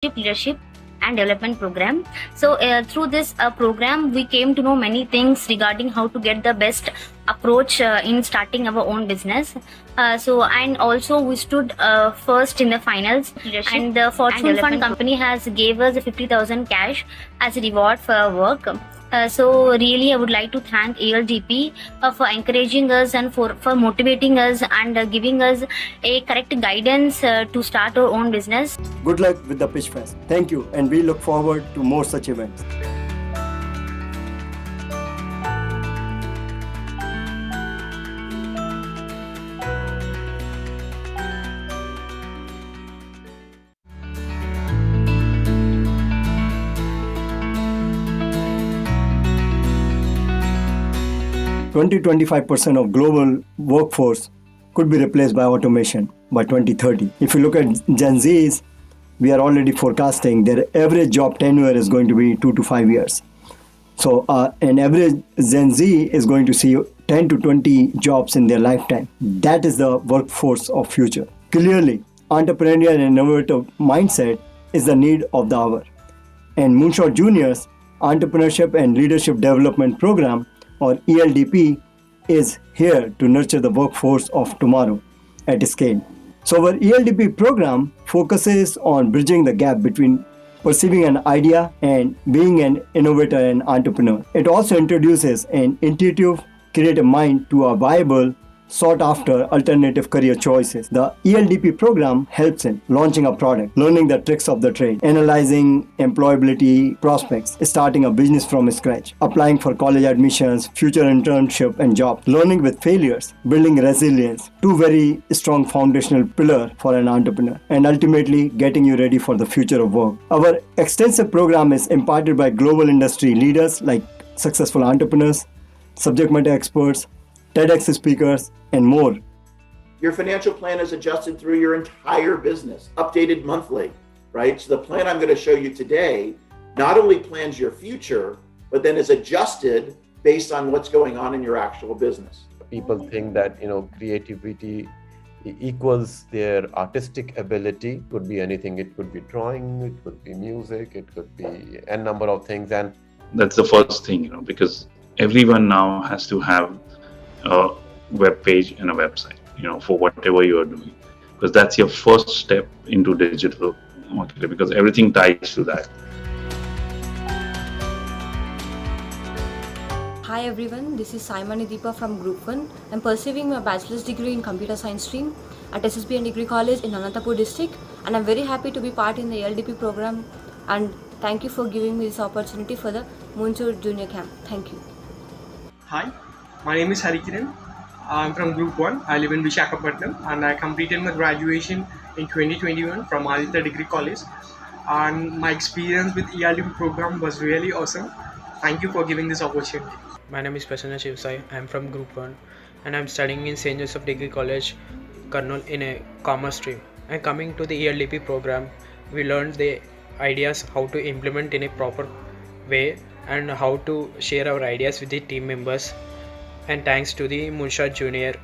Entrepreneurship, Leadership and Development Program. So through this program, we came to know many things regarding how to get the best approach in starting our own business. And also we stood first in the finals, and the Fortune Fund company has gave us 50,000 cash as a reward for our work. So really I would like to thank Eldp for encouraging us and for motivating us and giving us a correct guidance to start our own business. Good luck with the PitchFest. Thank you, and we look forward to more such events. Twenty 25% of global workforce could be replaced by automation by 2030. If you look at Gen Zs, we are already forecasting their average job tenure is going to be 2 to 5 years. So an average Gen Z is going to see 10 to 20 jobs in their lifetime. That is the workforce of future. Clearly, entrepreneurial and innovative mindset is the need of the hour. And Moonshot Junior's Entrepreneurship and Leadership Development Program, or ELDP, is here to nurture the workforce of tomorrow at scale. So our ELDP program focuses on bridging the gap between perceiving an idea and being an innovator and entrepreneur. It also introduces an intuitive, creative mind to a viable, sought-after alternative career choices. The ELDP program helps in launching a product, learning the tricks of the trade, analyzing employability prospects, starting a business from scratch, applying for college admissions, future internship and jobs, learning with failures, building resilience, two very strong foundational pillars for an entrepreneur, and ultimately getting you ready for the future of work. Our extensive program is imparted by global industry leaders like successful entrepreneurs, subject matter experts, TEDx speakers, and more. Your financial plan is adjusted through your entire business, updated monthly, right? So the plan I'm going to show you today not only plans your future, but then is adjusted based on what's going on in your actual business. People think that, creativity equals their artistic ability. Could be anything. It could be drawing, it could be music, it could be a number of things. And that's the first thing, because everyone now has to have a web page and a website, for whatever you are doing, because that's your first step into digital marketing, because everything ties to that. Hi everyone, this is Saimani Deepa from Group 1. I'm pursuing my bachelor's degree in computer science stream at SSB and Degree College in Anantapur district, and I'm very happy to be part in the LDP program, and thank you for giving me this opportunity for the Moonshot Junior Camp. Thank you. Hi, my name is Harikiran. I'm from Group 1. I live in Visakhapatnam, and I completed my graduation in 2021 from IIT Degree College. And my experience with ELP program was really awesome. Thank you for giving this opportunity. My name is Prasanna Shivsai. I'm from Group 1 and I'm studying in St. Joseph Degree College, Kurnool in a commerce stream. And coming to the ELDP program, we learned the ideas how to implement in a proper way and how to share our ideas with the team members. And thanks to the Moonshot Junior.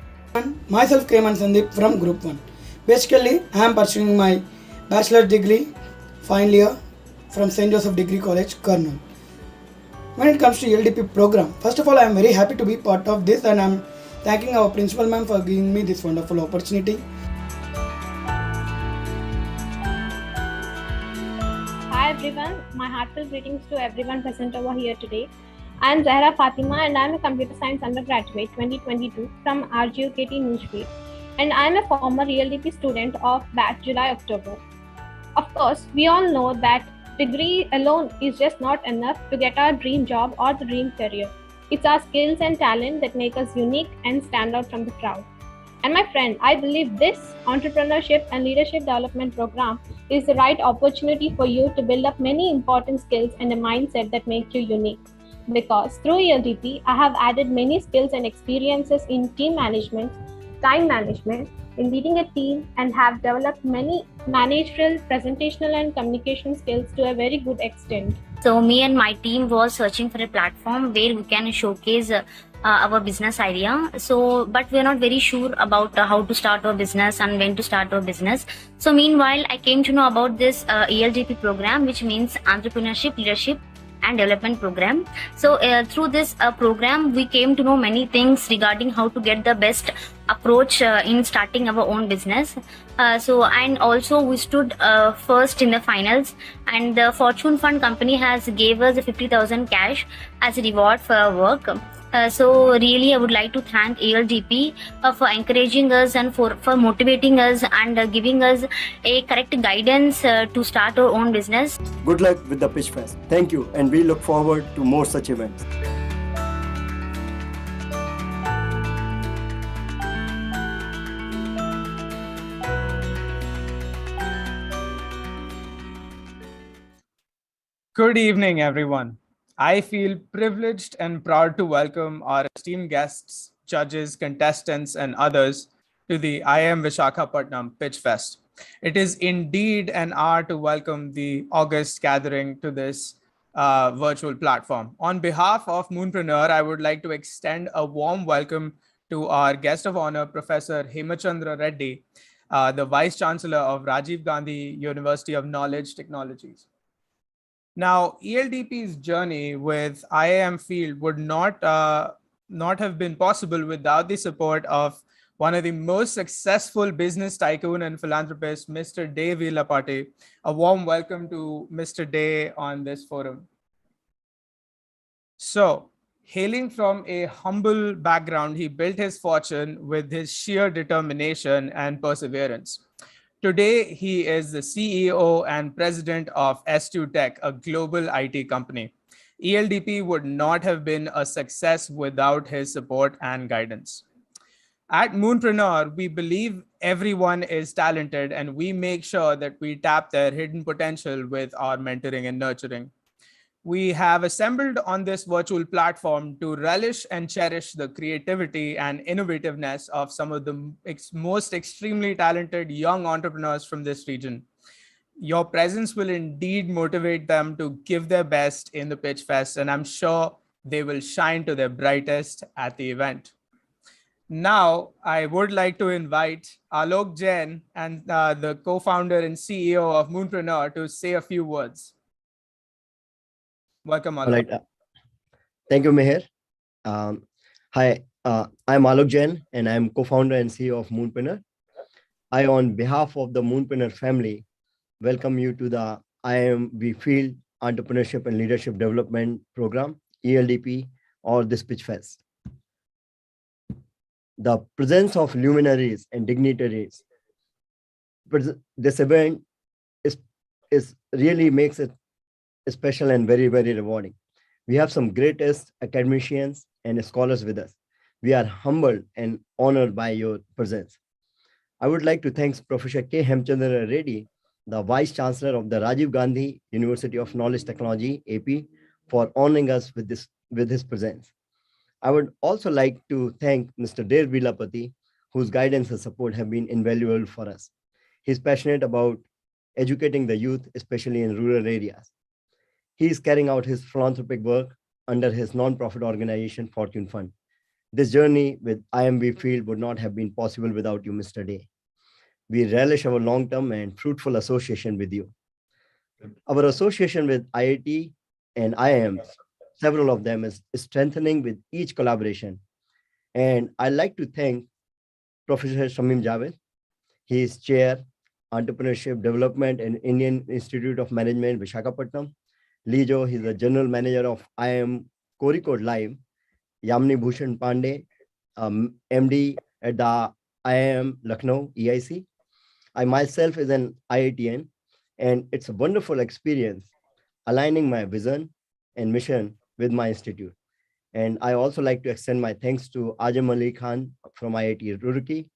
Myself, Keman Sandeep from Group 1. Basically, I am pursuing my bachelor's degree final year from St. Joseph Degree College, Kurnool. When it comes to LDP program, first of all, I am very happy to be part of this, and I am thanking our principal ma'am for giving me this wonderful opportunity. Hi everyone, my heartfelt greetings to everyone present over here today. I am Zahra Fatima and I am a computer science undergraduate 2022 from RGUKT Newsfeed, and I am a former ELDP student of batch July-October. Of course, we all know that degree alone is just not enough to get our dream job or the dream career. It's our skills and talent that make us unique and stand out from the crowd. And my friend, I believe this Entrepreneurship and Leadership Development Program is the right opportunity for you to build up many important skills and a mindset that make you unique. Because through ELDP, I have added many skills and experiences in team management, time management, in leading a team, and have developed many managerial, presentational and communication skills to a very good extent. So me and my team was searching for a platform where we can showcase our business idea. So, but we're not very sure about how to start our business and when to start our business. So, meanwhile, I came to know about this ELDP program, which means Entrepreneurship, Leadership and Development Program. So, through this program, we came to know many things regarding how to get the best approach in starting our own business. And also we stood first in the finals, and the Fortune Fund company has gave us 50,000 cash as a reward for our work. So really, I would like to thank ALDP for encouraging us and for motivating us and giving us a correct guidance to start our own business. Good luck with the PitchFest. Thank you, and we look forward to more such events. Good evening, everyone. I feel privileged and proud to welcome our esteemed guests, judges, contestants, and others to the IIM-Visakhapatnam PitchFest. It is indeed an honor to welcome the August gathering to this virtual platform. On behalf of Moonpreneur, I would like to extend a warm welcome to our guest of honor, Professor Hemachandra Reddy, the Vice Chancellor of Rajiv Gandhi University of Knowledge Technologies. Now, ELDP's journey with IIM-FiELD would not have been possible without the support of one of the most successful business tycoon and philanthropist, Mr. Dave Eldp. A warm welcome to Mr. Day on this forum. So, hailing from a humble background, he built his fortune with his sheer determination and perseverance. Today, he is the CEO and president of S2 Tech, a global IT company. ELDP would not have been a success without his support and guidance. At Moonpreneur, we believe everyone is talented, and we make sure that we tap their hidden potential with our mentoring and nurturing. We have assembled on this virtual platform to relish and cherish the creativity and innovativeness of some of the most extremely talented young entrepreneurs from this region. Your presence will indeed motivate them to give their best in the PitchFest, and I'm sure they will shine to their brightest at the event. Now, I would like to invite Alok Jain and the co-founder and CEO of Moonpreneur to say a few words. Welcome, Alok. All right. Thank you, Meher. Hi, I'm Alok Jain, and I'm co-founder and CEO of Moonpreneur. I, on behalf of the Moonpreneur family, welcome you to the IIM-V FiELD Entrepreneurship and Leadership Development Program, ELDP, or this PitchFest. The presence of luminaries and dignitaries, this event is really makes it special and very, very rewarding. We have some greatest academicians and scholars with us. We are humbled and honored by your presence. I would like to thank Professor K. Hemachandra Reddy, the Vice Chancellor of the Rajiv Gandhi University of Knowledge Technology, AP, for honoring us with his presence. I would also like to thank Mr. Dave Eldp, whose guidance and support have been invaluable for us. He's passionate about educating the youth, especially in rural areas. He is carrying out his philanthropic work under his non-profit organization, Fortune Fund. This journey with IIM-V FiELD would not have been possible without you, Mr. Day. We relish our long-term and fruitful association with you. Our association with IIT and IIMs, several of them, is strengthening with each collaboration. And I'd like to thank Professor Shamim Javed. He is Chair, Entrepreneurship Development and Indian Institute of Management, Visakhapatnam. Lijo, he's the General Manager of IIM Kozhikode Live. Yamini Bhushan Pandey, MD at the IIM Lucknow, EIC. I myself is an IITN, and it's a wonderful experience aligning my vision and mission with my institute. And I also like to extend my thanks to Ajam Ali Khan from IIT Roorkee,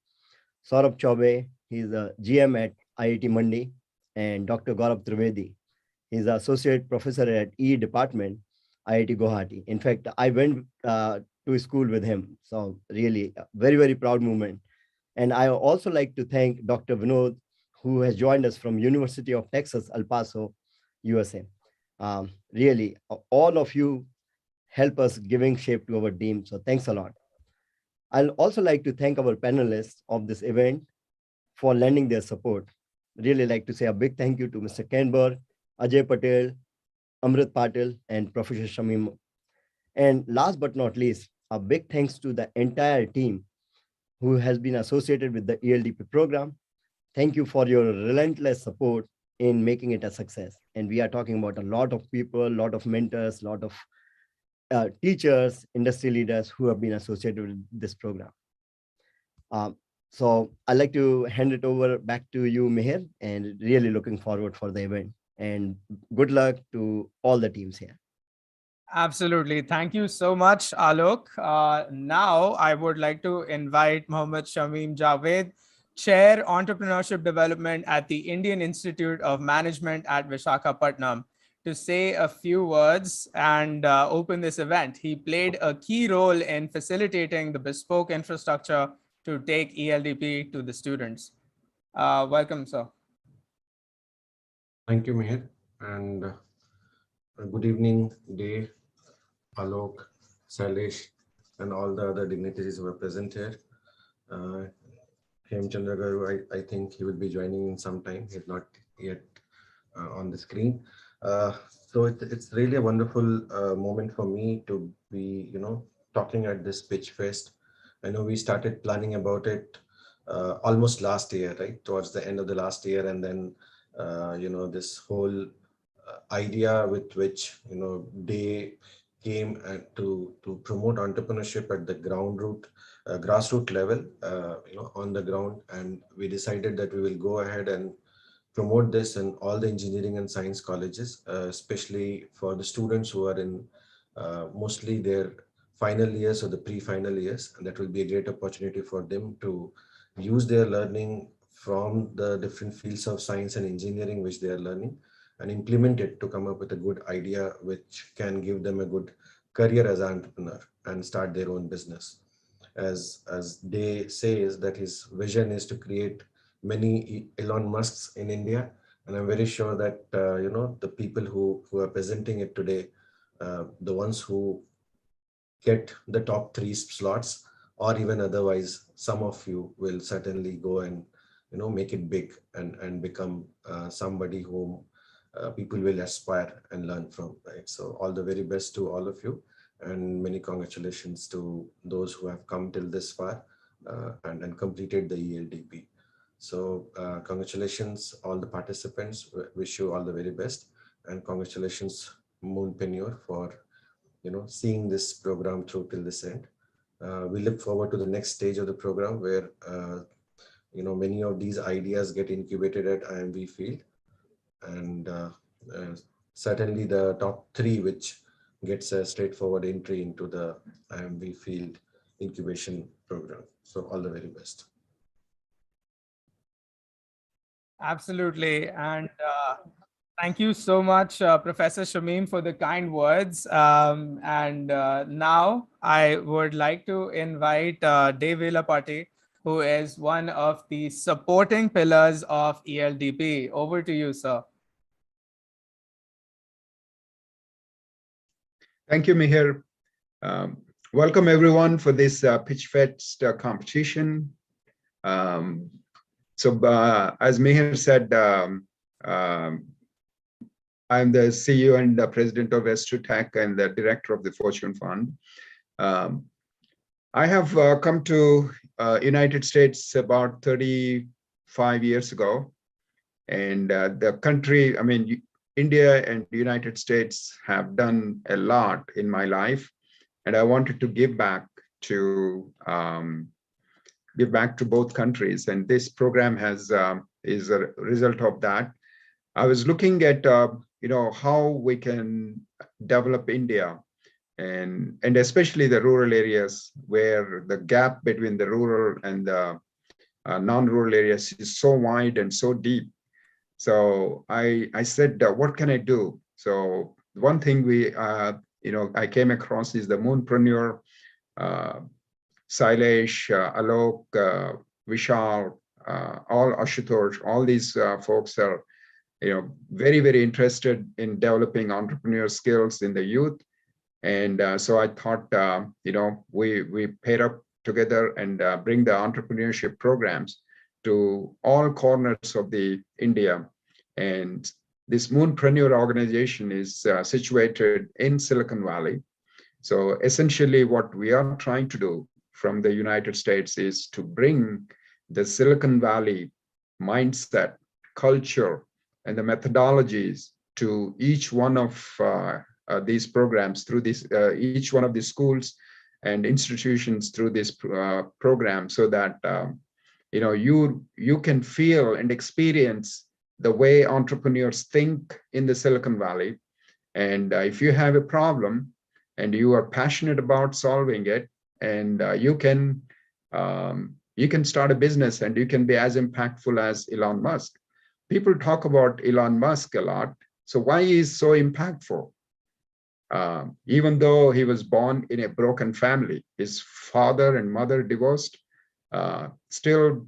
Saurabh Chaube, he's a GM at IIT Mandi, and Dr. Gaurav Trivedi. He's an associate professor at E department, IIT Guwahati. In fact, I went to school with him. So really a very, very proud moment. And I also like to thank Dr. Vinod, who has joined us from University of Texas, El Paso, USA. Really, all of you help us giving shape to our team. So thanks a lot. I'll also like to thank our panelists of this event for lending their support. Really like to say a big thank you to Mr. Kenberg, Ajay Patel, Amrit Patil, and Professor Shamim. And last but not least, a big thanks to the entire team who has been associated with the ELDP program. Thank you for your relentless support in making it a success. And we are talking about a lot of people, a lot of mentors, a lot of teachers, industry leaders who have been associated with this program. So I'd like to hand it over back to you, Meher, and really looking forward for the event. And good luck to all the teams here. Absolutely. Thank you so much, Alok. Now I would like to invite Mohammad Shamim Javed, Chair Entrepreneurship Development at the Indian Institute of Management at Visakhapatnam, to say a few words and open this event. He played a key role in facilitating the bespoke infrastructure to take ELDP to the students. Welcome, sir. Thank you, Meher. And good evening, Dave, Alok, Sailesh, and all the other dignitaries who are present here. Hemchandra Garu, I think he will be joining in some time. He's not yet on the screen. So it's really a wonderful moment for me to be, talking at this PitchFest. I know we started planning about it almost last year, right? Towards the end of the last year. And then, this whole idea with which, they came to promote entrepreneurship at the grassroots level, on the ground. And we decided that we will go ahead and promote this in all the engineering and science colleges, especially for the students who are in mostly their final years or the pre-final years. And that will be a great opportunity for them to use their learning from the different fields of science and engineering which they are learning, and implement it to come up with a good idea which can give them a good career as an entrepreneur and start their own business. As they say, is that his vision is to create many Elon Musks in India. And I'm very sure that, the people who are presenting it today, the ones who get the top 3 slots, or even otherwise, some of you will certainly go and, make it big and become somebody whom people will aspire and learn from, right? So all the very best to all of you, and many congratulations to those who have come till this far and completed the ELDP. So congratulations, all the participants. Wish you all the very best, and congratulations, Moonpreneur, for seeing this program through till this end. We look forward to the next stage of the program where many of these ideas get incubated at IIM-V FiELD, and certainly the top 3 which gets a straightforward entry into the IIM-V FiELD incubation program. So all the very best. Absolutely. And thank you so much, Professor Shamim, for the kind words. Now I would like to invite Dave Velapati, who is one of the supporting pillars of ELDP. Over to you, sir. Thank you, Meher. Welcome everyone for this PitchFest competition. So as Meher said, I'm the CEO and the president of S2Tech and the director of the Fortune Fund. I have come to United States about 35 years ago, and the country, India and the United States have done a lot in my life, and I wanted to give back to both countries. And this program is a result of that. I was looking at how we can develop India, and especially the rural areas where the gap between the rural and the non-rural areas is so wide and so deep. So I said, what can I do? So one thing I came across is the Moonpreneur, Sailesh, Alok, Vishal, all Ashutosh, all these folks are very, very interested in developing entrepreneur skills in the youth. And so I thought, we pair up together and bring the entrepreneurship programs to all corners of the India. And this Moonpreneur organization is situated in Silicon Valley. So essentially what we are trying to do from the United States is to bring the Silicon Valley mindset, culture, and the methodologies to each one of these programs through this, each one of the schools and institutions through this program, so that you can feel and experience the way entrepreneurs think in the Silicon Valley. And if you have a problem and you are passionate about solving it, and you can start a business and you can be as impactful as Elon Musk. People talk about Elon Musk a lot. So why he is so impactful? Even though he was born in a broken family, his father and mother divorced, still,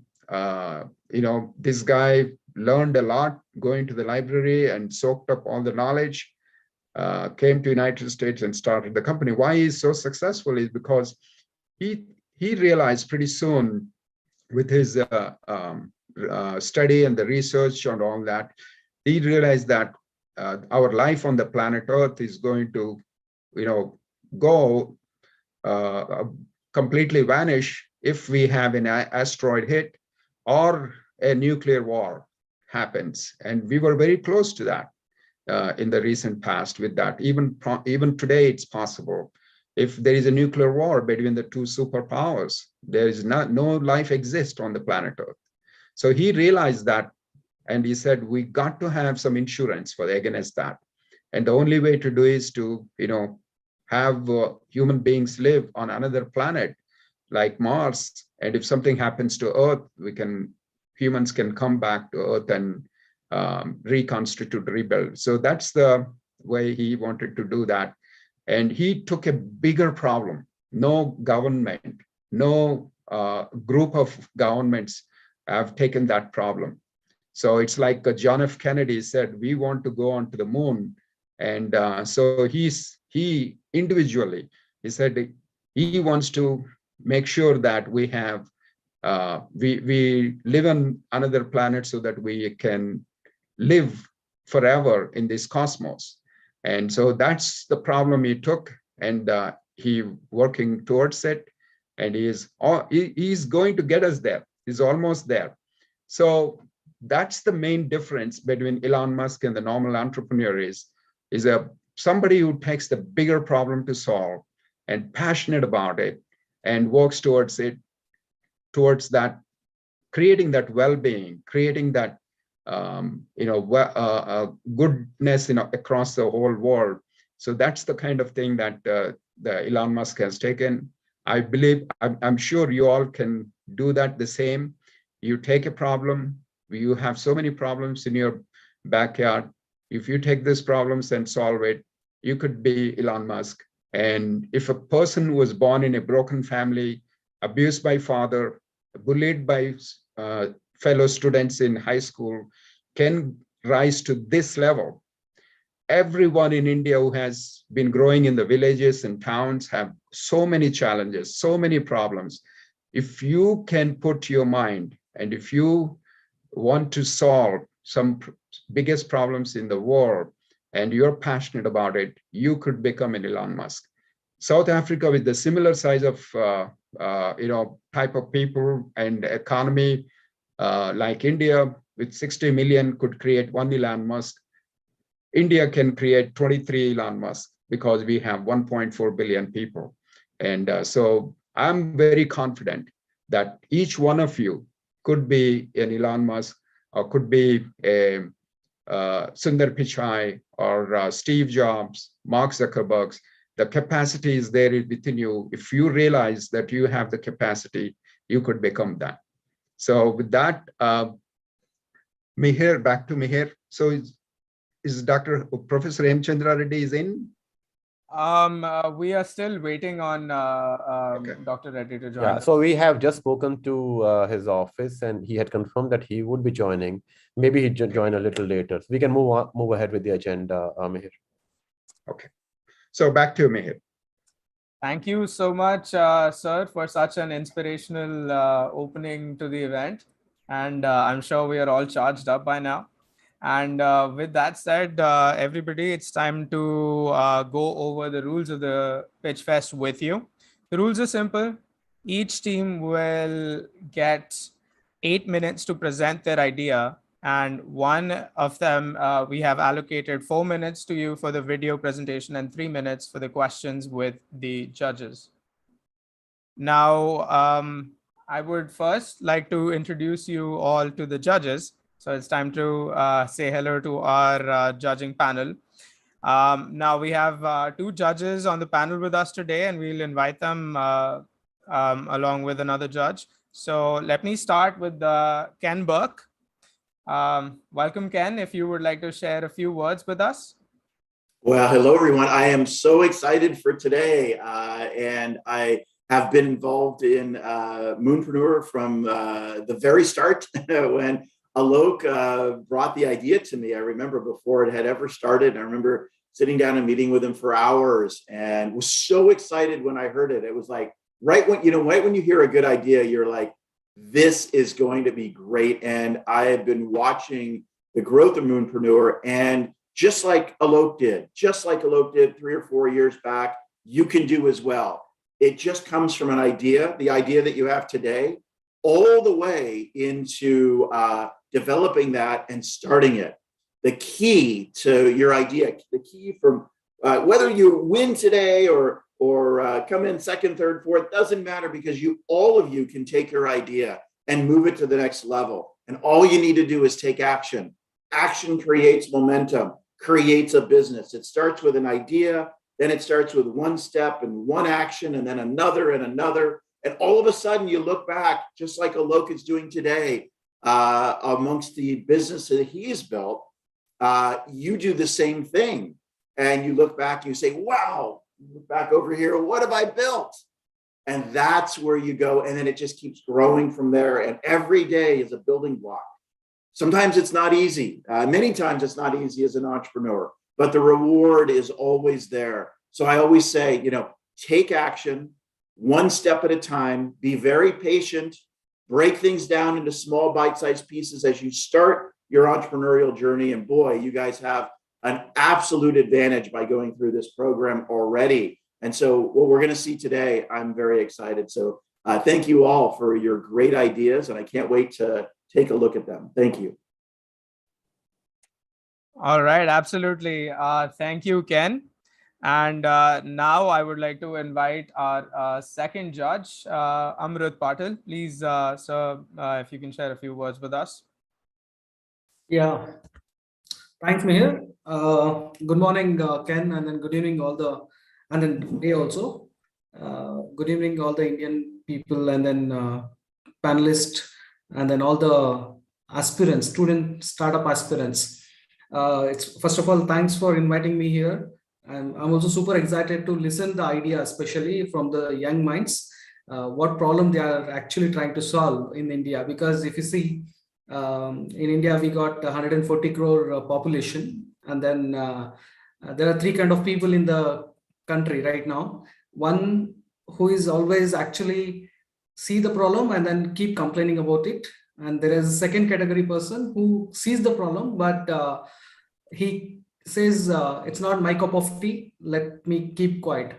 this guy learned a lot going to the library and soaked up all the knowledge, came to United States and started the company. Why he's so successful is because he realized pretty soon with his study and the research and all that, he realized that our life on the planet Earth is going to, go completely vanish if we have an asteroid hit or a nuclear war happens. And we were very close to that in the recent past with that. Even today, it's possible. If there is a nuclear war between the two superpowers, there is no life exists on the planet Earth. So he realized that, and he said, we got to have some insurance for against that. And the only way to do is to, have human beings live on another planet like Mars. And if something happens to Earth, humans can come back to Earth and reconstitute, rebuild. So that's the way he wanted to do that. And he took a bigger problem. No government, no group of governments have taken that problem. So it's like John F. Kennedy said, we want to go onto the moon. And so he individually, he said he wants to make sure that we have, we live on another planet so that we can live forever in this cosmos. And so that's the problem he took, and he working towards it, and he's going to get us there. He's almost there. So that's the main difference between Elon Musk and the normal entrepreneur is somebody who takes the bigger problem to solve and passionate about it and works towards it, towards that, creating that well-being, creating that goodness across the whole world. So that's the kind of thing that the Elon Musk has taken. I believe, I'm sure you all can do that the same. You take a problem, you have so many problems in your backyard. If you take these problems and solve it, you could be Elon Musk. And if a person who was born in a broken family, abused by father, bullied by fellow students in high school, can rise to this level, everyone in India who has been growing in the villages and towns have so many challenges, so many problems. If you can put your mind, and if you want to solve some biggest problems in the world, and you're passionate about it, you could become an Elon Musk. South Africa, with the similar size of type of people and economy like India, with 60 million, could create one Elon Musk. India can create 23 Elon Musk because we have 1.4 billion people. And so I'm very confident that each one of you could be an Elon Musk, or could be a Sundar Pichai, or Steve Jobs, Mark Zuckerberg. The capacity is there within you. If you realize that you have the capacity, you could become that. So with that, Mihir, back to Mihir. So is Professor M. Chandra Reddy is in? We are still waiting on Dr. Reddy to join. Yeah, so we have just spoken to his office, and he had confirmed that he would be joining. Maybe he'd join a little later. So we can move ahead with the agenda, Mihir. Okay. So back to you, Mihir. Thank you so much, sir, for such an inspirational opening to the event. And I'm sure we are all charged up by now. And with that said, everybody, it's time to go over the rules of the Pitch Fest with you. The rules are simple. Each team will get 8 minutes to present their idea. And one of them, we have allocated 4 minutes to you for the video presentation and 3 minutes for the questions with the judges. Now, I would first like to introduce you all to the judges. So it's time to say hello to our judging panel. Now we have 2 judges on the panel with us today, and we'll invite them along with another judge. So let me start with Ken Burke. Welcome, Ken, if you would like to share a few words with us. Well, hello, everyone. I am so excited for today. And I have been involved in Moonpreneur from the very start when Alok brought the idea to me. I remember before it had ever started. I remember sitting down and meeting with him for hours and was so excited when I heard it. It was like, right when you hear a good idea, you're like, this is going to be great. And I have been watching the growth of Moonpreneur, and just like Alok did 3 or 4 years back, you can do as well. It just comes from an idea, the idea that you have today, all the way into developing that and starting it. The key to your idea, the key from whether you win today or come in second, third, fourth, doesn't matter, because all of you can take your idea and move it to the next level. And all you need to do is take action. Action creates momentum, creates a business. It starts with an idea, then it starts with one step and one action, and then another and another. And all of a sudden you look back, just like Alok is doing today, amongst the business that he's built, you do the same thing. And you look back and you say, wow, look back over here, what have I built? And that's where you go. And then it just keeps growing from there. And every day is a building block. Sometimes it's not easy. Many times it's not easy as an entrepreneur, but the reward is always there. So I always say, take action one step at a time, be very patient, break things down into small bite-sized pieces as you start your entrepreneurial journey. And boy, you guys have an absolute advantage by going through this program already. And so what we're going to see today, I'm very excited. So thank you all for your great ideas, and I can't wait to take a look at them. Thank you. All right, absolutely. Thank you, Ken. And now I would like to invite our second judge, Amrit Patil. Please, sir, if you can share a few words with us. Yeah, thanks, Mihir. Good morning, Ken, and then good evening and then day also. Good evening, all the Indian people, and then panelists, and then all the aspirants, startup aspirants. First of all, thanks for inviting me here. And I'm also super excited to listen the idea, especially from the young minds, what problem they are actually trying to solve in India. Because if you see, in India, we got 140 crore population, and then there are 3 kind of people in the country right now. One who is always actually see the problem and then keep complaining about it. And there is a second category person who sees the problem, but he says, it's not my cup of tea, let me keep quiet.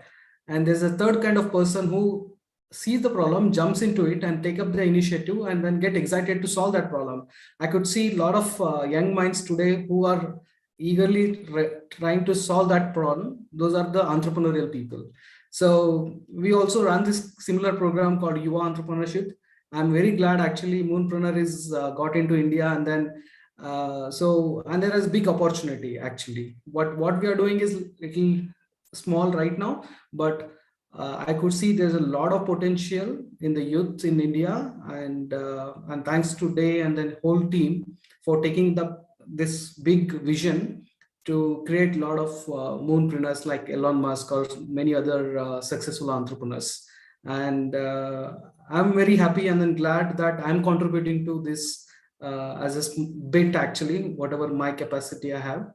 And there's a third kind of person who sees the problem, jumps into it and take up the initiative and then get excited to solve that problem. I could see a lot of young minds today who are eagerly trying to solve that problem. Those are the entrepreneurial people. So we also run this similar program called Yuva Entrepreneurship. I'm very glad actually Moonpreneur is got into India, and then and there is big opportunity actually. What we are doing is little small right now, but I could see there's a lot of potential in the youth in India, and thanks to Day and the whole team for taking this big vision to create a lot of moonpreneurs like Elon Musk or many other successful entrepreneurs. And I'm very happy and then glad that I'm contributing to this as a bit actually, whatever my capacity I have.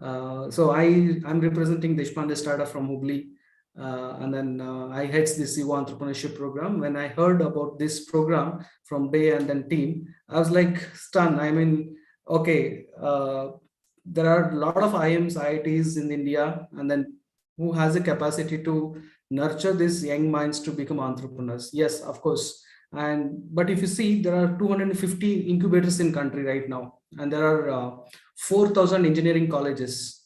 So I'm representing Deshpande startup from Hubli, and then I heads the Siva entrepreneurship program. When I heard about this program from Day and then team, I was like stunned. I mean, okay, there are a lot of IIMs, IITs in India, and then who has the capacity to nurture these young minds to become entrepreneurs? Yes, of course. But if you see, there are 250 incubators in country right now, and there are 4,000 engineering colleges,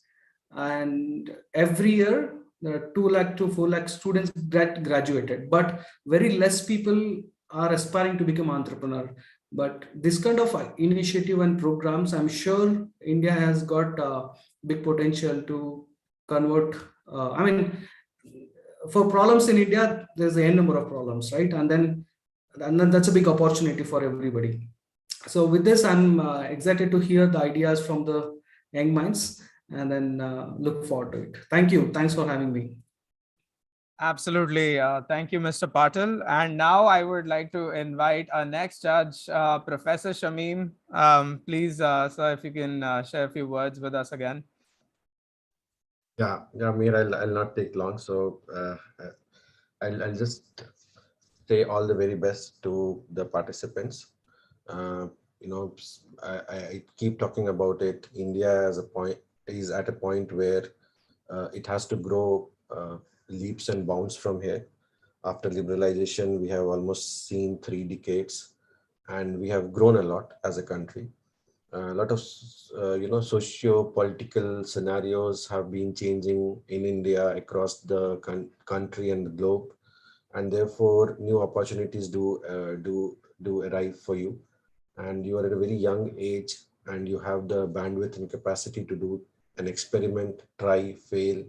and every year there are 2 lakh to 4 lakh students that graduated, but very less people are aspiring to become entrepreneur. But this kind of initiative and programs, I'm sure India has got big potential to convert. I mean, for problems in India, there's a n number of problems, right? And then that's a big opportunity for everybody. So with this, I'm excited to hear the ideas from the young minds, and then look forward to it. Thank you. Thanks for having me. Absolutely. Thank you, Mr. Patil. And now I would like to invite our next judge, Professor Shamim. Please, sir, if you can share a few words with us again. Yeah, Mir, I'll not take long. So I'll just say all the very best to the participants. I keep talking about it. India is at a point where it has to grow leaps and bounds from here. After liberalization, we have almost seen 3 decades, and we have grown a lot as a country. A lot of socio-political scenarios have been changing in India across the country and the globe, and therefore new opportunities do arrive for you. And you are at a very young age, and you have the bandwidth and capacity to do an experiment, try, fail,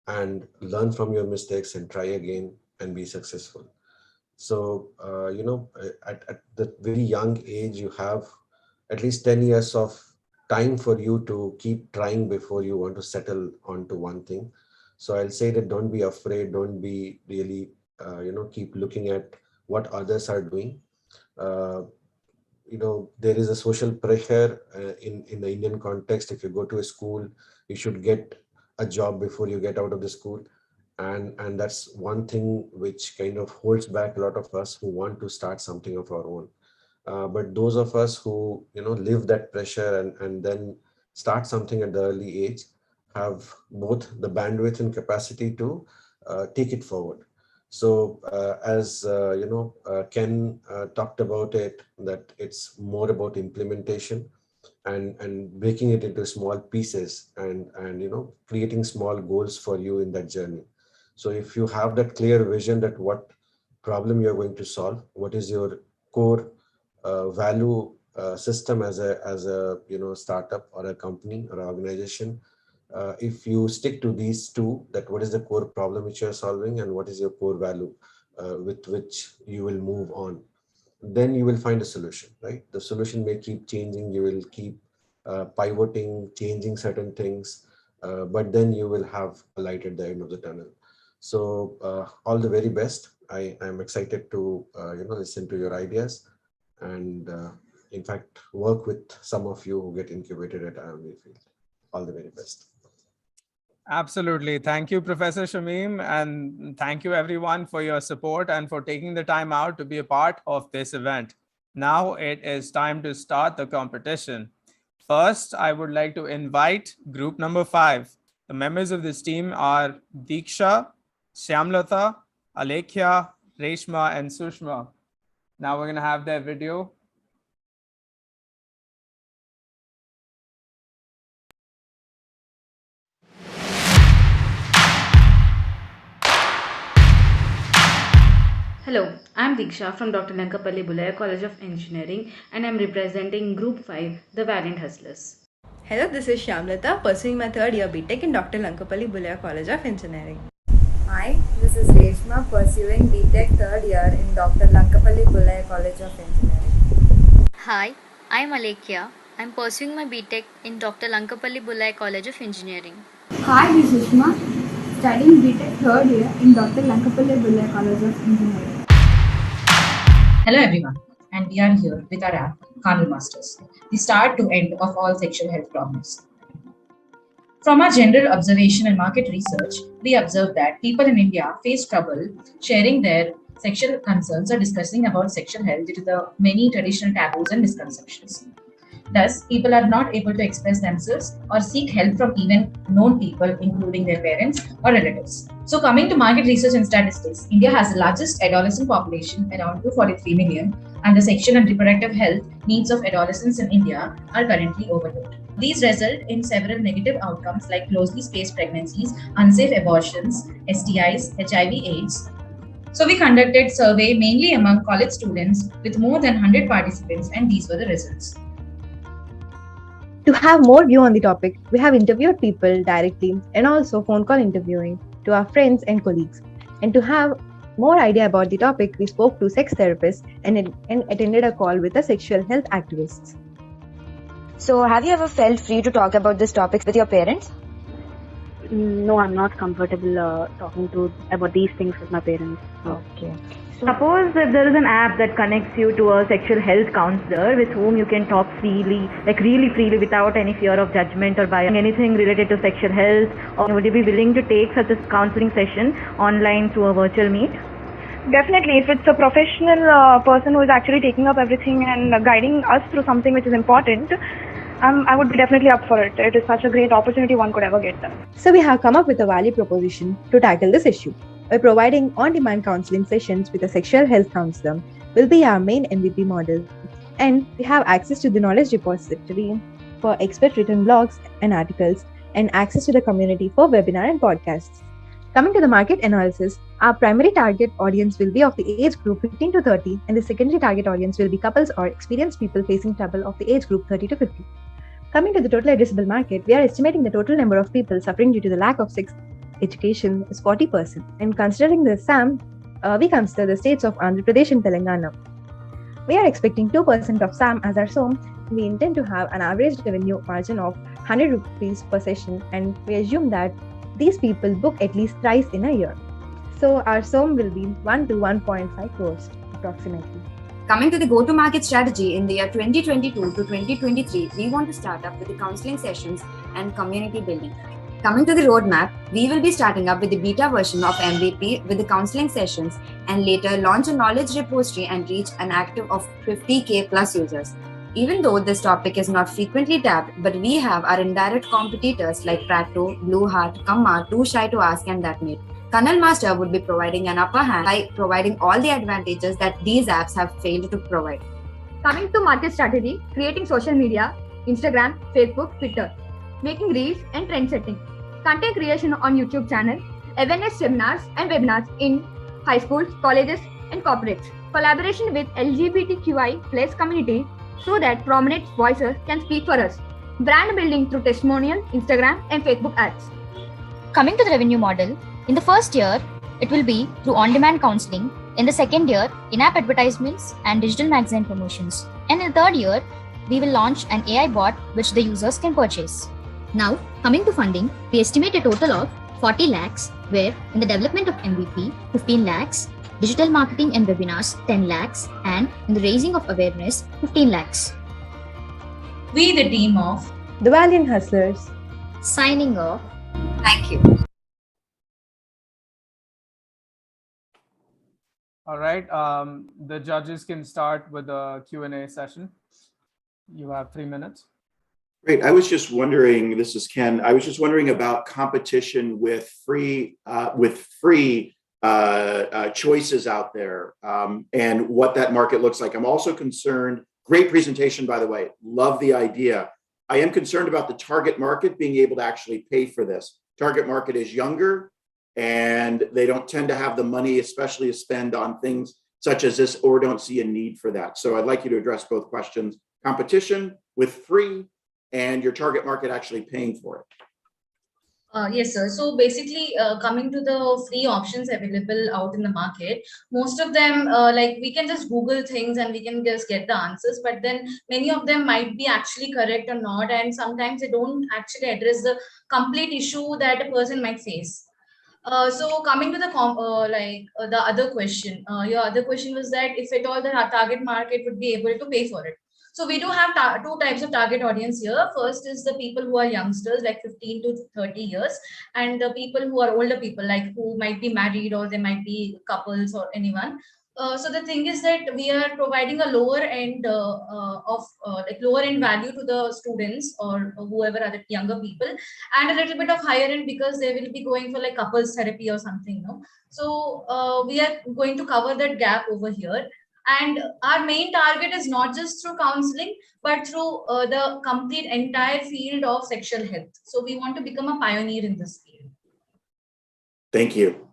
and learn from your mistakes and try again and be successful. So at the very young age, you have at least 10 years of time for you to keep trying before you want to settle onto one thing. So I'll say that don't be afraid, don't be really, keep looking at what others are doing. There is a social pressure in the Indian context. If you go to a school, you should get a job before you get out of the school. And that's one thing which kind of holds back a lot of us who want to start something of our own. But those of us who live that pressure and then start something at the early age have both the bandwidth and capacity to take it forward. So as Ken talked about it, that it's more about implementation and breaking it into small pieces and creating small goals for you in that journey. So if you have that clear vision that what problem you're going to solve, what is your core value system as a startup or a company or organization, if you stick to these two, that what is the core problem which you're solving and what is your core value with which you will move on, then you will find a solution, right? The solution may keep changing, you will keep pivoting, changing certain things, but then you will have a light at the end of the tunnel. So all the very best. I am excited to listen to your ideas and in fact work with some of you who get incubated at IIM-V FiELD. All the very best. Absolutely. Thank you, Professor Shamim, and thank you everyone for your support and for taking the time out to be a part of this event. Now it is time to start the competition. First, I would like to invite group number 5. The members of this team are Diksha, Shyamlata, Alekhya, Reshma, and Sushma. Now we're going to have their video. Hello, I'm Diksha from Dr. Lankapalli Bulaya College of Engineering, and I'm representing Group 5, the Valiant Hustlers. Hello, this is Shyamlata, pursuing my 3rd year BTech in Dr. Lankapalli Bulaya College of Engineering. Hi, this is Reshma, pursuing BTech 3rd year in Dr. Lankapalli Bulaya College of Engineering. Hi, I'm Alekhya. I'm pursuing my BTech in Dr. Lankapalli Bulaya College of Engineering. Hi, this is Sushma, studying BTech 3rd year in Dr. Lankapalli Bulaya College of Engineering. Hello everyone, and we are here with our app, Carnal Masters, the start to end of all sexual health problems. From our general observation and market research, we observed that people in India face trouble sharing their sexual concerns or discussing about sexual health due to the many traditional taboos and misconceptions. Thus, people are not able to express themselves or seek help from even known people, including their parents or relatives. So, coming to market research and statistics, India has the largest adolescent population, around 243 million, and the sexual and reproductive health needs of adolescents in India are currently overlooked. These result in several negative outcomes like closely spaced pregnancies, unsafe abortions, STIs, HIV/AIDS. So, we conducted survey mainly among college students with more than 100 participants, and these were the results. To have more view on the topic, we have interviewed people directly and also phone call interviewing to our friends and colleagues. And to have more idea about the topic, we spoke to sex therapists and attended a call with the sexual health activists. So, have you ever felt free to talk about this topic with your parents? No, I'm not comfortable talking about these things with my parents. Okay. Suppose if there is an app that connects you to a sexual health counselor with whom you can talk freely, like really freely without any fear of judgment or buying anything related to sexual health, or would you be willing to take such a counseling session online through a virtual meet? Definitely, if it's a professional person who is actually taking up everything and guiding us through something which is important, I would be definitely up for it. It is such a great opportunity one could ever get done. So we have come up with a value proposition to tackle this issue. By providing on-demand counseling sessions with a sexual health counselor will be our main MVP model. And we have access to the knowledge repository for expert written blogs and articles, and access to the community for webinar and podcasts. Coming to the market analysis, our primary target audience will be of the age group 15 to 30, and the secondary target audience will be couples or experienced people facing trouble of the age group 30 to 50. Coming to the total addressable market, we are estimating the total number of people suffering due to the lack of sex education is 40%. And considering the SAM, we consider the states of Andhra Pradesh and Telangana. We are expecting 2% of SAM as our SOM. We intend to have an average revenue margin of 100 rupees per session, and we assume that these people book at least thrice in a year. So our SOM will be 1 to 1.5 crores approximately. Coming to the go-to-market strategy in the year 2022 to 2023, we want to start up with the counseling sessions and community building. Coming to the roadmap, we will be starting up with the beta version of MVP with the counseling sessions, and later launch a knowledge repository and reach an active of 50k plus users. Even though this topic is not frequently tapped, but we have our indirect competitors like Prato, Blue Heart, Kamma, Too Shy to Ask, and ThatMate. Kernel Master would be providing an upper hand by providing all the advantages that these apps have failed to provide. Coming to market strategy, creating social media, Instagram, Facebook, Twitter, making reels and trend setting, content creation on YouTube channel, awareness seminars and webinars in high schools, colleges and corporates, collaboration with LGBTQI plus community so that prominent voices can speak for us, brand building through testimonial, Instagram and Facebook ads. Coming to the revenue model, in the first year, it will be through on-demand counseling. In the second year, in-app advertisements and digital magazine promotions. And in the third year, we will launch an AI bot which the users can purchase. Now, coming to funding, we estimate a total of 40 lakhs, where in the development of MVP, 15 lakhs, digital marketing and webinars, 10 lakhs, and in the raising of awareness, 15 lakhs. We, the team of The Valiant Hustlers, signing off. Thank you. All right, the judges can start with the Q&A session. You have 3 minutes. Great. I was just wondering, this is Ken, I was just wondering about competition with free choices out there and what that market looks like. I'm also concerned, great presentation, by the way, love the idea. I am concerned about the target market being able to actually pay for this. Target market is younger, and they don't tend to have the money, especially to spend on things such as this, or don't see a need for that. So I'd like you to address both questions: competition with free and your target market actually paying for it. Yes, sir. So basically, coming to the free options available out in the market, most of them, like we can just Google things and we can just get the answers, but then many of them might be actually correct or not, and sometimes they don't actually address the complete issue that a person might face. So coming to the the other question, your other question was that if at all the target market would be able to pay for it. So we do have two types of target audience here. First is the people who are youngsters, like 15 to 30 years, and the people who are older people, like who might be married or they might be couples or anyone. So the thing is that we are providing a lower end like lower end value to the students or whoever are the younger people, and a little bit of higher end because they will be going for like couples therapy or something, no? So we are going to cover that gap over here. And our main target is not just through counseling, but through the complete entire field of sexual health. So we want to become a pioneer in this field. Thank you.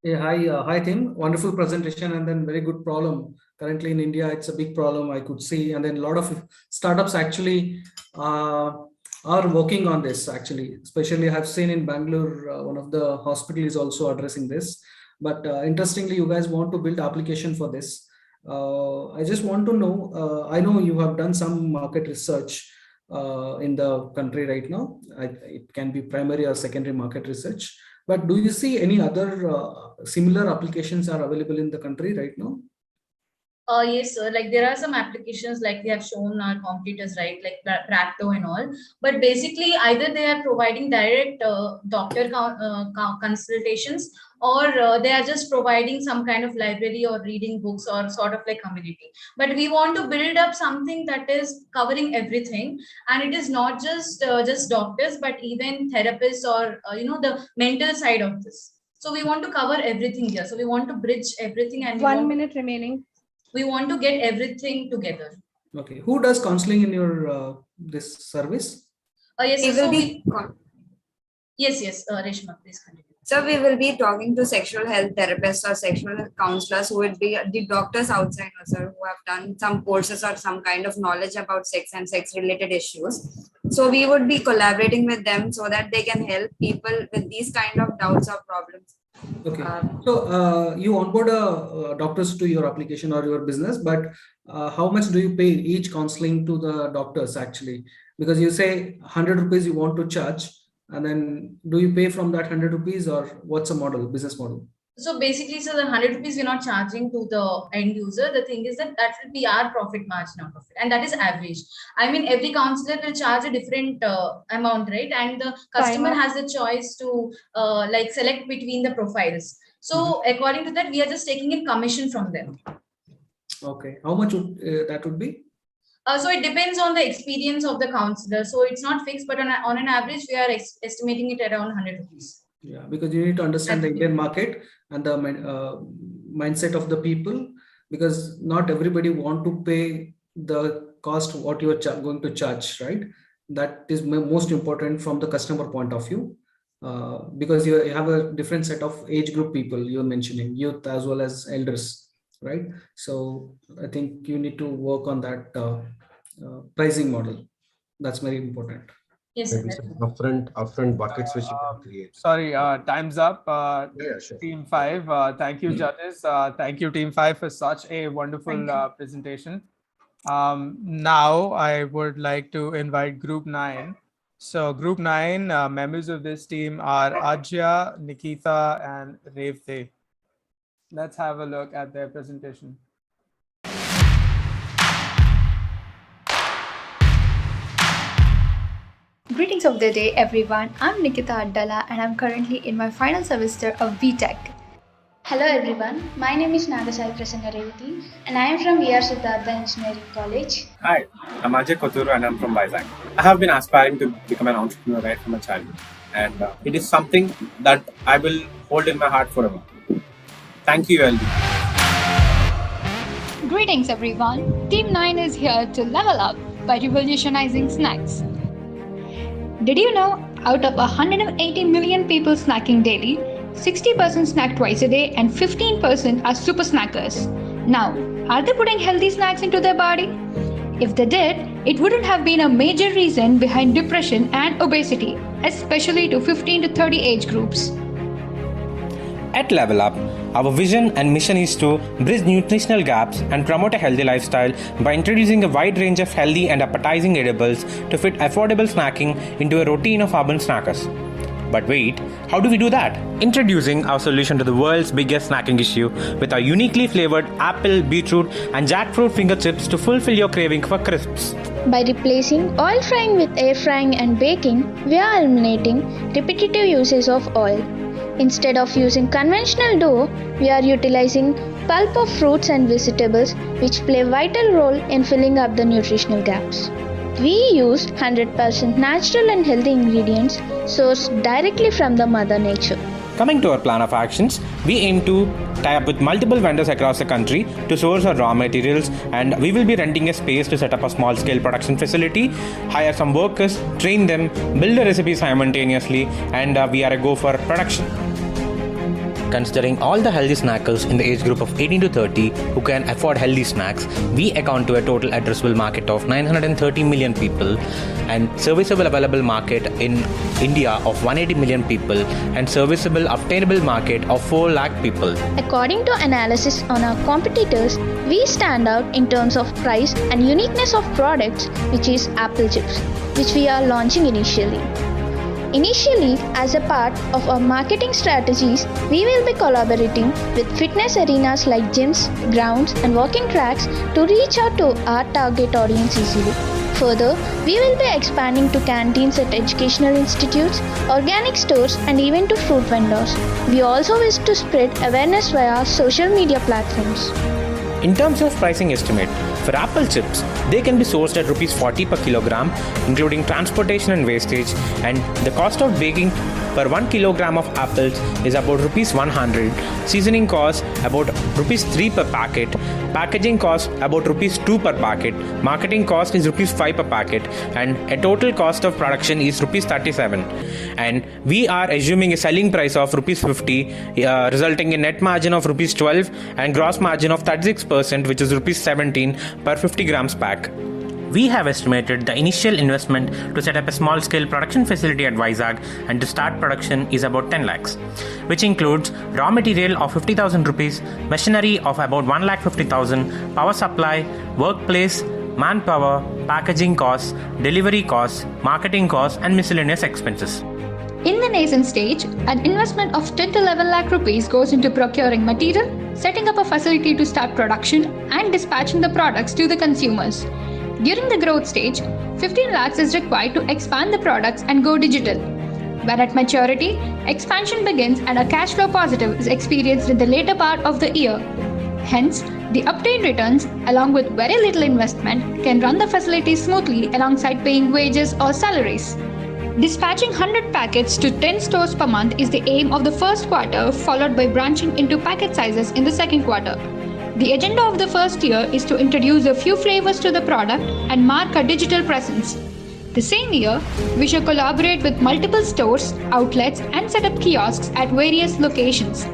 Yeah, hi Tim. Wonderful presentation and then very good problem. Currently in India, it's a big problem I could see, and then a lot of startups actually are working on this. Actually, especially I've seen in Bangalore, one of the hospitals is also addressing this. But interestingly, you guys want to build application for this. I just want to know. I know you have done some market research in the country right now. It can be primary or secondary market research. But do you see any other similar applications are available in the country right now? Yes, sir. Like there are some applications like we have shown our competitors, right? Like Practo and all. But basically, either they are providing direct doctor consultations, or they are just providing some kind of library or reading books or sort of like community. But we want to build up something that is covering everything, and it is not just doctors, but even therapists or the mental side of this. So we want to cover everything here. So we want to bridge everything, and 1 minute remaining. We want to get everything together. Okay. Who does counseling in your this service? Yes, yes, Reshma, please continue. So we will be talking to sexual health therapists or sexual counselors who would be the doctors outside us, who have done some courses or some kind of knowledge about sex and sex related issues. So we would be collaborating with them so that they can help people with these kind of doubts or problems. Okay, so you onboard doctors to your application or your business, but how much do you pay each counseling to the doctors actually? Because you say 100 rupees you want to charge, and then do you pay from that 100 rupees, or what's the model, business model? So basically, so the 100 rupees we're not charging to the end user. The thing is that will be our profit margin out of it, and that is average. I mean, every counselor will charge a different amount, right? And the customer has the choice to like select between the profiles. So according to that, we are just taking in commission from them. Okay, how much would that would be? So it depends on the experience of the counselor. So it's not fixed, but on an average, we are estimating it around 100 rupees. Yeah, because you need to understand the Indian market and the mindset of the people, because not everybody want to pay the cost what you are going to charge, right? That is most important from the customer point of view, because you have a different set of age group people you're mentioning, youth as well as elders, right? So I think you need to work on that pricing model. That's very important. Yes, maybe some upfront buckets which you can create. Sorry, time's up. Yeah, sure. Team 5, thank you, judges. Thank you, Team 5, for such a wonderful presentation. Now I would like to invite Group 9. So Group 9 members of this team are Ajya, Nikita, and Revte. Let's have a look at their presentation. Greetings of the day, everyone. I'm Nikita Addala and I'm currently in my final semester of BTech. Hello everyone, my name is Nagasai Prasanna Revati and I am from E.R. Siddhartha Engineering College. Hi, I'm Ajay Koturu and I'm from Vizag. I have been aspiring to become an entrepreneur right from a childhood, and it is something that I will hold in my heart forever. Thank you, ELD. Greetings everyone, Team 9 is here to level up by revolutionizing snacks. Did you know, out of 180 million people snacking daily, 60% snack twice a day and 15% are super snackers. Now, are they putting healthy snacks into their body? If they did, it wouldn't have been a major reason behind depression and obesity, especially to 15 to 30 age groups. At Level Up, our vision and mission is to bridge nutritional gaps and promote a healthy lifestyle by introducing a wide range of healthy and appetizing edibles to fit affordable snacking into a routine of urban snackers. But wait, how do we do that? Introducing our solution to the world's biggest snacking issue with our uniquely flavored apple, beetroot, and jackfruit finger chips to fulfill your craving for crisps. By replacing oil frying with air frying and baking, we are eliminating repetitive uses of oil. Instead of using conventional dough, we are utilizing pulp of fruits and vegetables, which play a vital role in filling up the nutritional gaps. We use 100% natural and healthy ingredients sourced directly from the Mother Nature. Coming to our plan of actions, we aim to tie up with multiple vendors across the country to source our raw materials, and we will be renting a space to set up a small scale production facility, hire some workers, train them, build a recipe simultaneously, and we are a go for production. Considering all the healthy snackers in the age group of 18 to 30 who can afford healthy snacks, we account to a total addressable market of 930 million people and serviceable available market in India of 180 million people and serviceable obtainable market of 4 lakh people. According to analysis on our competitors, we stand out in terms of price and uniqueness of products, which is apple chips, which we are launching initially. Initially, as a part of our marketing strategies, we will be collaborating with fitness arenas like gyms, grounds, and walking tracks to reach out to our target audience easily. Further, we will be expanding to canteens at educational institutes, organic stores, and even to fruit vendors. We also wish to spread awareness via social media platforms. In terms of pricing estimate, for apple chips, they can be sourced at Rs 40 per kilogram, including transportation and wastage, and the cost of baking per 1 kilogram of apples is about Rs 100, seasoning cost about Rs 3 per packet, packaging cost about Rs 2 per packet, marketing cost is Rs 5 per packet, and a total cost of production is Rs 37. And we are assuming a selling price of Rs 50, resulting in net margin of Rs 12 and gross margin of 36%, which is Rs 17 per 50 grams pack. We have estimated the initial investment to set up a small-scale production facility at Vizag and to start production is about 10 lakhs, which includes raw material of 50,000 rupees, machinery of about 1,50,000, power supply, workplace, manpower, packaging costs, delivery costs, marketing costs, and miscellaneous expenses. In the nascent stage, an investment of 10 to 11 lakh rupees goes into procuring material, setting up a facility to start production, and dispatching the products to the consumers. During the growth stage, 15 lakhs is required to expand the products and go digital. When at maturity, expansion begins and a cash flow positive is experienced in the later part of the year. Hence, the obtained returns, along with very little investment, can run the facility smoothly alongside paying wages or salaries. Dispatching 100 packets to 10 stores per month is the aim of the first quarter, followed by branching into packet sizes in the second quarter. The agenda of the first year is to introduce a few flavors to the product and mark our digital presence. The same year, we shall collaborate with multiple stores, outlets, and set up kiosks at various locations.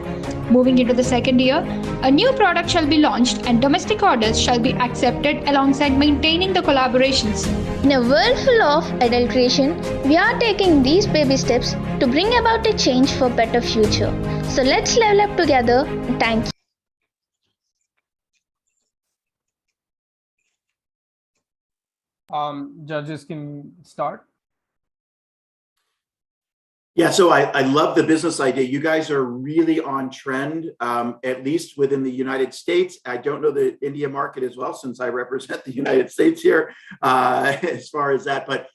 Moving into the second year, a new product shall be launched and domestic orders shall be accepted alongside maintaining the collaborations. In a world full of adulteration, we are taking these baby steps to bring about a change for better future. So let's level up together. Thank you. Judges can start. Yeah, so I love the business idea. You guys are really on trend, at least within the United States. I don't know the India market as well, since I represent the United States here as far as that. But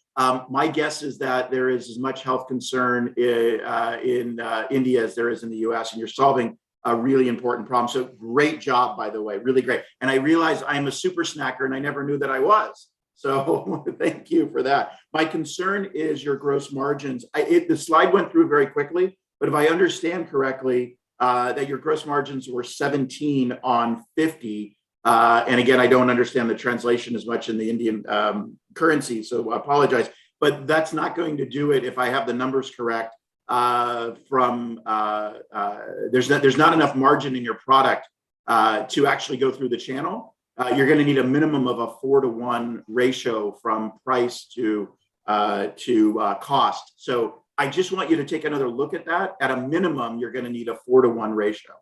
my guess is that there is as much health concern in India as there is in the US, and you're solving a really important problem. So great job, by the way, really great. And I realize I'm a super snacker and I never knew that I was. So thank you for that. My concern is your gross margins. The slide went through very quickly, but if I understand correctly, that your gross margins were 17 on 50. And again, I don't understand the translation as much in the Indian currency, so I apologize. But that's not going to do it if I have the numbers correct. There's not enough margin in your product to actually go through the channel. You're going to need a minimum of a 4-to-1 ratio from price to cost. So I just want you to take another look at that. At a minimum, you're going to need a 4-to-1 ratio.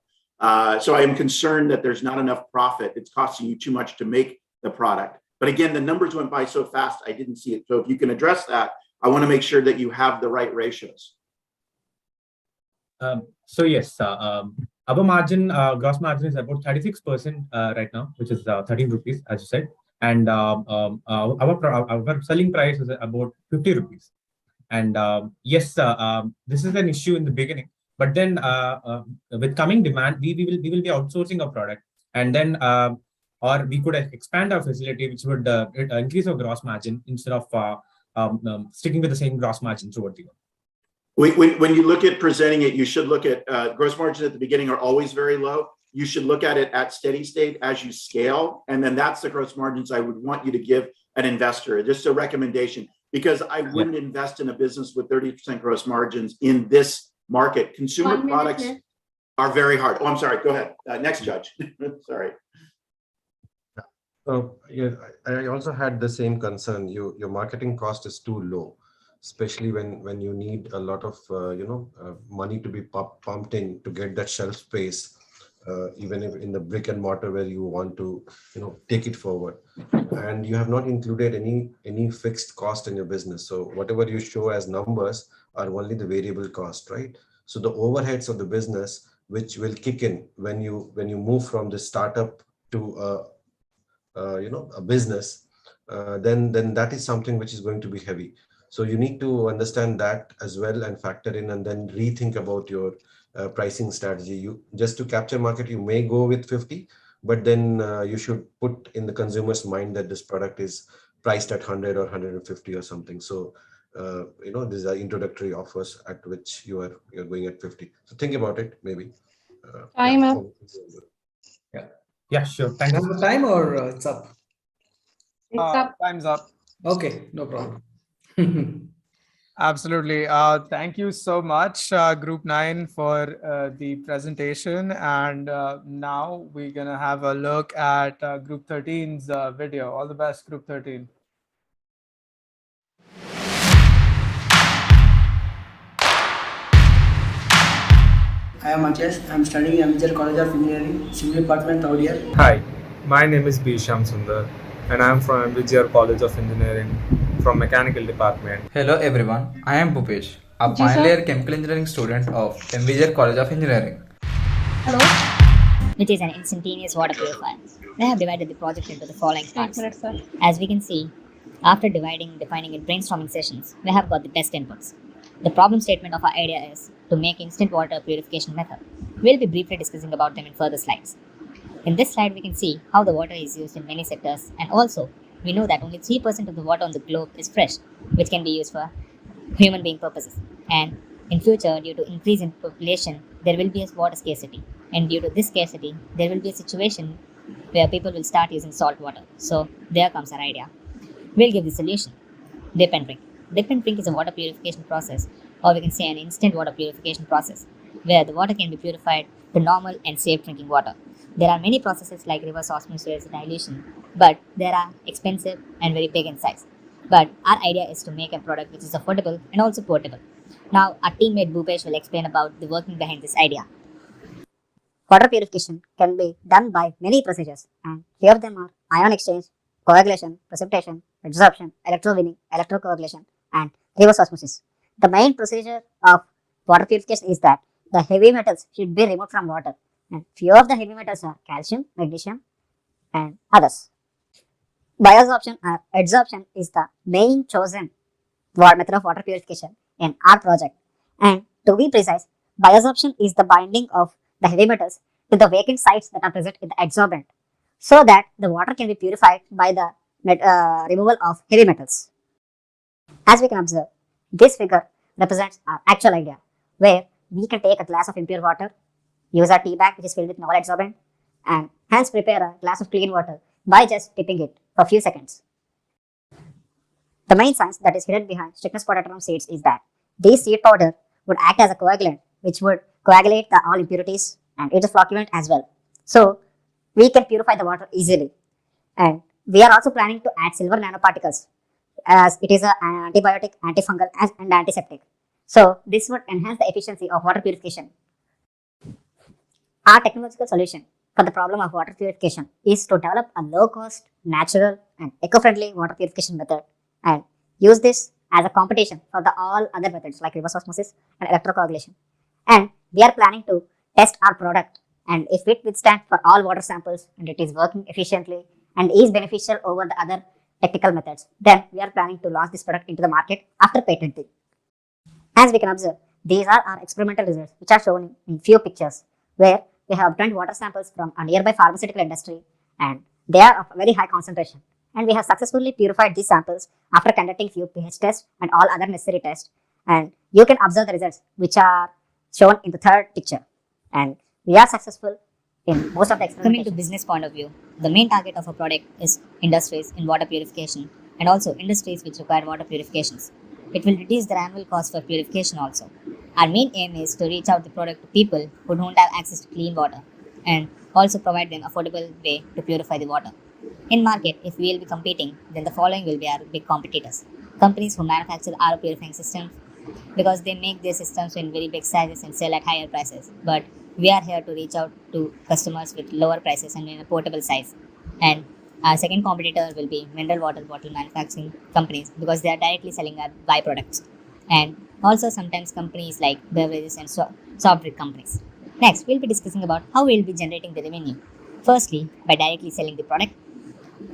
So I am concerned that there's not enough profit. It's costing you too much to make the product. But again, the numbers went by so fast, I didn't see it. So if you can address that, I want to make sure that you have the right ratios. So yes, our margin, gross margin is about 36% right now, which is 13 rupees, as you said, and our selling price is about 50 rupees. And yes, this is an issue in the beginning, but then with coming demand, we will be outsourcing our product, and then or we could expand our facility, which would increase our gross margin instead of sticking with the same gross margin throughout the year. When you look at presenting it, you should look at gross margins at the beginning are always very low. You should look at it at steady state as you scale. And then that's the gross margins I would want you to give an investor. Just a recommendation, because I wouldn't invest in a business with 30% gross margins in this market. Consumer products are very hard. Oh, I'm sorry. Go ahead. Next judge. Sorry. So yeah, I also had the same concern. Your marketing cost is too low, especially when you need a lot of money to be pumped in to get that shelf space, even if in the brick and mortar where you want to take it forward, and you have not included any fixed cost in your business. So whatever you show as numbers are only the variable cost, right? So the overheads of the business, which will kick in when you move from the startup to a business, then that is something which is going to be heavy. So you need to understand that as well and factor in, and then rethink about your pricing strategy. You just to capture market, you may go with 50, but then you should put in the consumer's mind that this product is priced at 100 or 150 or something. So these are introductory offers at which you're going at 50. So think about it, maybe. Time up. Yeah, sure. Thank you. Have a time or it's up? It's up. Time's up. Okay, no problem. Absolutely. Thank you so much, Group 9, for the presentation. And now we're going to have a look at Group 13's video. All the best, Group 13. I am Achesh. I am studying MVJ College of Engineering, Civil Department, third year. Hi, my name is B. Shyam Sundar, and I am from MVJ College of Engineering, from Mechanical Department. Hello everyone, I am Bhupesh, a final year chemical engineering student of MVJ College of Engineering. Hello. Which is an instantaneous water purifier. We have divided the project into the following parts. As we can see, after dividing, defining and brainstorming sessions, we have got the best inputs. The problem statement of our idea is to make instant water purification method. We'll be briefly discussing about them in further slides. In this slide, we can see how the water is used in many sectors, and also we know that only 3% of the water on the globe is fresh, which can be used for human being purposes. And in future, due to increase in population, there will be a water scarcity. And due to this scarcity, there will be a situation where people will start using salt water. So there comes our idea. We'll give the solution. Dip and drink. Dip and drink is a water purification process, or we can say an instant water purification process, where the water can be purified to normal and safe drinking water. There are many processes like reverse osmosis, dilution, but they are expensive and very big in size. But our idea is to make a product which is affordable and also portable. Now, our teammate Bhupesh will explain about the working behind this idea. Water purification can be done by many procedures, and few of them are ion exchange, coagulation, precipitation, adsorption, electrowinning, electrocoagulation, and reverse osmosis. The main procedure of water purification is that the heavy metals should be removed from water, and few of the heavy metals are calcium, magnesium, and others. Bioabsorption or adsorption is the main chosen method of water purification in our project. And to be precise, bioabsorption is the binding of the heavy metals to the vacant sites that are present in the adsorbent, so that the water can be purified by the removal of heavy metals. As we can observe, this figure represents our actual idea, where we can take a glass of impure water, use our tea bag which is filled with novel adsorbent, and hence prepare a glass of clean water by just dipping it for a few seconds. The main science that is hidden behind strictness potassium seeds is that this seed powder would act as a coagulant which would coagulate all impurities, and it's a flocculant as well. So we can purify the water easily. And we are also planning to add silver nanoparticles, as it is an antibiotic, antifungal and antiseptic. So this would enhance the efficiency of water purification. Our technological solution for the problem of water purification is to develop a low-cost, natural and eco-friendly water purification method, and use this as a competition for all other methods like reverse osmosis and electrocoagulation. And we are planning to test our product, and if it withstands for all water samples and it is working efficiently and is beneficial over the other technical methods, then we are planning to launch this product into the market after patenting. As we can observe, these are our experimental results, which are shown in few pictures, where we have obtained water samples from a nearby pharmaceutical industry, and they are of very high concentration. And we have successfully purified these samples after conducting few pH tests and all other necessary tests. And you can observe the results, which are shown in the third picture. And we are successful in most of the experiments. Coming to business point of view, the main target of a product is industries in water purification and also industries which require water purifications. It will reduce their annual cost for purification also. Our main aim is to reach out the product to people who don't have access to clean water and also provide them affordable way to purify the water. In market, if we will be competing, then the following will be our big competitors. Companies who manufacture RO purifying systems because they make their systems in very big sizes and sell at higher prices. But we are here to reach out to customers with lower prices and in a portable size. And our second competitor will be mineral water bottle manufacturing companies because they are directly selling our byproducts. And also sometimes companies like beverages and soft drink companies. Next, we'll be discussing about how we'll be generating the revenue. Firstly, by directly selling the product.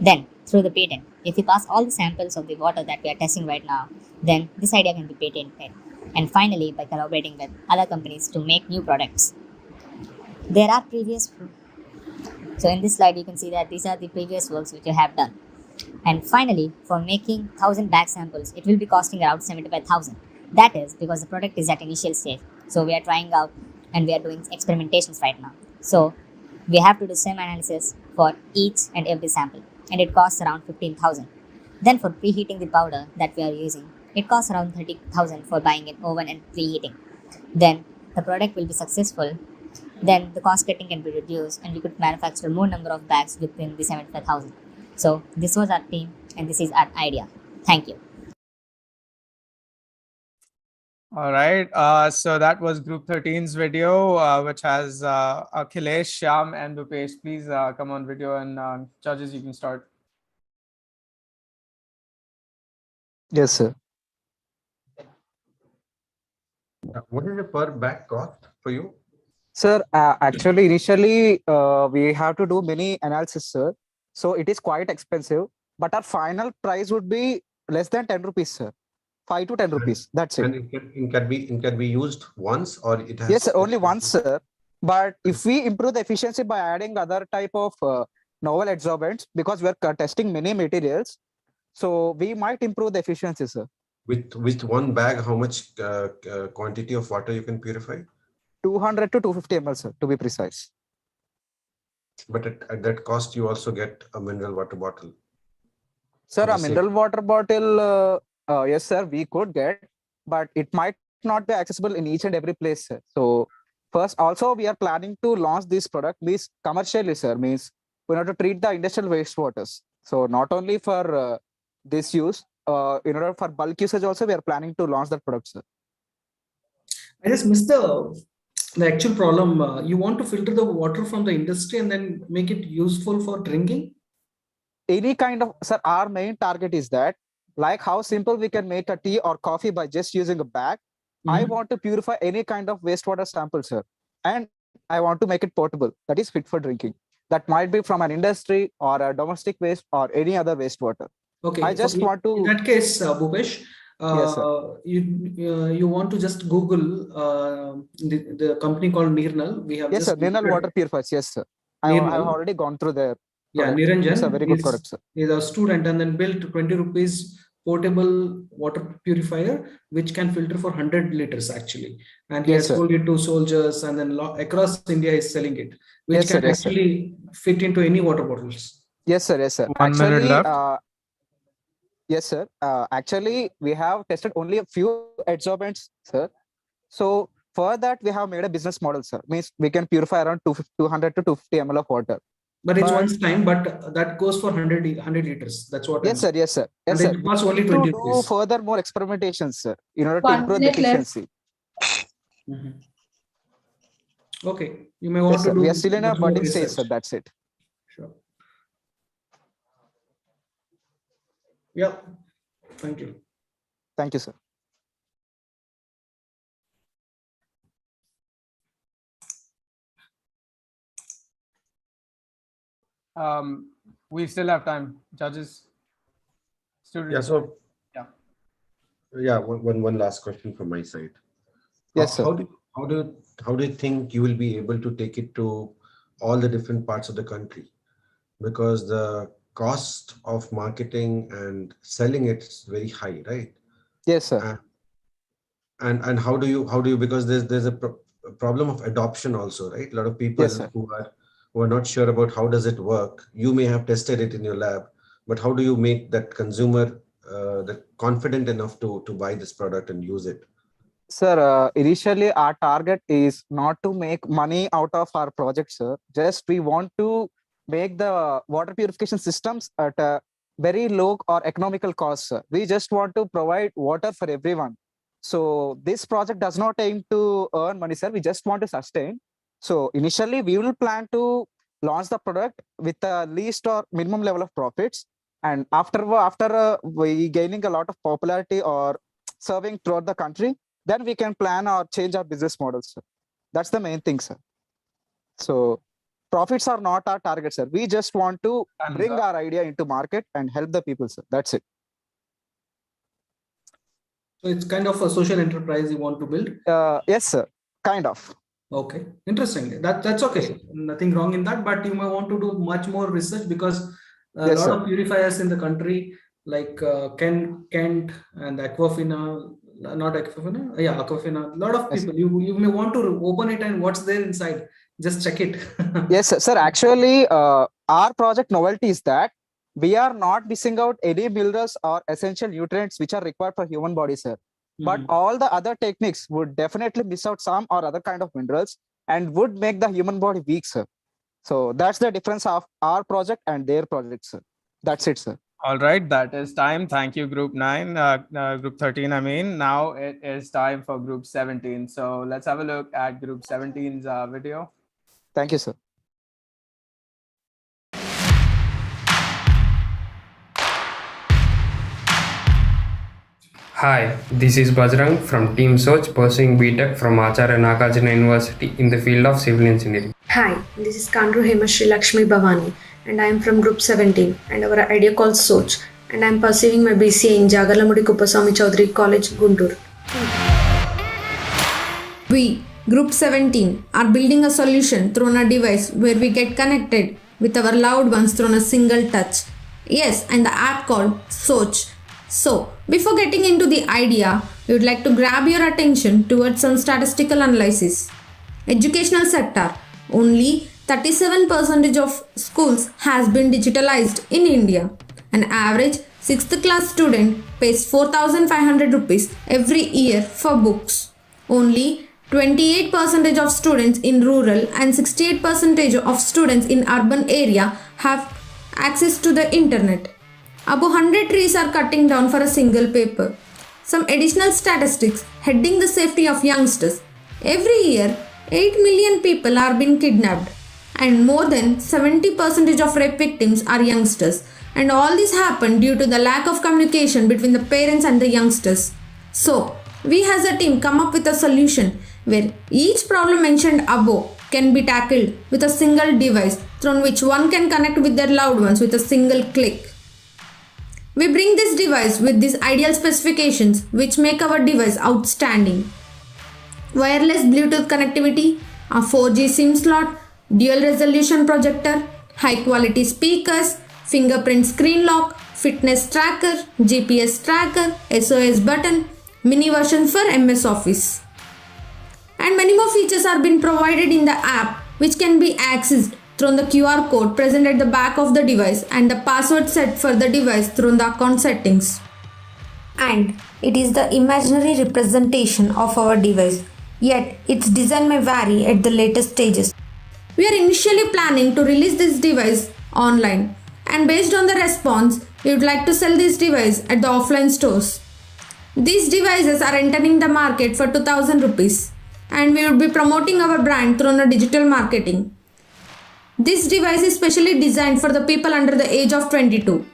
Then, through the patent. If we pass all the samples of the water that we are testing right now, then this idea can be patented. And finally, by collaborating with other companies to make new products. There are previous. So in this slide, you can see that these are the previous works which you have done. And finally, for making 1000 bag samples, it will be costing around 75,000. That is because the product is at initial stage. So we are trying out and we are doing experimentations right now. So we have to do same analysis for each and every sample, and it costs around 15,000. Then for preheating the powder that we are using, it costs around 30,000 for buying an oven and preheating. Then the product will be successful. Then the cost cutting can be reduced, and we could manufacture more number of bags within the 75,000. So this was our team, and this is our idea. Thank you. All right. So that was Group 13's video, which has Akhilesh, Shyam, and Bhupesh. Please come on video, and judges, you can start. Yes, sir. What is the per bag cost for you? Sir, actually, initially, we have to do many analysis, sir. So it is quite expensive, but our final price would be less than 10 rupees, sir. 5 to 10 rupees. That's it. And it can be used once, or it has. Yes, sir, only once, sir. But if we improve the efficiency by adding other type of novel adsorbents, because we're testing many materials, so we might improve the efficiency, sir. With one bag, how much quantity of water you can purify? 200 to 250 ml, sir, to be precise. But at that cost, you also get a mineral water bottle. Sir, a mineral water bottle, yes, sir, we could get, but it might not be accessible in each and every place, sir. So first, also, we are planning to launch this product, means commercially, sir, means we have to treat the industrial wastewaters. So not only for this use, in order for bulk usage also, we are planning to launch that product, sir. I just missed the actual problem. You want to filter the water from the industry and then make it useful for drinking? Any kind of, sir, our main target is that, like how simple we can make a tea or coffee by just using a bag. I want to purify any kind of wastewater sample, sir. And I want to make it portable, that is fit for drinking. That might be from an industry or a domestic waste or any other wastewater. Okay. I just want to. In that case, Bhupesh, yes, sir. You want to just Google the company called Nirnal. We have yes, just sir. Nirnal water purifiers. Yes, sir. I have already gone through their. Yeah, product. Niranjan. It's a very good product, sir. He's a student and then built 20 rupees portable water purifier, which can filter for 100 liters actually. And he has sold it to soldiers, and then across India is selling it, which can actually fit into any water bottles. Yes, sir. Yes, sir. 1 minute left. Yes, sir. Actually, we have tested only a few adsorbents, sir. So for that, we have made a business model, sir. Means we can purify around 200 to 250 ml of water. But it's once time, but that goes for 100 liters. That's what. Yes, sir. Yes, sir. Yes, and sir. it costs only 20 rupees. Do further more experimentations, sir, in order to improve the efficiency. Okay, you may want to do. We are still in a budding stage, sir. That's it. Sure. Yeah. Thank you. Thank you, sir. We still have time. Judges, students. Yeah. So yeah. Yeah. One last question from my side. Yes, sir. How do you think you will be able to take it to all the different parts of the country? Because the cost of marketing and selling it is very high, right? Yes, sir. And how do you, because there's a problem of adoption also, right? A lot of people Yes, sir. who are not sure about how does it work. You may have tested it in your lab, but how do you make that consumer that confident enough to buy this product and use it? Sir, initially our target is not to make money out of our project, sir. Just we want to make the water purification systems at a very low or economical cost, sir. We just want to provide water for everyone. So this project does not aim to earn money, sir. We just want to sustain. So initially we will plan to launch the product with the least or minimum level of profits. And after we gaining a lot of popularity or serving throughout the country, then we can plan or change our business model, sir. That's the main thing, sir. So profits are not our target, sir. We just want to bring our idea into market and help the people, sir. That's it. So it's kind of a social enterprise you want to build? Yes, sir. Kind of. Okay, interesting. That's okay. Nothing wrong in that, but you may want to do much more research because a Yes, lot sir. of purifiers in the country like Kent and Aquafina, not Aquafina, yeah, Aquafina. A lot of Yes. people, you may want to open it and what's there inside. Just check it. Yes, sir. Sir, actually, our project novelty is that we are not missing out any minerals or essential nutrients which are required for human body, sir. But all the other techniques would definitely miss out some or other kind of minerals and would make the human body weak, sir. So that's the difference of our project and their project, sir. That's it, sir. All right, that is time. Thank you, Group 9, Group 13, I mean. Now it is time for Group 17. So let's have a look at Group 17's video. Thank you, sir. Hi, this is Bajrang from Team Soch, pursuing BTech from Acharya Nagarjuna University in the field of civil engineering. Hi, this is Kandru Hemashri Lakshmi Bhavani and I am from Group 17 and our idea called Soch and I am pursuing my BCA in Jagalamudi Kuppaswamy Chaudhary College, Guntur. We, Group 17, are building a solution through a device where we get connected with our loved ones through a single touch. Yes, and the app called Soch. So, before getting into the idea, we would like to grab your attention towards some statistical analysis. Educational sector. Only 37% of schools has been digitalized in India. An average 6th class student pays 4,500 rupees every year for books. Only 28% of students in rural and 68% of students in urban area have access to the internet. Above 100 trees are cutting down for a single paper. Some additional statistics heading the safety of youngsters. Every year, 8 million people are being kidnapped and more than 70% of rape victims are youngsters. And all this happened due to the lack of communication between the parents and the youngsters. So, we as a team come up with a solution where each problem mentioned above can be tackled with a single device through which one can connect with their loved ones with a single click. We bring this device with these ideal specifications which make our device outstanding. Wireless Bluetooth connectivity, a 4G SIM slot, dual resolution projector, high quality speakers, fingerprint screen lock, fitness tracker, GPS tracker, SOS button, mini version for MS Office. And many more features are being provided in the app which can be accessed through the QR code present at the back of the device and the password set for the device through the account settings. And it is the imaginary representation of our device, yet its design may vary at the later stages. We are initially planning to release this device online and based on the response, we would like to sell this device at the offline stores. These devices are entering the market for 2,000 rupees and we will be promoting our brand through digital marketing. This device is specially designed for the people under the age of 22.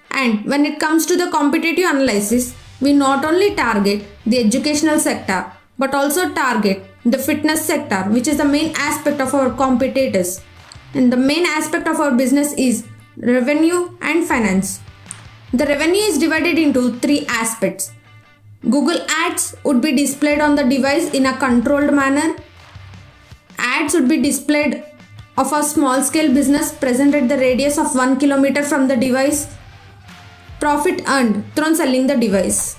And when it comes to the competitive analysis, we not only target the educational sector but also target the fitness sector, which is the main aspect of our competitors. And the main aspect of our business is revenue and finance. The revenue is divided into three aspects. Google Ads would be displayed on the device in a controlled manner. Ads would be displayed of a small scale business present at the radius of 1 kilometer from the device. Profit earned through selling the device.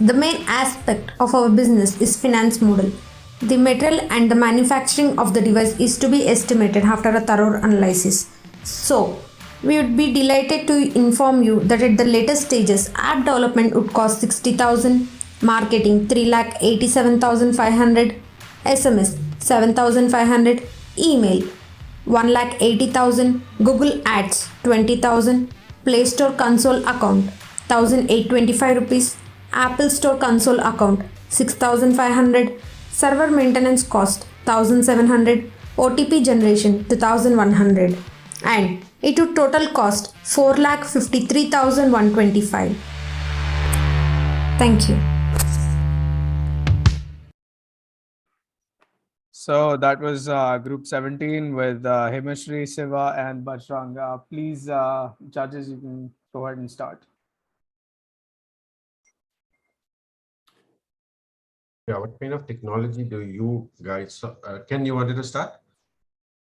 The main aspect of our business is finance model. The material and the manufacturing of the device is to be estimated after a thorough analysis. So, we would be delighted to inform you that at the later stages, app development would cost 60,000, marketing 3,87,500, SMS 7,500, email 1,80,000, Google Ads 20,000, Play Store console account 1,825 rupees, Apple Store console account 6,500, server maintenance cost 1,700, OTP generation 2,100, and it would total cost 4,53,125. Thank you. So that was Group 17 with Himashri, Siva, and Bajrang. Please, judges, you can go ahead and start. Yeah, what kind of technology do you guys, Ken, you wanted to start?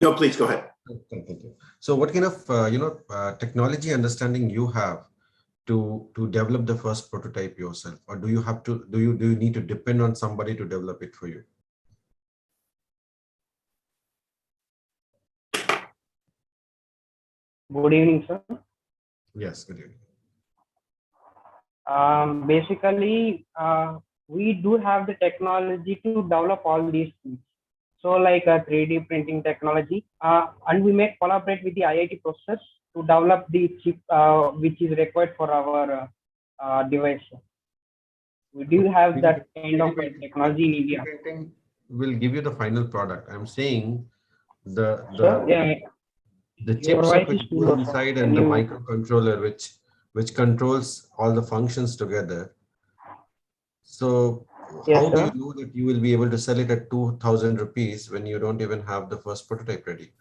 No, please go ahead. Thank you. So what kind of, technology understanding you have to develop the first prototype yourself? Or do you have to, do you need to depend on somebody to develop it for you? Good evening, sir. Yes, good evening. Basically, we do have the technology to develop all these things. So like a 3D printing technology, and we may collaborate with the IIT process to develop the chip which is required for our device. We do have that kind of technology in India. Will give you the final product. I'm saying the Your chipset voice which is too goes low, sir. inside Can and the you- microcontroller which controls all the functions together. So Yes, how do sir. you know that you will be able to sell it at 2,000 rupees when you don't even have the first prototype ready?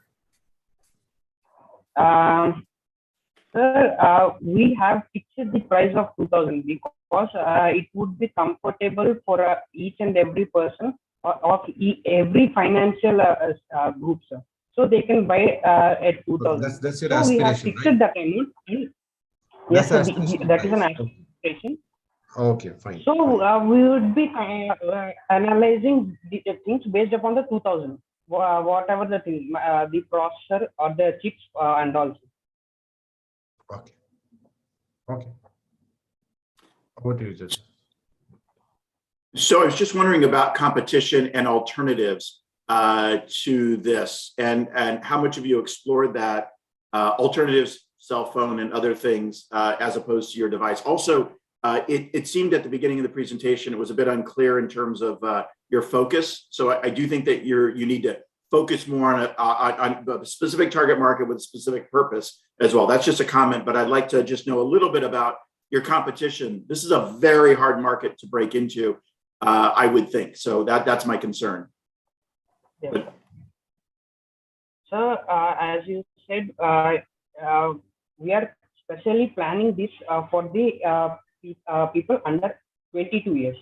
Sir, we have fixed the price of 2,000 because it would be comfortable for each and every person of every financial group, sir. So they can buy at 2,000. That's your So we have aspiration, fixed right? that amount. That's Yes, sir. aspiration That is an price. aspiration. Okay, fine. So we would be analyzing the things based upon the 2,000, whatever the thing, the processor or the chips and also. Okay. Okay. What do you just? So I was just wondering about competition and alternatives to this, and how much of you explored that alternatives, cell phone and other things as opposed to your device. Also, it seemed at the beginning of the presentation it was a bit unclear in terms of your focus. So I do think that you need to focus more on a specific target market with a specific purpose as well. That's just a comment, but I'd like to just know a little bit about your competition. This is a very hard market to break into, I would think. So that's my concern. Yes. So as you said, we are specially planning this for the people under 22 years.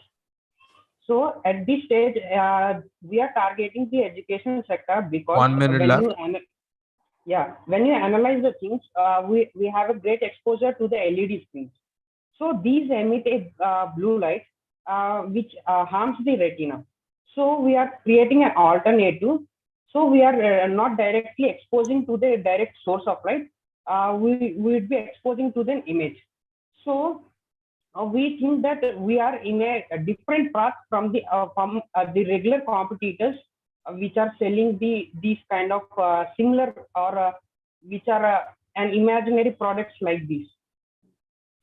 So at this stage, we are targeting the education sector because 1 minute left. When you analyze the things, we have a great exposure to the LED screens. So these emit a blue light which harms the retina. So we are creating an alternative. So we are not directly exposing to the direct source of light. We would be exposing to the image. So we think that we are in a different path from the regular competitors which are selling these kind of similar or which are an imaginary products like this.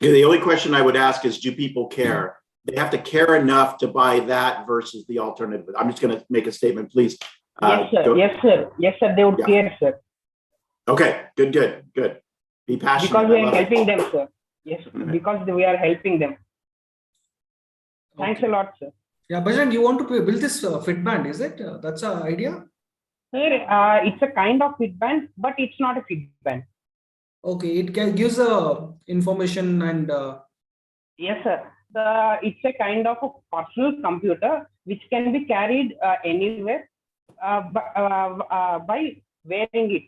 Yeah, the only question I would ask is, do people care? They have to care enough to buy that versus the alternative. I'm just going to make a statement, please. Yes, sir. Go. Yes, sir. Yes, sir. They would care, sir. Okay, good. Be passionate. Because we I are love it. helping them, sir. Yes, because we are helping them. Thanks a lot, sir. Yeah, Bajrang, you want to build this fit band, is it? That's an idea? Sir, it's a kind of fit band, but it's not a fit band. Okay, it gives information and. Yes, sir. It's a kind of a personal computer which can be carried anywhere by wearing it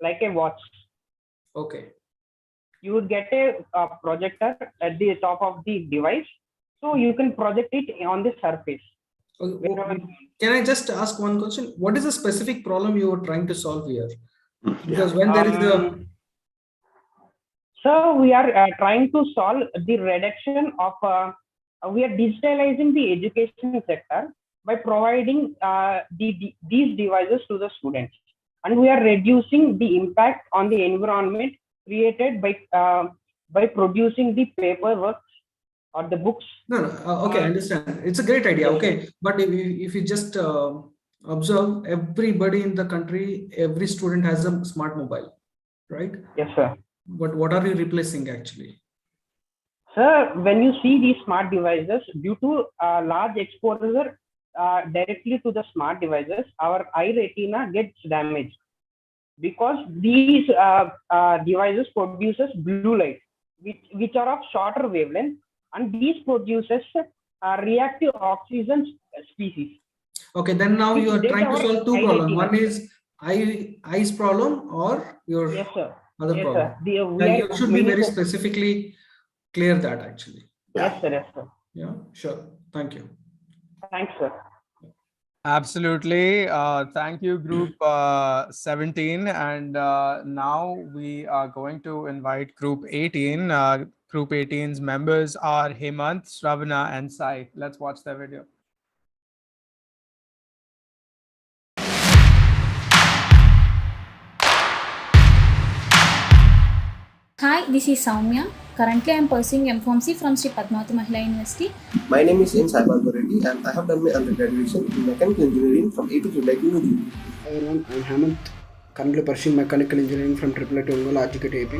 like a watch. Okay. You would get a projector at the top of the device, so you can project it on the surface. Okay. Can I just ask one question? What is the specific problem you are trying to solve here? Because when there is the So we are trying to solve the reduction of, we are digitalizing the education sector by providing these devices to the students. And we are reducing the impact on the environment created by producing the paperwork or the books. No. Okay, I understand. It's a great idea. Okay. But if you just observe, everybody in the country, every student has a smart mobile, right? Yes, sir. But what are you replacing actually? Sir, when you see these smart devices, due to large exposure directly to the smart devices, our eye retina gets damaged because these devices produces blue light, which are of shorter wavelength, and these produces reactive oxygen species. Okay, then now you are trying to solve two problems. One is eyes problem or your yes, sir. other Yes, problem. sir. You should be very specifically clear that actually. Yes, sir. Yes, sir. Yeah, sure. Thank you. Thanks, sir. Absolutely. Thank you, Group 17. And now we are going to invite Group 18. Group 18's members are Hemant, Shravana, and Sai. Let's watch the video. Hi, this is Soumya. Currently, I am pursuing M.Pharmacy from Sri Padmavati Mahila University. My name is N. Saibalva Reddy and I have done my undergraduation in mechanical engineering from AP Triplet University. Hi everyone, I am Hemant, currently pursuing mechanical engineering from Triplet University AP.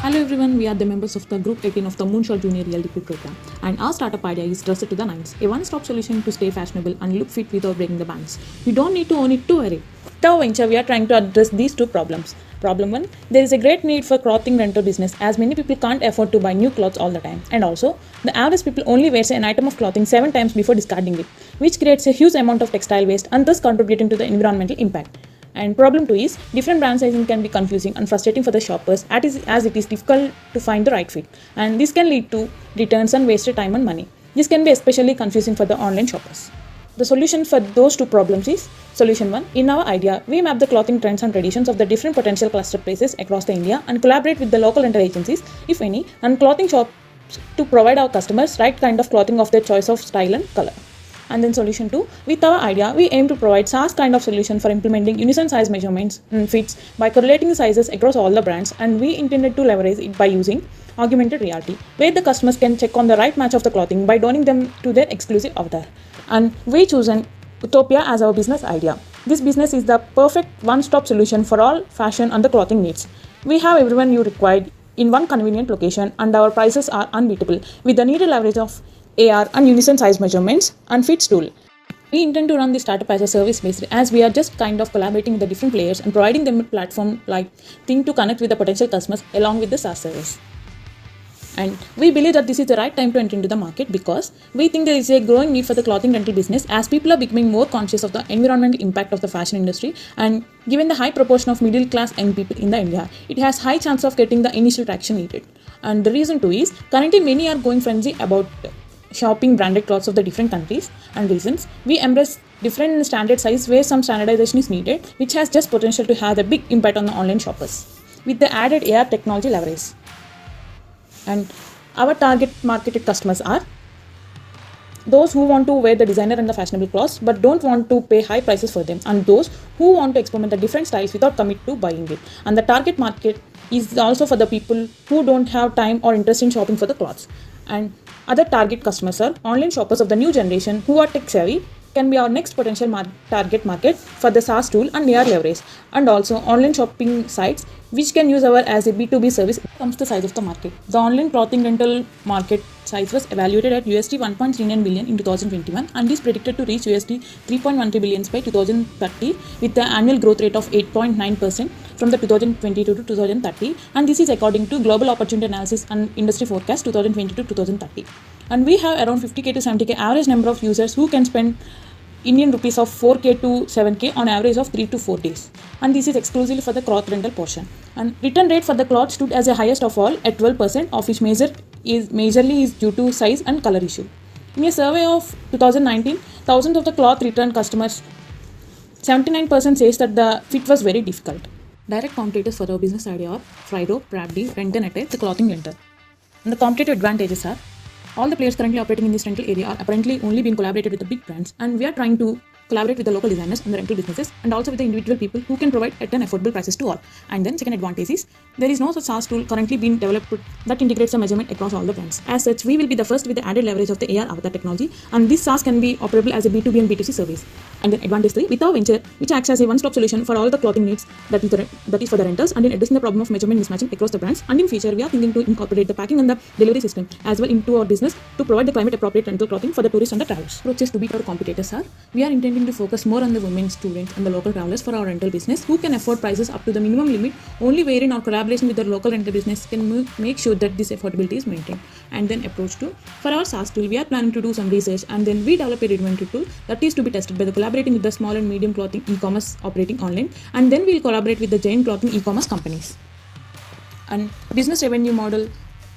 Hello everyone, we are the members of the Group 18 of the Moonshot Junior Eldp program, and our startup idea is Dressed to the Nines, a one-stop solution to stay fashionable and look fit without breaking the banks. You don't need to own it to worry. With our venture, we are trying to address these two problems. Problem 1, there is a great need for clothing rental business as many people can't afford to buy new clothes all the time, and also the average people only wears an item of clothing 7 times before discarding it, which creates a huge amount of textile waste and thus contributing to the environmental impact. And problem 2 is different brand sizing can be confusing and frustrating for the shoppers as it is difficult to find the right fit, and this can lead to returns and wasted time and money. This can be especially confusing for the online shoppers. The solution for those two problems is Solution 1. In our idea, we map the clothing trends and traditions of the different potential cluster places across the India and collaborate with the local rental agencies, if any, and clothing shops to provide our customers right kind of clothing of their choice of style and color. And then Solution 2. With our idea, we aim to provide SaaS kind of solution for implementing unison size measurements and fits by correlating sizes across all the brands, and we intended to leverage it by using augmented reality, where the customers can check on the right match of the clothing by donning them to their exclusive avatar. And we chosen Utopia as our business idea. This business is the perfect one-stop solution for all fashion and the clothing needs. We have everyone you required in one convenient location, and our prices are unbeatable with the needed leverage of AR and unison size measurements and fits tool. We intend to run this startup as a service based, as we are just kind of collaborating with the different players and providing them a platform like thing to connect with the potential customers along with the SaaS service. And we believe that this is the right time to enter into the market because we think there is a growing need for the clothing rental business as people are becoming more conscious of the environmental impact of the fashion industry, and given the high proportion of middle class young people in the India, it has high chance of getting the initial traction needed. And the reason too is currently many are going frenzy about shopping branded clothes of the different countries and reasons. We embrace different standard size where some standardization is needed, which has just potential to have a big impact on the online shoppers with the added AR technology leverage. And our target marketed customers are those who want to wear the designer and the fashionable clothes but don't want to pay high prices for them, and those who want to experiment the different styles without commit to buying it. And the target market is also for the people who don't have time or interest in shopping for the clothes. And other target customers are online shoppers of the new generation who are tech savvy, can be our next potential target market for the SaaS tool and AR leverage, and also online shopping sites which can use our as a B2B service. When it comes to size of the market, the online clothing rental market size was evaluated at USD 1.39 billion in 2021 and is predicted to reach USD 3.13 billion by 2030 with the annual growth rate of 8.9% from the 2022 to 2030, and this is according to Global Opportunity Analysis and Industry Forecast 2022 to 2030. And we have around 50k to 70k average number of users who can spend Indian rupees of 4k to 7k on average of 3 to 4 days, and this is exclusively for the cloth rental portion. And return rate for the cloth stood as the highest of all at 12%, of which majorly is due to size and color issue. In a survey of 2019, thousands of the cloth return customers, 79% says that the fit was very difficult. Direct competitors for our business idea are Frido, Pravdi, Rentenete, the clothing rental. And the competitive advantages are all the players currently operating in this rental area are apparently only being collaborated with the big brands, and we are trying to collaborate with the local designers and the rental businesses, and also with the individual people who can provide at an affordable prices to all. And then second advantage is there is no such SaaS tool currently being developed that integrates the measurement across all the brands. As such, we will be the first with the added leverage of the AR avatar technology, and this SaaS can be operable as a B2B and B2C service. And then advantage 3, with our venture, which acts as a one-stop solution for all the clothing needs, that is for the renters, and in addressing the problem of measurement mismatching across the brands. And in future, we are thinking to incorporate the packing and the delivery system as well into our business to provide the climate appropriate rental clothing for the tourists and the travelers. Approaches to beat our competitors are, we are intending to focus more on the women, students and the local travelers for our rental business who can afford prices up to the minimum limit, only wherein our collaboration with the local rental business can make sure that this affordability is maintained. And then approach 2, for our SaaS tool, we are planning to do some research and then we develop a inventory tool that is to be tested by the collaborating with the small and medium clothing e-commerce operating online, and then we'll collaborate with the giant clothing e-commerce companies. And business revenue model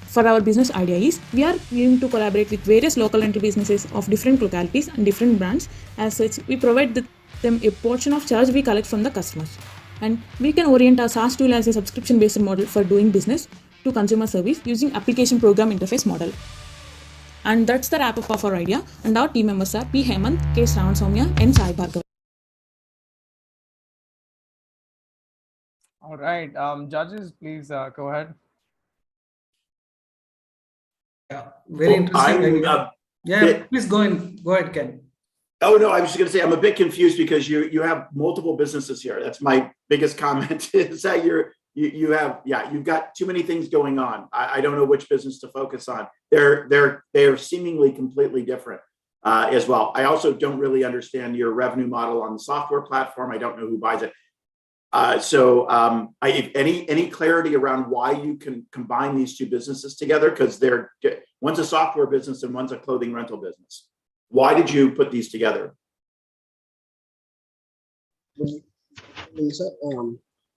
for our business idea is, we are going to collaborate with various local rental businesses of different localities and different brands. As such, we provide them a portion of charge we collect from the customers, and we can orient our SaaS tool as a subscription based model for doing business to consumer service using application program interface model. And that's the wrap up of our idea, and our team members are P. Hemant, K. Shravan Soumya, N. Sai Bhargav. All right, judges, please go ahead. Yeah, very interesting. Please go ahead, Ken. Oh no, I was just going to say I'm a bit confused because you have multiple businesses here. That's my biggest comment is that you've got too many things going on. I don't know which business to focus on. They're seemingly completely different as well. I also don't really understand your revenue model on the software platform. I don't know who buys it. If any clarity around why you can combine these two businesses together, because one's a software business and one's a clothing rental business. Why did you put these together? Sir,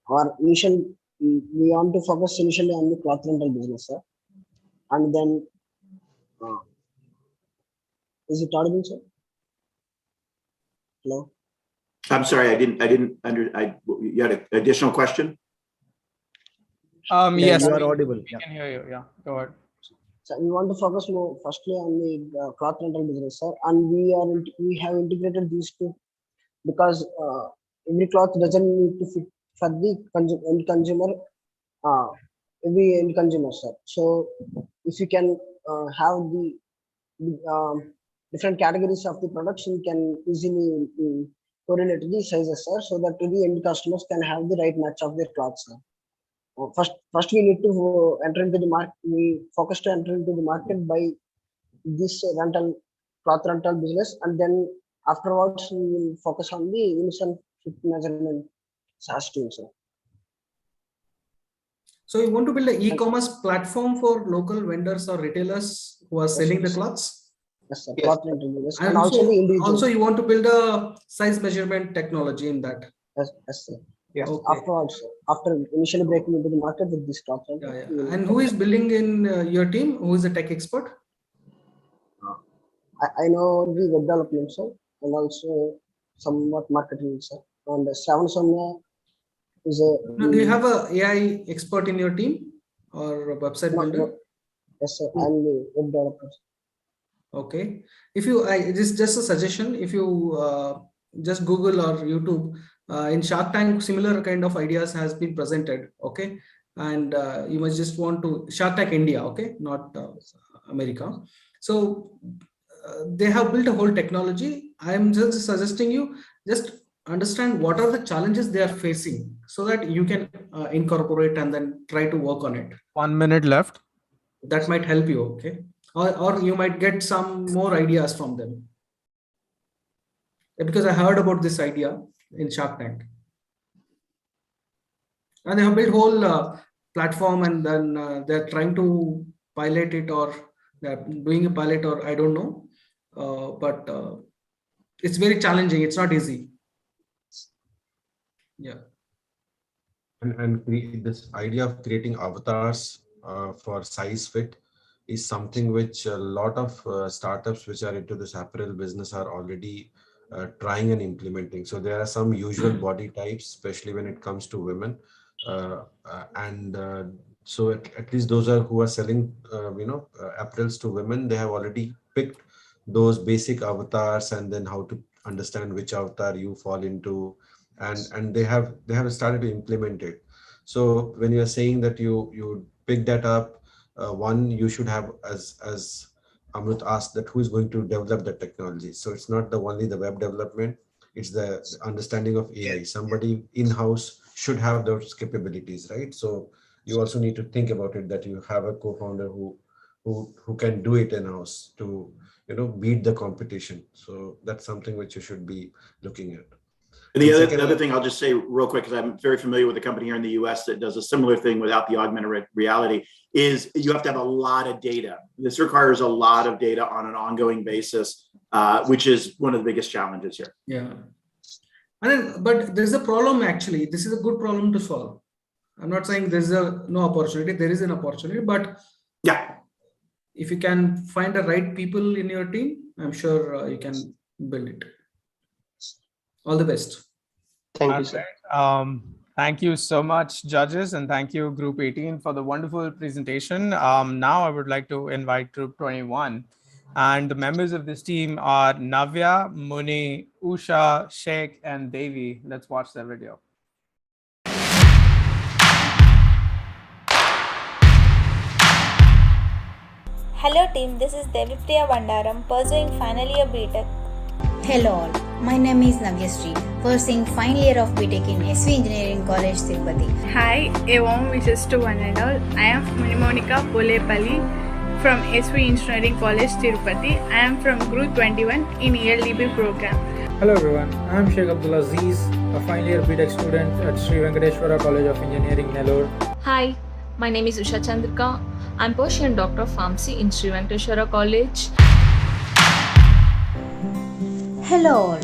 our initial, we want to focus initially on the cloth rental business, sir, and then is it audible, sir? Hello. I'm sorry, you had an additional question? Yes, you are audible. We can hear you. Yeah, go ahead. So we want to focus more firstly on the cloth rental business, sir, and we have integrated these two because every cloth doesn't need to fit for the end consumer, every end consumer, sir. So if you can have the different categories of the products, you can easily correlate the sizes, sir, so that the end customers can have the right match of their clothes, sir. First we need to enter into the market. We focus to enter into the market by this cloth rental business, and then afterwards we will focus on the initial fit measurement SaaS tool, sir. So you want to build an e-commerce platform for local vendors or retailers who are selling the cloths? Yes, sir. Cloth rental business, And also you want to build a size measurement technology in that. Yes, sir. Yeah. Okay. Afterwards, after initially breaking into the market with this cloth rental. Yeah. And who is building in your team? Who is a tech expert? I know the web development, sir, and also somewhat marketing, sir. And Shravan Soumya is a. Do you have a AI expert in your team or a website builder? Yes, sir. I'm the web developer. Okay. If you, this is just a suggestion. If you just Google or YouTube, in Shark Tank, similar kind of ideas has been presented. Okay, and you must just want to Shark Tank India. Okay, not America. So they have built a whole technology. I am just suggesting you just understand what are the challenges they are facing so that you can incorporate and then try to work on it. 1 minute left. That might help you, okay? Or you might get some more ideas from them. Because I heard about this idea in Shark Tank. And they have built whole platform, and then they're trying to pilot it, or they're doing a pilot, or I don't know. But it's very challenging. It's not easy. Yeah. And this idea of creating avatars for size fit is something which a lot of startups which are into this apparel business are already trying and implementing. So there are some usual body types, especially when it comes to women. So at least those who are selling, apparels to women, they have already picked those basic avatars, and then how to understand which avatar you fall into, and they have started to implement it. So when you are saying that you pick that up, one, you should have, as Amrut asked, that who is going to develop the technology. So it's not only the web development, it's the understanding of AI. Somebody in-house should have those capabilities, right? So you also need to think about it, that you have a co-founder who can do it in-house to beat the competition. So that's something which you should be looking at. And the other thing I'll just say real quick, because I'm very familiar with a company here in the US that does a similar thing without the augmented reality, is you have to have a lot of data. This requires a lot of data on an ongoing basis, which is one of the biggest challenges here. Yeah. But there's a problem, actually. This is a good problem to solve. I'm not saying there's no opportunity. There is an opportunity, but yeah, if you can find the right people in your team, I'm sure you can build it. All the best. Thank you, sir. Thank you so much, judges, and thank you, Group 18, for the wonderful presentation. Now I would like to invite Group 21. And the members of this team are Navya, Muni, Usha, Sheikh, and Devi. Let's watch the video. Hello team, this is Devipriya Vandaram, pursuing final year BTech. Hello all, my name is Navyasri, pursuing final year of BTech in SV Engineering College, Tirupati. Hi, a warm wishes to one and all. I am Monika Polepalli from SV Engineering College, Tirupati. I am from Group 21 in Eldp program. Hello everyone, I am Sheikh Abdul Aziz, a final year BTech student at Sri Venkateshwara College of Engineering, Nellore. Hi, my name is Usha Chandrika. I am pursuing Doctor of Pharmacy in Sri Venkateshwara College. Hello all,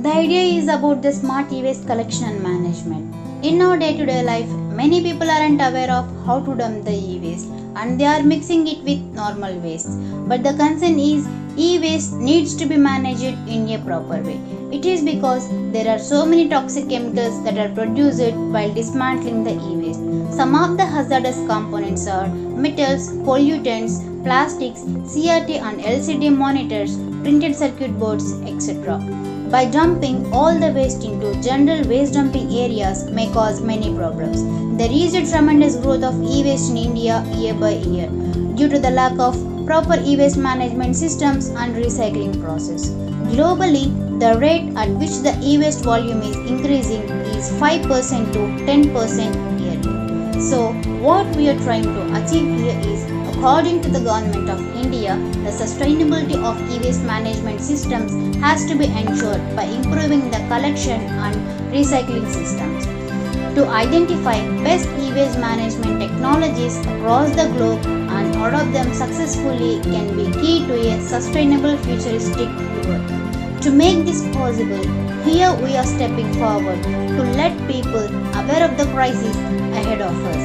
the idea is about the smart e-waste collection and management. In our day-to-day life, many people aren't aware of how to dump the e-waste and they are mixing it with normal waste. But the concern is e-waste needs to be managed in a proper way. It is because there are so many toxic chemicals that are produced while dismantling the e-waste. Some of the hazardous components are metals, pollutants, plastics, CRT and LCD monitors, printed circuit boards, etc. By dumping all the waste into general waste dumping areas may cause many problems. There is a tremendous growth of e-waste in India year by year due to the lack of proper e-waste management systems and recycling process. Globally, the rate at which the e-waste volume is increasing is 5% to 10% yearly. So, what we are trying to achieve here is, according to the Government of India, the sustainability of e-waste management systems has to be ensured by improving the collection and recycling systems. To identify best e-waste management technologies across the globe and adopt them successfully can be key to a sustainable futuristic world. To make this possible, here we are stepping forward to let people aware of the crisis ahead of us,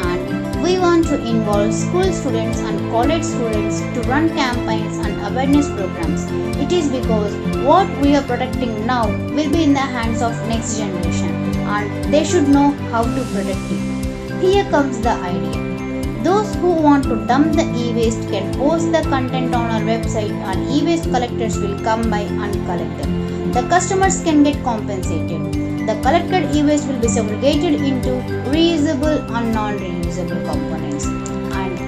and we want to involve school students and college students to run campaigns and awareness programs. It is because what we are protecting now will be in the hands of next generation, and they should know how to protect it. Here comes the idea. Those who want to dump the e-waste can post the content on our website and e-waste collectors will come by and collect them. The customers can get compensated. The collected e-waste will be segregated into reusable and non-reusable components. And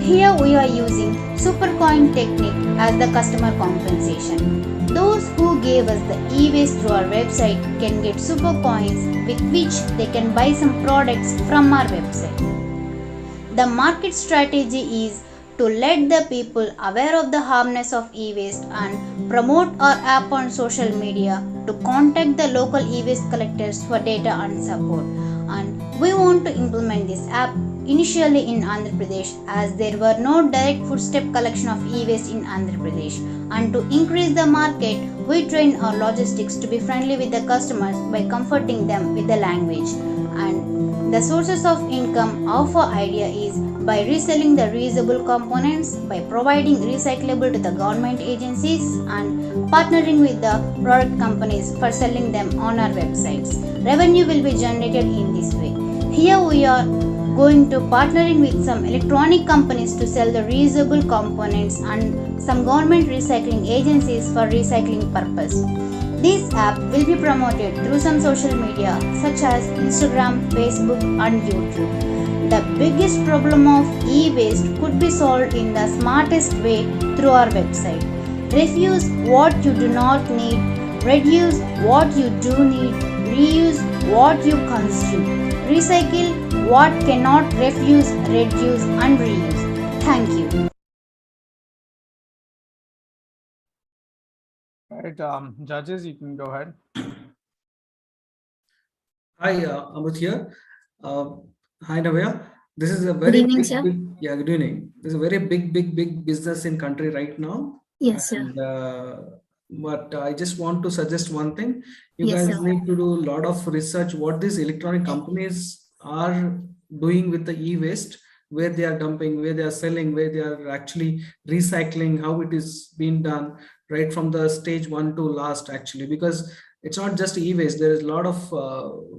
Here we are using Supercoin technique as the customer compensation. Those who gave us the e-waste through our website can get super coins with which they can buy some products from our website. The market strategy is to let the people aware of the harmness of e-waste and promote our app on social media to contact the local e-waste collectors for data and support. And we want to implement this app initially in Andhra Pradesh as there were no direct footstep collection of e-waste in Andhra Pradesh. And to increase the market, we train our logistics to be friendly with the customers by comforting them with the language. And the sources of income of our idea is by reselling the reusable components, by providing recyclable to the government agencies, and partnering with the product companies for selling them on our websites. Revenue will be generated in this way. Here we are going to partnering with some electronic companies to sell the reusable components and some government recycling agencies for recycling purpose. This app will be promoted through some social media such as Instagram, Facebook and YouTube. The biggest problem of e-waste could be solved in the smartest way through our website. Refuse what you do not need, reduce what you do need, reuse what you consume, recycle what cannot refuse, reduce and reuse. Thank you. All right, judges, you can go ahead. Hi, Amrit here. Hi, Navya. This is a very evening, big, sir. good evening. This is a very big business in country right now. Yes, sir. And, but I just want to suggest one thing. You Yes, guys sir. need to do a lot of research what these electronic companies are doing with the e-waste, where they are dumping, where they are selling, where they are actually recycling, how it is being done, right from the stage 1 to last actually, because it's not just e-waste. There is a lot of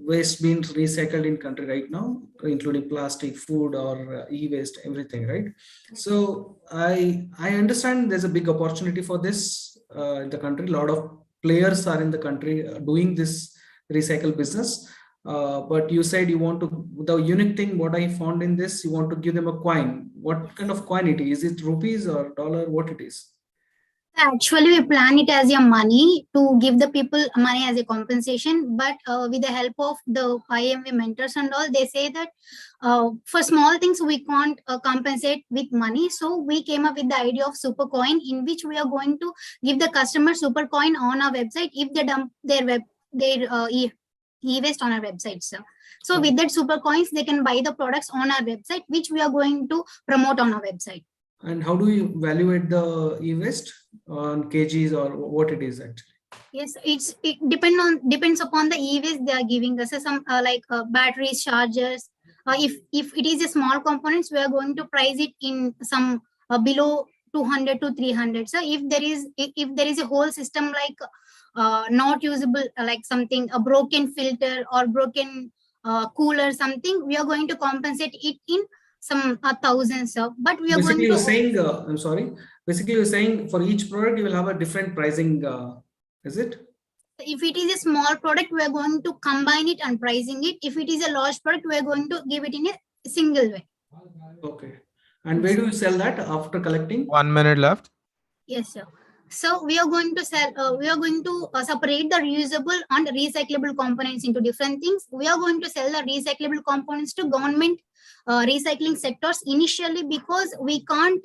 waste being recycled in country right now, including plastic, food, or e-waste, everything, right? So I understand there's a big opportunity for this in the country. A lot of players are in the country doing this recycle business. But you said you want to, the unique thing what I found in this, you want to give them a coin. What kind of coin it is? Is it rupees or dollar? What it is? Actually, we plan it as your money to give the people money as a compensation. But with the help of the IIM-V mentors and all, they say that for small things we can't compensate with money. So we came up with the idea of super coin, in which we are going to give the customer super coin on our website if they dump their e-waste on our website, sir. So with that super coins, they can buy the products on our website, which we are going to promote on our website. And how do you evaluate the e-waste on kgs or what it is actually? Yes, it depends upon the e-waste they are giving us. So some batteries, chargers. If it is a small components, we are going to price it in some below 200 to 300. So if there is a whole system like not usable, like something a broken filter or broken cooler, something, we are going to compensate it in some thousands of, but we are basically going to saying I'm sorry, basically you're saying for each product you will have a different pricing, is it? If it is a small product, we are going to combine it and pricing it. If it is a large product, we are going to give it in a single way. Okay. And where do you sell that after collecting? 1 minute left. Yes, sir. So we are going to sell. We are going to separate the reusable and recyclable components into different things. We are going to sell the recyclable components to government recycling sectors initially, because we can't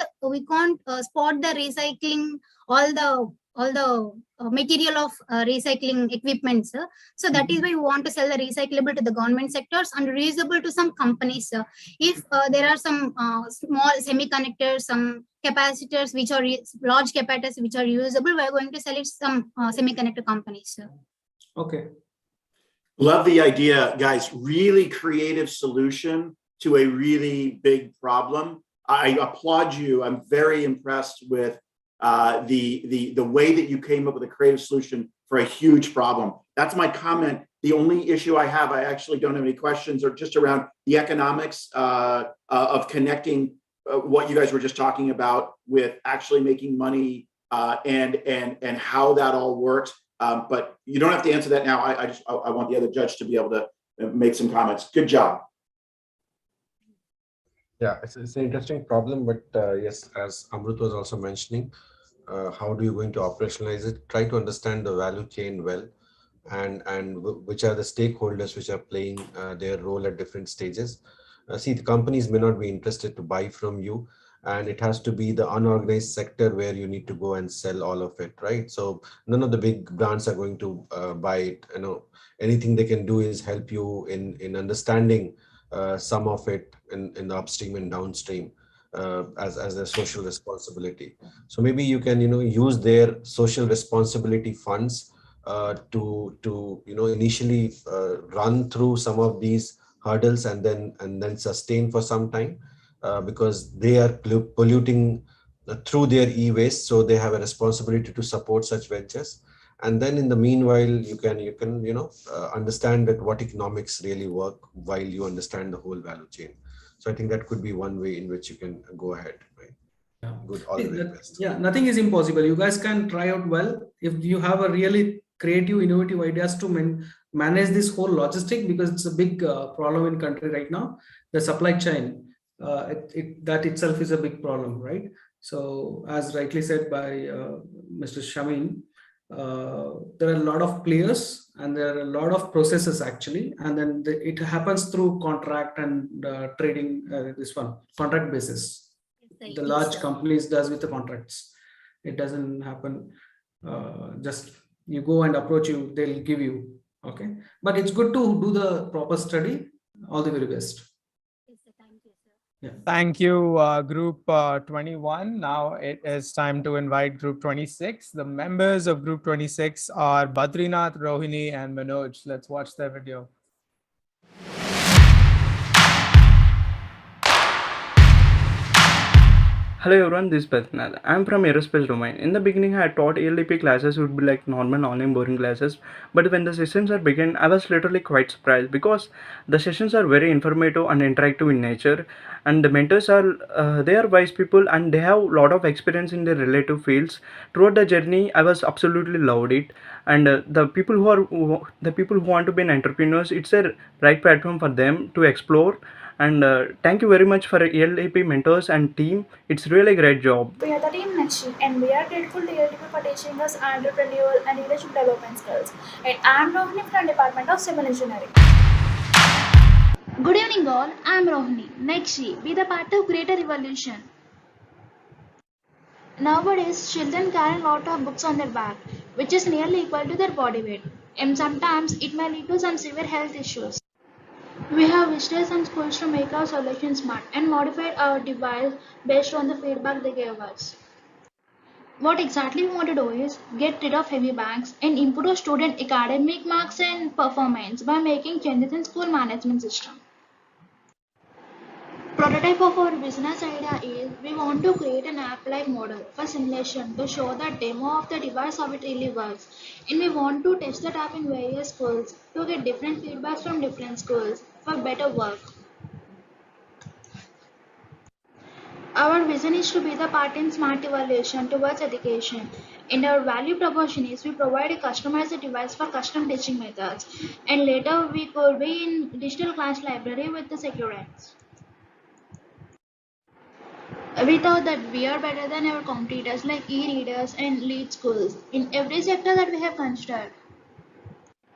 spot the recycling all the material of recycling equipment, sir. So that is why we want to sell the recyclable to the government sectors and reusable to some companies, sir. If there are some small semiconductors, some capacitors which are large capacitors which are usable, we are going to sell it some semiconductor companies, sir. Okay. Love the idea, guys. Really creative solution to a really big problem. I applaud you. I'm very impressed with the way that you came up with a creative solution for a huge problem. That's my comment. The only issue I have, I actually don't have any questions, are just around the economics of connecting what you guys were just talking about with actually making money and how that all works. But you don't have to answer that now. I want the other judge to be able to make some comments. Good job. Yeah, it's an interesting problem, but yes, as Amrut was also mentioning, how do you going to operationalize it? Try to understand the value chain well, and which are the stakeholders which are playing their role at different stages. See, the companies may not be interested to buy from you, and it has to be the unorganized sector where you need to go and sell all of it, right? So none of the big brands are going to buy it. Anything they can do is help you in understanding some of it in the upstream and downstream as a social responsibility. So maybe you can use their social responsibility funds to initially run through some of these hurdles and then sustain for some time, because they are polluting through their e-waste, so they have a responsibility to support such ventures. And then in the meanwhile, you can understand that what economics really work while you understand the whole value chain. So I think that could be one way in which you can go ahead, right? Good, all the very best. Yeah, nothing is impossible. You guys can try out well. If you have a really creative, innovative ideas to manage this whole logistic, because it's a big problem in country right now, the supply chain, that itself is a big problem, right? So as rightly said by Mr. Shamin, there are a lot of players and there are a lot of processes actually, and then it happens through contract and trading, this one contract basis. The large companies does with the contracts. It doesn't happen just you go and approach you, they'll give you. Okay, but it's good to do the proper study. All the very best. Yeah. Thank you, Group 21. Now it is time to invite Group 26. The members of Group 26 are Badrinath, Rohini, and Manoj. Let's watch their video. Hello everyone, this is Badrinath. I am from aerospace domain. In the beginning, I thought Eldp classes would be like normal online boring classes, but when the sessions are begun, I was literally quite surprised because the sessions are very informative and interactive in nature, and the mentors are they are wise people and they have a lot of experience in their relative fields. Throughout the journey, I was absolutely loved it, and the people who want to be an entrepreneurs, it's a right platform for them to explore. And thank you very much for ELP mentors and team. It's really a great job. We are the team Nakshi, and we are grateful to Eldp for teaching us entrepreneurial and leadership development skills. And I am Rohini from Department of Civil Engineering. Good evening all, I am Rohini. Nakshi, be the part of greater revolution. Nowadays, children carry a lot of books on their back, which is nearly equal to their body weight, and sometimes it may lead to some severe health issues. We have visited some schools to make our solution smart and modified our device based on the feedback they gave us. What exactly we want to do is get rid of heavy bags and improve student academic marks and performance by making changes in school management system. Prototype of our business idea is we want to create an app-like model for simulation to show the demo of the device how it really works, and we want to test that app in various schools to get different feedbacks from different schools for better work. Our vision is to be the part in smart evaluation towards education, and our value proposition is we provide a customized device for custom teaching methods, and later we could be in digital class library with the secure apps. We thought that we are better than our competitors like e-readers and lead schools in every sector that we have considered.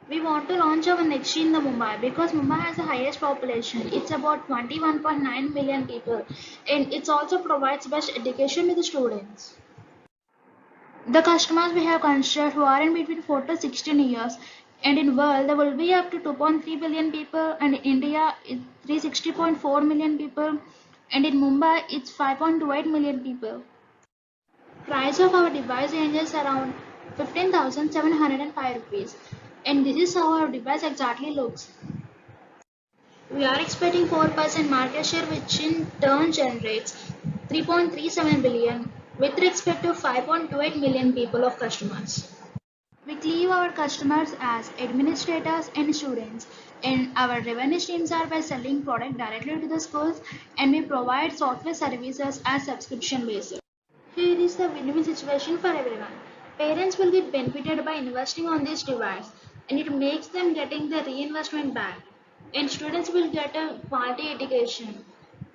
We want to launch our next in the Mumbai because Mumbai has the highest population. It's about 21.9 million people, and it also provides best education to the students. The customers we have considered who are in between 4 to 16 years, and in world there will be up to 2.3 billion people, and in India it's 360.4 million people, and in Mumbai it's 5.28 million people. Price of our device ranges around 15,705 rupees, and this is how our device exactly looks. We are expecting 4% market share, which in turn generates 3.37 billion with respect to 5.28 million people of customers. We claim our customers as administrators and students, and our revenue streams are by selling product directly to the schools, and we provide software services as subscription based. Here is the win-win situation for everyone. Parents will get benefited by investing on this device, and it makes them getting the reinvestment back, and students will get a quality education.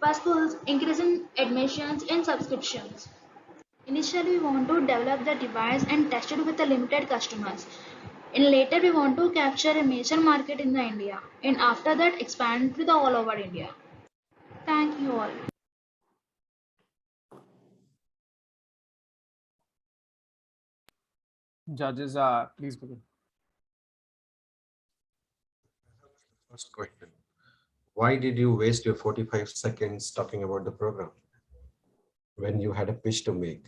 For for schools, increasing admissions and subscriptions. Initially, we want to develop the device and test it with the limited customers. And later, we want to capture a major market in the India. And after that, expand to the all over India. Thank you all. Judges, please begin. First question. Why did you waste your 45 seconds talking about the program when you had a pitch to make?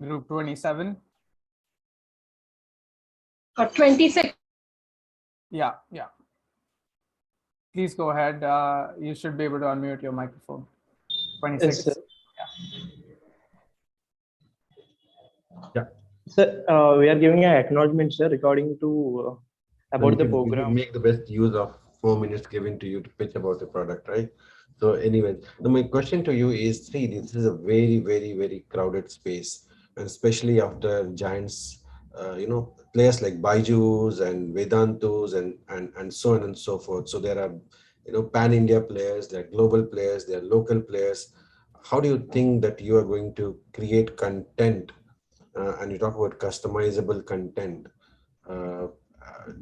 Group 27. 26. Yeah. Please go ahead. You should be able to unmute your microphone. 26. Yes, sir. Yeah. Sir, we are giving an acknowledgement, sir, according to about the program. You make the best use of 4 minutes given to you to pitch about the product, right? So anyway, my question to you is, see, this is a very, very, very crowded space, and especially after giants, players like Byju's and Vedantus and so on and so forth. So there are, pan-India players, there are global players, there are local players. How do you think that you are going to create content? And you talk about customizable content. Do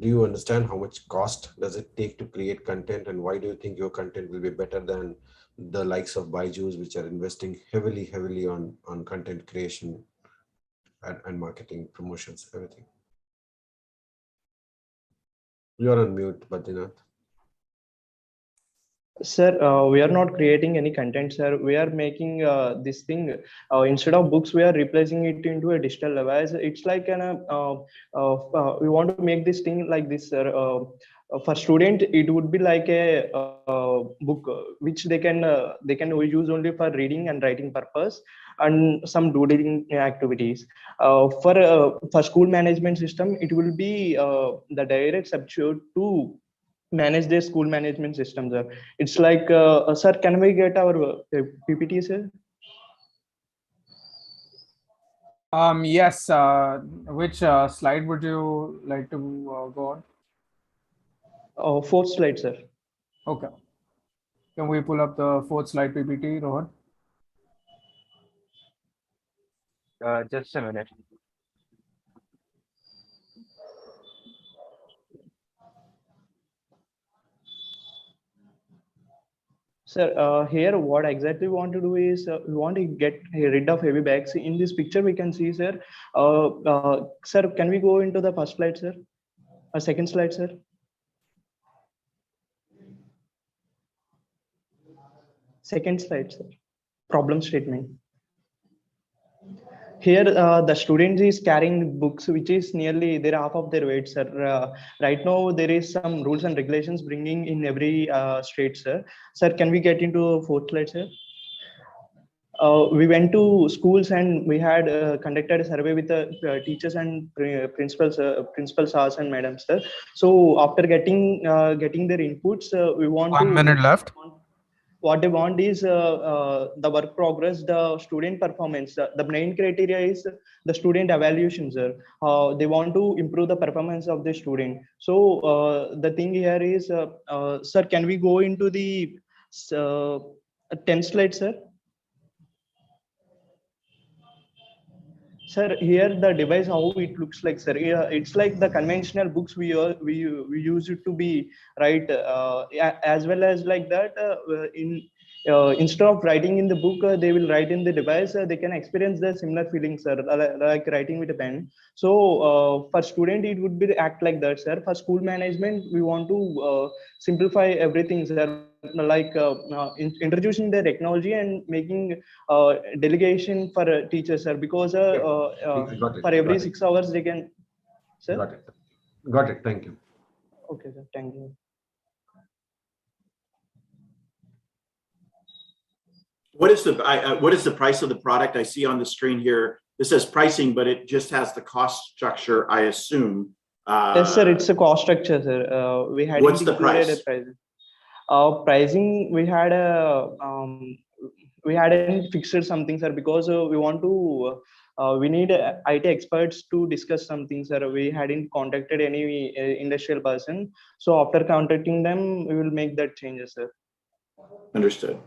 you understand how much cost does it take to create content, and why do you think your content will be better than the likes of Byju's, which are investing heavily on content creation and marketing, promotions, everything? You're on mute, Badrinath. Sir, we are not creating any content, sir. We are making this thing instead of books, we are replacing it into a digital device. It's like we want to make this thing like this, sir. For student, it would be like a book which they can use only for reading and writing purpose and some doodling activities. For school management system, it will be the direct substitute to manage their school management system, sir. It's like, sir, can we get our PPT, sir? Yes. Which slide would you like to go on? Fourth slide, sir. Okay. Can we pull up the fourth slide PPT, Rohan? Just a minute. Sir, here what exactly we want to do is we want to get rid of heavy bags. In this picture, we can see, sir. Sir, can we go into the first slide, sir? Second slide, sir. Second slide, sir. Problem statement. Here, the student is carrying books, which is nearly they're half of their weight, sir. Right now, there is some rules and regulations bringing in every state, sir. Sir, can we get into fourth slide, sir? We went to schools and we had conducted a survey with the teachers and principals and madams, sir. So after getting their inputs, we want 1 minute left. What they want is the work progress, the student performance. The main criteria is the student evaluation, sir. They want to improve the performance of the student. So the thing here is, sir, can we go into the 10th slide, sir? Sir, here the device, how it looks like, sir. It's like the conventional books we use it to be, right? As well as like that, instead of writing in the book, they will write in the device. They can experience the similar feelings, sir, like writing with a pen. So for student, it would be act like that, sir. For school management, we want to simplify everything, sir. Like introducing the technology and making delegation for teachers, sir, because for every 6 hours they can, sir. Got it. Thank you. Okay, sir. Thank you. What is the price of the product? I see on the screen here, this says pricing, but it just has the cost structure, I assume. Yes, sir. It's a cost structure, sir. We had what's the price? Pricing, we had a fixed something, sir, because we want to We need IT experts to discuss something, sir. We hadn't contacted any industrial person. So after contacting them, we will make that changes, sir. Understood.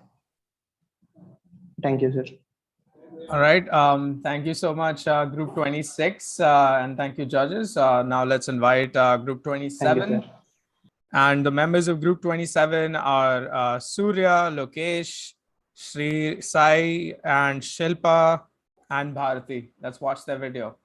Thank you, sir. All right. Thank you so much, Group 26, and thank you, judges. Now let's invite Group 27. Thank you, sir. And the members of Group 27 are Surya, Lokesh, Sri Sai, and Shilpa, and Bharati. Let's watch their video.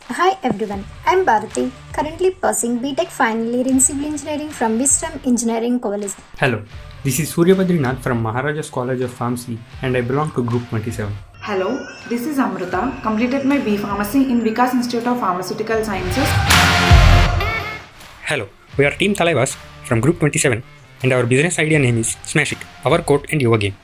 Hi everyone, I'm Bharati, currently pursuing BTech final year in Civil Engineering from Wisdom Engineering College. Hello, this is Surya Badrinath from Maharajas College of Pharmacy and I belong to Group 27. Hello, this is Amrita, completed my B Pharmacy in Vikas Institute of Pharmaceutical Sciences. Hello, we are Team Talaivas from Group 27 and our business idea name is Smash It, our court and yoga game.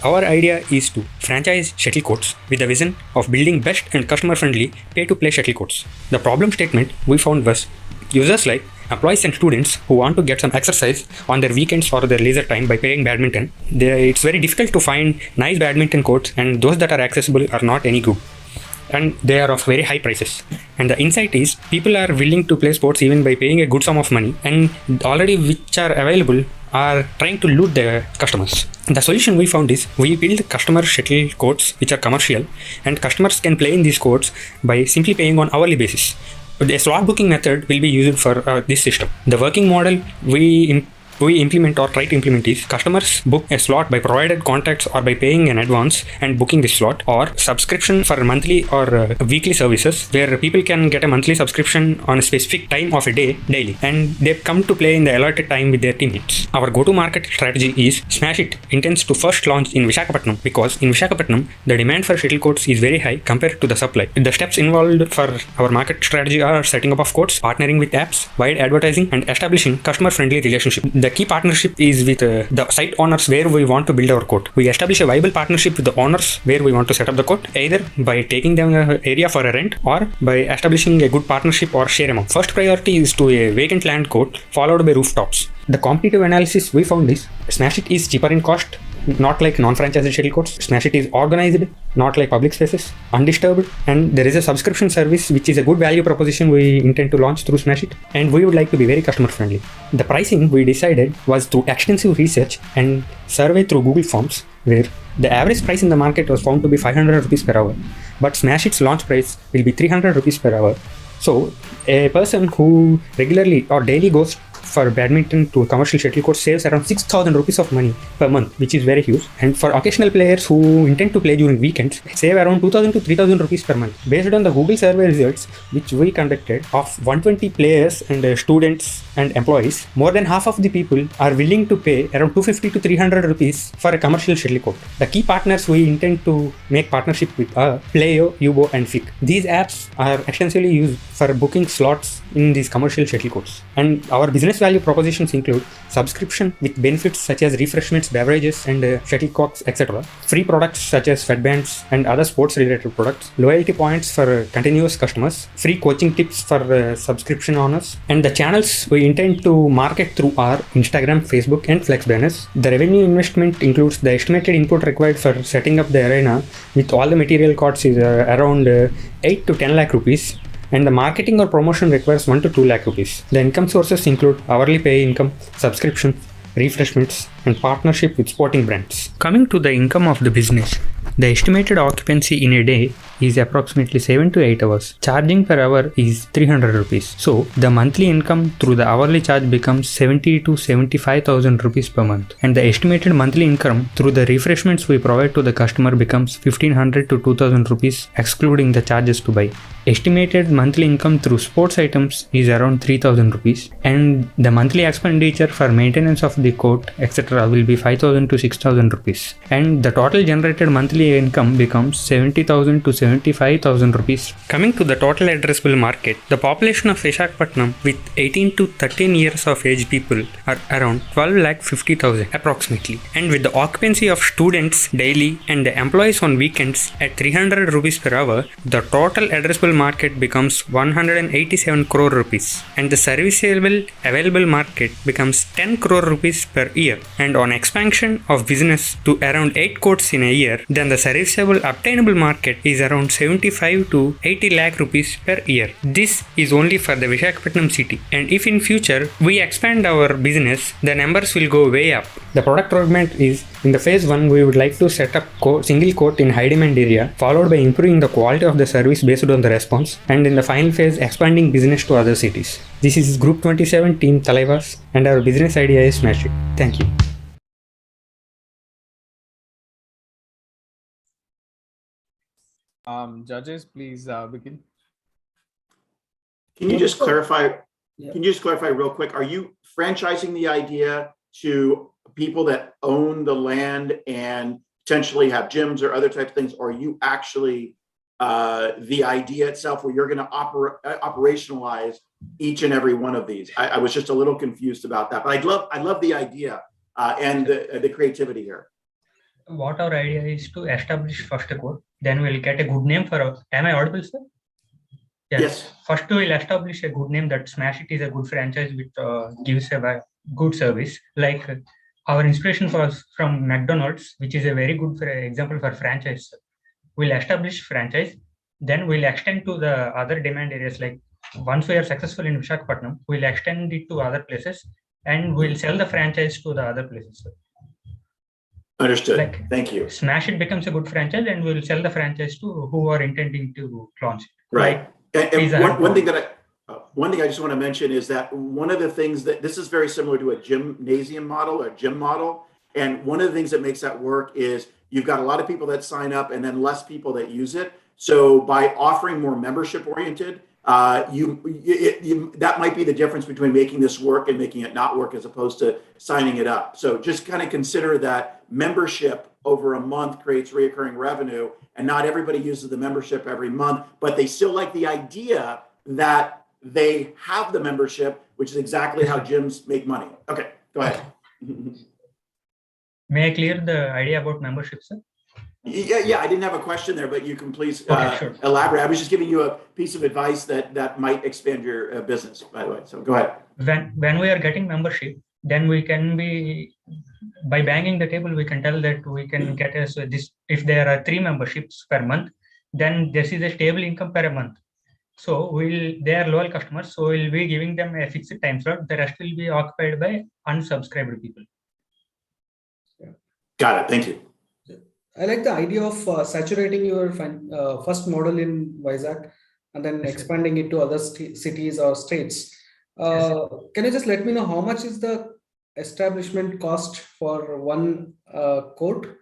Our idea is to franchise shuttle courts with the vision of building best and customer-friendly pay-to-play shuttle courts. The problem statement we found was users like employees and students who want to get some exercise on their weekends or their leisure time by playing badminton. It's very difficult to find nice badminton courts and those that are accessible are not any good. And they are of very high prices. And the insight is people are willing to play sports even by paying a good sum of money and already which are available are trying to loot their customers. The solution we found is we build customer shuttle courts which are commercial and customers can play in these courts by simply paying on hourly basis. The slot booking method will be used for this system. The working model we implement or try to implement is customers book a slot by provided contacts or by paying an advance and booking the slot, or subscription for monthly or weekly services where people can get a monthly subscription on a specific time of a day daily and they come to play in the allotted time with their teammates. Our go-to-market strategy is Smash It intends to first launch in Visakhapatnam because in Visakhapatnam the demand for shuttle courts is very high compared to the supply. The steps involved for our market strategy are setting up of courts, partnering with apps, wide advertising and establishing customer-friendly relationship. The key partnership is with the site owners where we want to build our court. We establish a viable partnership with the owners where we want to set up the court, either by taking them an area for a rent or by establishing a good partnership or share amount. First priority is to a vacant land court followed by rooftops. The competitive analysis we found is Smash It is cheaper in cost, not like non-franchised shuttle courts. Smash It is organized, not like public spaces, undisturbed, and there is a subscription service which is a good value proposition we intend to launch through Smash It, and we would like to be very customer friendly. The pricing we decided was through extensive research and survey through Google Forms where the average price in the market was found to be 500 rupees per hour, but Smash It's launch price will be 300 rupees per hour. So a person who regularly or daily goes for badminton to a commercial shuttle court saves around 6,000 rupees of money per month, which is very huge. And for occasional players who intend to play during weekends, save around 2,000 to 3,000 rupees per month. Based on the Google survey results, which we conducted of 120 players and students and employees, more than half of the people are willing to pay around 250 to 300 rupees for a commercial shuttle court. The key partners we intend to make partnership with are Playo, Yubo and Fic. These apps are extensively used for booking slots in these commercial shuttle courts. And our business value propositions include subscription with benefits such as refreshments, beverages and shuttlecocks, etc. Free products such as sweatbands and other sports related products, loyalty points for continuous customers, free coaching tips for subscription owners, and the channels we intend to market through are Instagram, Facebook and Flex banners. The revenue investment includes the estimated input required for setting up the arena with all the material costs is around 8 to 10 lakh rupees. And the marketing or promotion requires 1 to 2 lakh rupees. The income sources include hourly pay income, subscriptions, refreshments, and partnership with sporting brands. Coming to the income of the business, the estimated occupancy in a day is approximately 7 to 8 hours. Charging per hour is 300 rupees. So the monthly income through the hourly charge becomes 70 to 75,000 rupees per month. And the estimated monthly income through the refreshments we provide to the customer becomes 1500 to 2000 rupees excluding the charges to buy. Estimated monthly income through sports items is around 3000 rupees. And the monthly expenditure for maintenance of the court etc. will be 5000 to 6000 rupees. And the total generated monthly income becomes 70,000 to 75,000 rupees. Coming to the total addressable market, the population of Visakhapatnam with 18 to 13 years of age people are around 12,50,000 approximately. And with the occupancy of students daily and the employees on weekends at 300 rupees per hour, the total addressable market becomes 187 crore rupees. And the serviceable available market becomes 10 crore rupees per year. And and on expansion of business to around 8 courts in a year, then the serviceable obtainable market is around 75 to 80 lakh rupees per year. This is only for the Visakhapatnam city, and if in future we expand our business, the numbers will go way up. The product roadmap is, in the phase 1, we would like to set up single court in high demand area, followed by improving the quality of the service based on the response, and in the final phase, expanding business to other cities. This is Group 27 team Talaivas, and our business idea is Smash It. Thank you. Judges, please begin. Can you just clarify? Can you just clarify real quick? Are you franchising the idea to people that own the land and potentially have gyms or other types of things? Or are you actually the idea itself where you're going to operationalize each and every one of these? I was just a little confused about that, but I love the idea and the creativity here. What our idea is to establish first a code, then we'll get a good name for our. Am I audible, sir? Yes. First, we'll establish a good name that Smash It is a good franchise which gives a good service. Like our inspiration was from McDonald's, which is a very good example for franchise. We'll establish franchise, then we'll extend to the other demand areas. Like once we are successful in Visakhapatnam, we'll extend it to other places and we'll sell the franchise to the other places. Understood. Like, thank you. Smash It becomes a good franchise and we'll sell the franchise to who are intending to launch it. Right. And one thing I just want to mention is that one of the things that this is very similar to a gymnasium model or gym model. And one of the things that makes that work is you've got a lot of people that sign up and then less people that use it. So by offering more membership oriented, that might be the difference between making this work and making it not work as opposed to signing it up. So just kind of consider that membership over a month creates recurring revenue, and not everybody uses the membership every month, but they still like the idea that they have the membership, which is exactly how gyms make money. Okay, go ahead. May I clear the idea about membership, sir? Yeah, I didn't have a question there, but you can please sure. elaborate. I was just giving you a piece of advice that might expand your business, by the way. So go ahead. When we are getting membership, then we can be, by banging the table, we can tell that we can get us this. If there are 3 memberships per month, then this is a stable income per month. So they are loyal customers. So we'll be giving them a fixed time slot. The rest will be occupied by unsubscribed people. Got it. Thank you. I like the idea of saturating your first model in Vizag and then expanding it to other cities or states. Can you just let me know how much is the establishment cost for one court?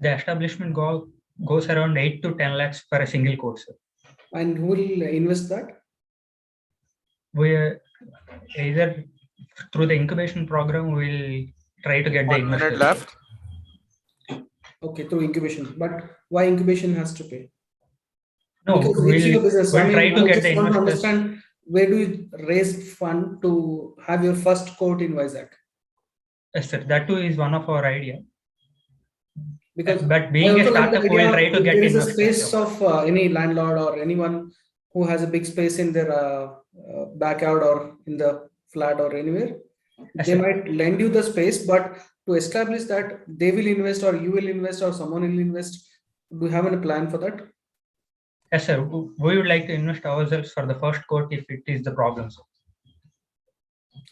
The establishment goes around 8 to 10 lakhs for a single court, sir. And who will invest that? We either through the incubation program, we'll try to get the investors. 1 minute left. Okay, through incubation. But why incubation has to pay? No, because we'll try to get the investors. Understand, where do you raise fund to have your first court in Vizag? Yes, sir. That too is one of our idea. Because but being a startup, we will try to get investors. There is a space of any landlord or anyone who has a big space in their backyard or in the flat or anywhere. Yes, they might lend you the space, but to establish that they will invest or you will invest or someone will invest, do you have any plan for that? Yes, sir. We would like to invest ourselves for the first court if it is the problem.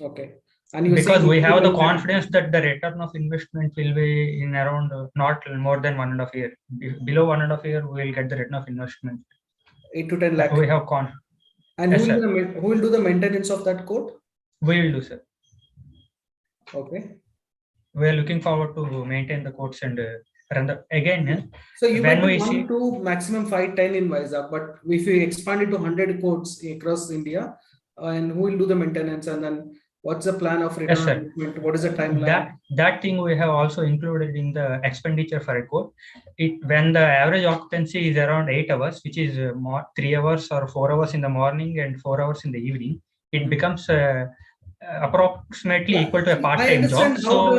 Okay. And because we have the confidence that the return of investment will be in around not more than 1.5 years. Below 1.5 years, we will get the return of investment. 8 to 10 lakh. We have confidence. And yes, who will do the maintenance of that court? We will do, sir. Okay. We are looking forward to maintain the courts and run the again. So you might want to maximum 5-10 in Vizag, but if we expand it to 100 courts across India, and who will do the maintenance, and then what's the plan of return on investment? What is the timeline? That thing we have also included in the expenditure for a court. When the average occupancy is around 8 hours, which is 3 hours or 4 hours in the morning and 4 hours in the evening, it becomes approximately equal to a part-time job. So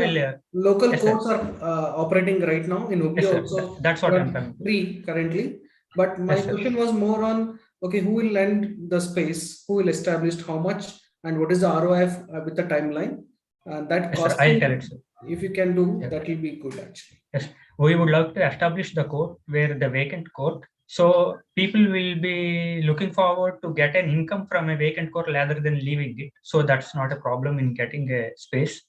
local courts are operating right now in Hubli also. That's what I'm coming. Free currently, but my question was more on who will lend the space, who will establish how much, and what is the ROI with the timeline? That Yes, sir, I'll costing, tell it, sir. if you can do, Yeah. that will be good actually. Yes, we would love to establish the court where the vacant court. So people will be looking forward to get an income from a vacant court rather than leaving it. So that's not a problem in getting a space.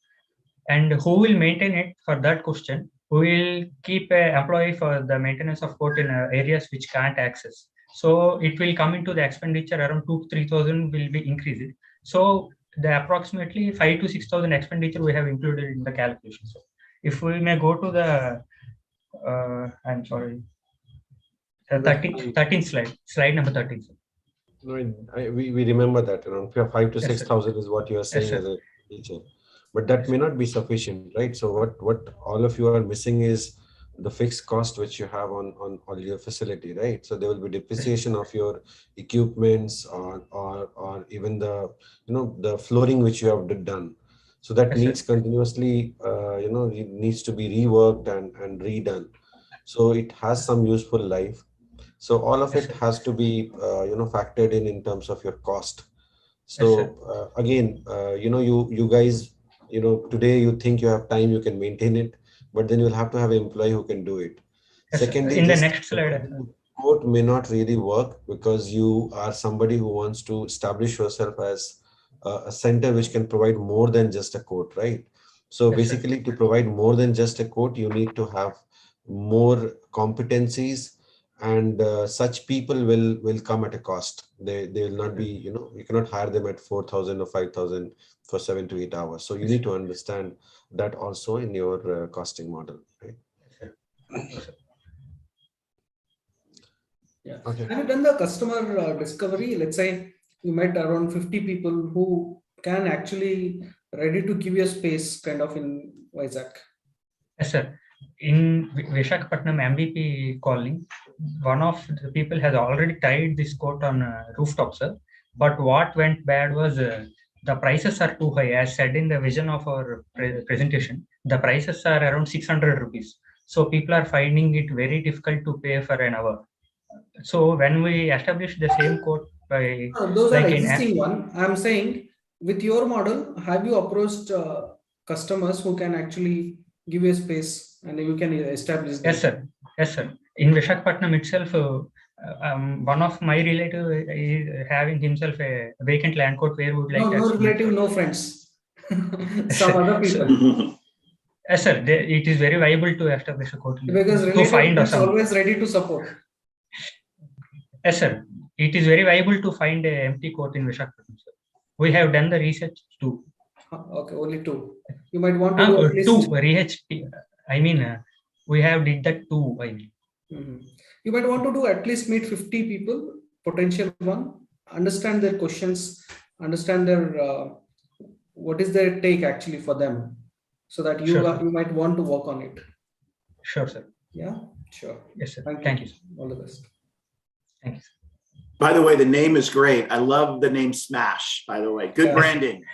And who will maintain it? For that question, we will keep an employee for the maintenance of court in areas which can't access. So it will come into the expenditure around 2,000 to 3,000 will be increased. So the approximately 5,000 to 6,000 expenditure we have included in the calculation. So if we may go to the, I'm sorry, 13th slide number 13. Sir. No, we remember that around 5,000 to Yes, 6,000 is what you are saying Yes, as a teacher, but that may not be sufficient, right? So what all of you are missing is the fixed cost which you have on your facility, right? So there will be depreciation of your equipments or even the the flooring which you have done. So that Yes, needs continuously it needs to be reworked and redone. So it has some useful life. So all of it has to be factored in terms of your cost. So again, you guys, today you think you have time, you can maintain it, but then you'll have to have an employee who can do it. Yes, Secondly, in the this next slide. quote may not really work because you are somebody who wants to establish yourself as a center which can provide more than just a quote, right? So basically, to provide more than just a quote, you need to have more competencies, and such people will come at a cost. They will not be, you cannot hire them at 4,000 or 5,000 for 7 to 8 hours. So you need to understand that also in your costing model, right? Yeah. Okay. Have you done the customer discovery? Let's say you met around 50 people who can actually ready to give you a space kind of in Vizag. Yes, sir. In Visakhapatnam MVP calling, one of the people has already tied this coat on rooftop, sir. But what went bad was the prices are too high. As said in the vision of our presentation, the prices are around 600 rupees. So people are finding it very difficult to pay for an hour. So when we establish the same coat by Those like are in existing one. I'm saying with your model, have you approached customers who can actually give you a space and you can establish them? Yes, sir. Yes, sir. In Visakhapatnam itself, one of my relative is having himself a vacant land court where we would like No, to no actually relative, no friends. Some other people. Yes, sir. It is very viable to establish a court Because to find relative is some. always ready to support. Yes, sir. It is very viable to find an empty court in Visakhapatnam, sir. We have done the research too. Okay, only two. You might want to do at least two RHP. I mean, we have did that too. I mean. You might want to do at least meet 50 people, potential one, understand their questions, understand their what is their take actually for them, so that you you might want to work on it. Sure, sir. Yeah, sure. Yes, sir. Thank you. Sir. All the best. Thank you. By the way, the name is great. I love the name Smash, by the way. Good branding.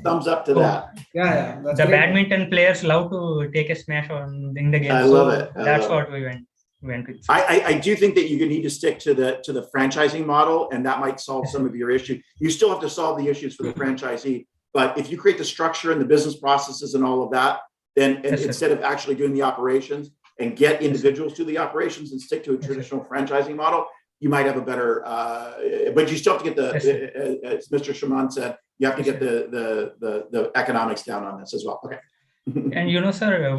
Thumbs up to that. Yeah. The great. Badminton players love to take a smash in the game. I love it. That's what we went with. I do think that you need to stick to the franchising model, and that might solve some of your issues. You still have to solve the issues for the franchisee, but if you create the structure and the business processes and all of that, then instead of actually doing the operations and get individuals to the operations and stick to a traditional franchising model, you might have a better, but you still have to get as Mr. Shaman said, you have to get the economics down on this as well. Okay. And sir,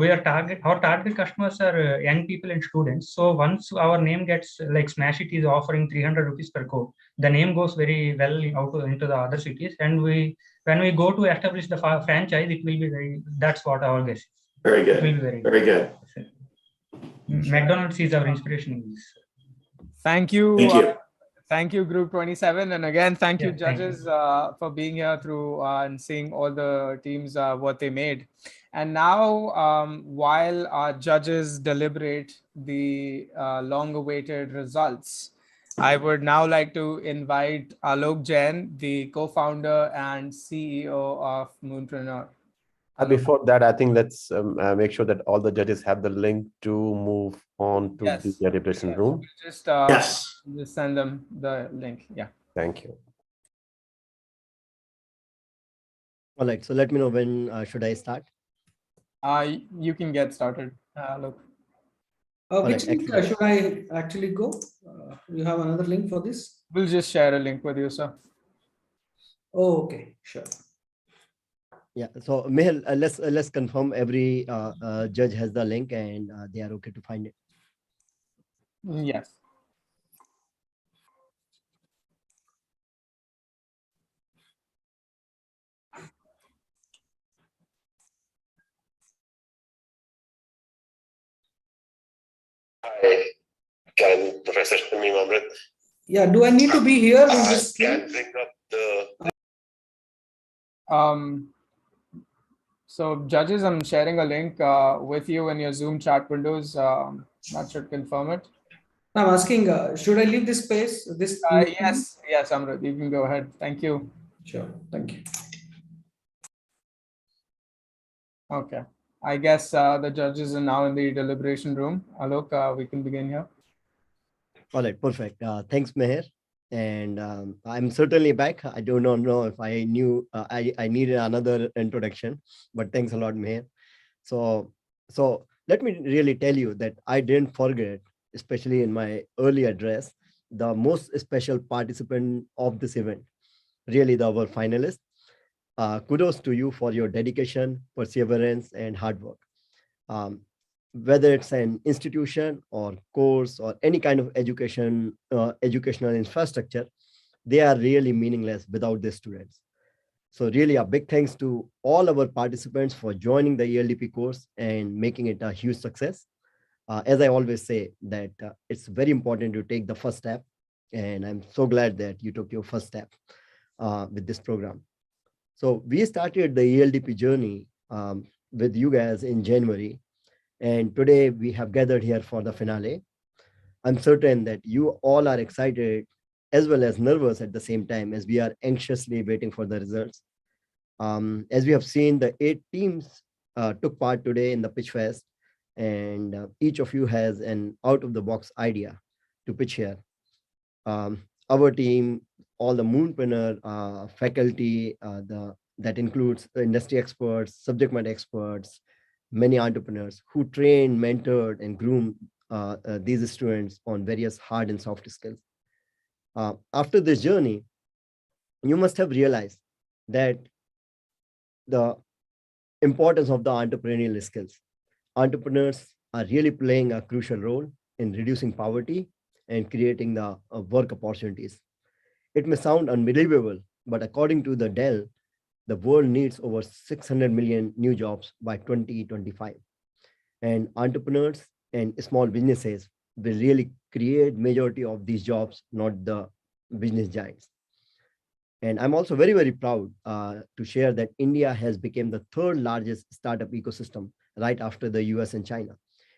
our target customers are young people and students. So once our name gets like Smash It is offering 300 rupees per coat, the name goes very well into the other cities. And when we go to establish the franchise, it will be that's what our guess is. Very good. It will be very good. McDonald's is our inspiration in this. Thank you. Thank you. Thank you, Group 27. And again, thank you, judges, for being here through and seeing all the teams, what they made. And now, while our judges deliberate the long-awaited results, I would now like to invite Alok Jain, the co-founder and CEO of Moonpreneur. Before that, I think let's make sure that all the judges have the link to move on to the deliberation room. Just just send them the link. Yeah. Thank you. All right, so let me know when should I start? You can get started. Look. Which link should I actually go? You have another link for this? We'll just share a link with you, sir. Oh, okay, sure. Yeah, so Mihal, let's confirm every judge has the link and they are okay to find it. Yes. Hi, can Professor Shamim Amrit? Yeah, do I need to be here in this Can bring up the. So judges, I'm sharing a link with you in your Zoom chat windows. That should confirm it. I'm asking, should I leave this space? Yes, Amrit, you can go ahead. Thank you. Sure, thank you. Okay, I guess the judges are now in the deliberation room. Alok, we can begin here. All right, perfect. Thanks, Meher. And I'm certainly back. I do not know if I knew I needed another introduction, but thanks a lot, Meher. So let me really tell you that I didn't forget, especially in my early address, the most special participant of this event, really our finalists. Kudos to you for your dedication, perseverance, and hard work. Whether it's an institution or course or any kind of educational infrastructure, they are really meaningless without the students. So really a big thanks to all our participants for joining the Eldp course and making it a huge success. As I always say that it's very important to take the first step, and I'm so glad that you took your first step with this program. So we started the Eldp journey with you guys in January, and today we have gathered here for the finale. I'm certain that you all are excited as well as nervous at the same time as we are anxiously waiting for the results. As we have seen, the 8 teams took part today in the PitchFest, and each of you has an out-of-the-box idea to pitch here. Our team, all the Moonpreneur faculty, that includes the industry experts, subject matter experts, many entrepreneurs who train, mentored, and groomed these students on various hard and soft skills. After this journey, you must have realized that the importance of the entrepreneurial skills. Entrepreneurs are really playing a crucial role in reducing poverty and creating the work opportunities. It may sound unbelievable, but according to the Dell, the world needs over 600 million new jobs by 2025. And entrepreneurs and small businesses will really create majority of these jobs, not the business giants. And I'm also very, very proud to share that India has become the 3rd largest startup ecosystem right after the US and China.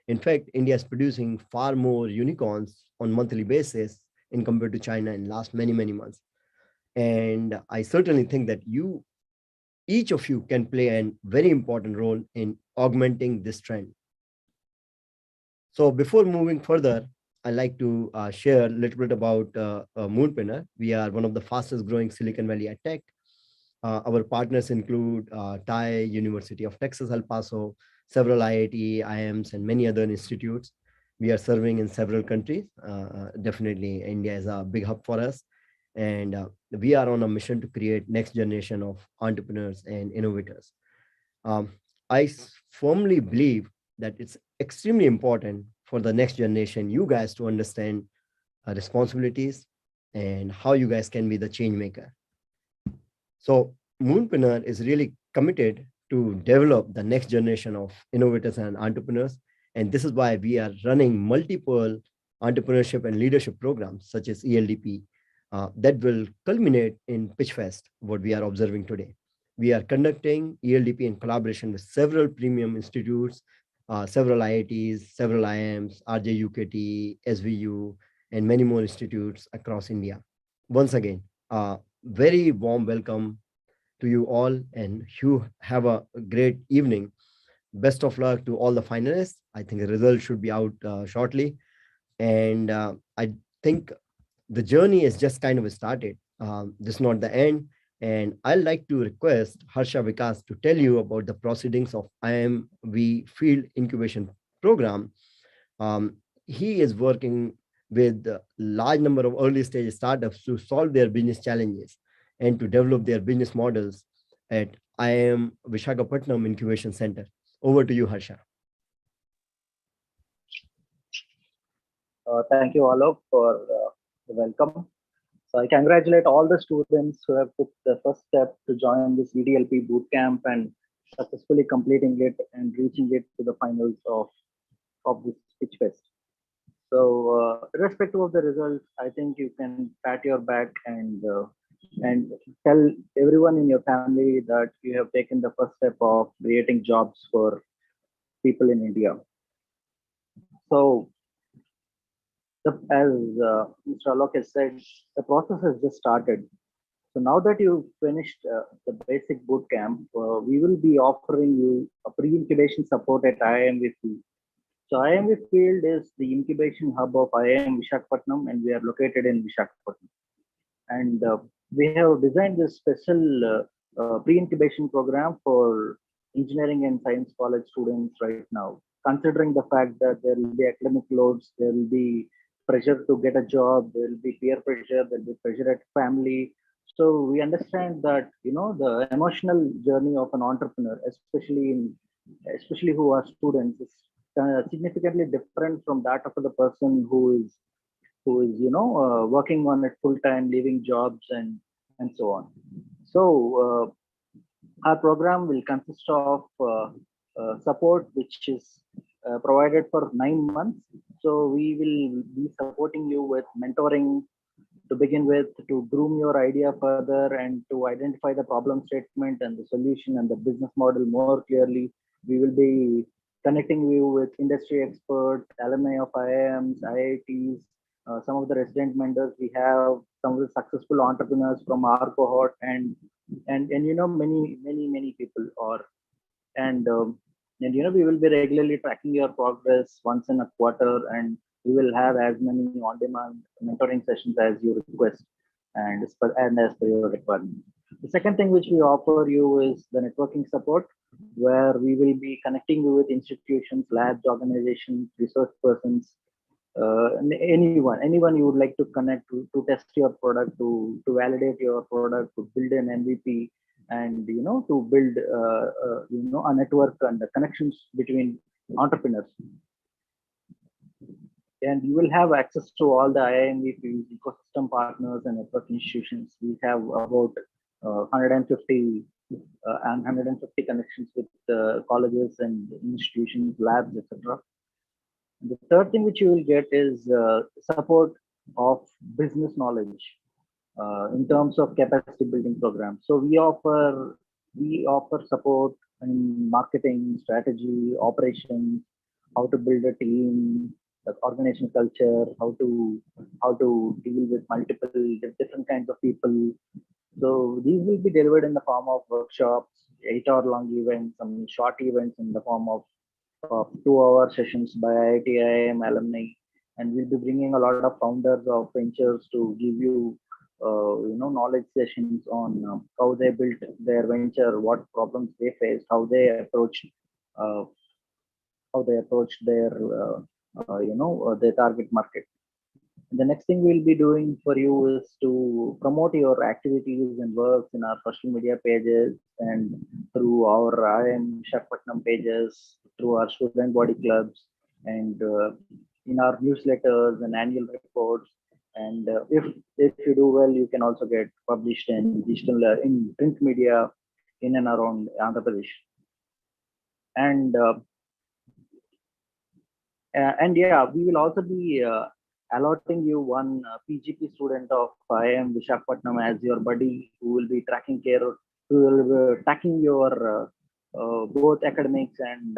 In fact, India is producing far more unicorns on monthly basis in compared to China in last many, many months. And I certainly think that each of you can play a very important role in augmenting this trend. So before moving further, I'd like to share a little bit about Moonpreneur. We are one of the fastest growing Silicon Valley at tech. Our partners include TAI, University of Texas, El Paso, several IIT, IIMs, and many other institutes. We are serving in several countries. Definitely, India is a big hub for us. And we are on a mission to create next generation of entrepreneurs and innovators. I firmly believe that it's extremely important for the next generation, you guys to understand responsibilities and how you guys can be the change maker. So Moonpreneur is really committed to develop the next generation of innovators and entrepreneurs. And this is why we are running multiple entrepreneurship and leadership programs such as Eldp that will culminate in PitchFest, what we are observing today. We are conducting Eldp in collaboration with several premium institutes, several IITs, several IIMs, RJUKT, SVU, and many more institutes across India. Once again, very warm welcome to you all, and you have a great evening. Best of luck to all the finalists. I think the results should be out shortly. And I think the journey is just kind of started. This is not the end. And I'd like to request Harsha Vikas to tell you about the proceedings of IIM-V Field Incubation Program. He is working with a large number of early stage startups to solve their business challenges and to develop their business models at IIM-Visakhapatnam Incubation Center. Over to you, Harsha. Thank you, Alok, for the welcome. So I congratulate all the students who have took the first step to join this EDLP bootcamp and successfully completing it and reaching it to the finals of this PitchFest. So irrespective of the results, I think you can pat your back and tell everyone in your family that you have taken the first step of creating jobs for people in India. So as Mr. Alok has said, the process has just started. So now that you've finished the basic boot camp, we will be offering you a pre-incubation support at IIM-V. So IIM-V Field is the incubation hub of IIM-Visakhapatnam, and we are located in Visakhapatnam. And we have designed this special pre-incubation program for engineering and science college students right now, considering the fact that there will be academic loads, there will be pressure to get a job, there will be peer pressure, there will be pressure at family. So we understand that, you know, the emotional journey of an entrepreneur, especially who are students, is significantly different from that of the person who is working on it full time, leaving jobs and so on. So our program will consist of support, which is provided for 9 months. So we will be supporting you with mentoring to begin with, to groom your idea further and to identify the problem statement and the solution and the business model more clearly. We will be connecting you with industry experts, alumni of IIMs, IITs, some of the resident mentors we have, some of the successful entrepreneurs from our cohort, and you know, many people and you know, we will be regularly tracking your progress once in a quarter, and we will have as many on-demand mentoring sessions as you request and as per your requirement. The second thing which we offer you is the networking support, where we will be connecting you with institutions, labs, organizations, research persons, anyone you would like to connect to test your product, to validate your product, to build an MVP, and you know, to build a network and the connections between entrepreneurs. And you will have access to all the IIM-V ecosystem partners and network institutions. We have about 150 connections with colleges and institutions, labs, etc. The third thing which you will get is support of business knowledge in terms of capacity building programs. So we offer support in marketing, strategy, operations, how to build a team, organizational culture, how to deal with multiple different kinds of people. So these will be delivered in the form of workshops, 8-hour-long events, some short events in the form of 2-hour sessions by IIT IIM alumni, and we'll be bringing a lot of founders of ventures to give you knowledge sessions on how they built their venture, what problems they faced, how they approached their their target market. The next thing we'll be doing for you is to promote your activities and works in our social media pages and through our IIM-Visakhapatnam pages, through our student body clubs, and in our newsletters and annual reports. And if you do well, you can also get published in digital in print media in and around Andhra Pradesh. And yeah, we will also be allotting you one PGP student of IIM-Visakhapatnam as your buddy, who will be tracking your both academics and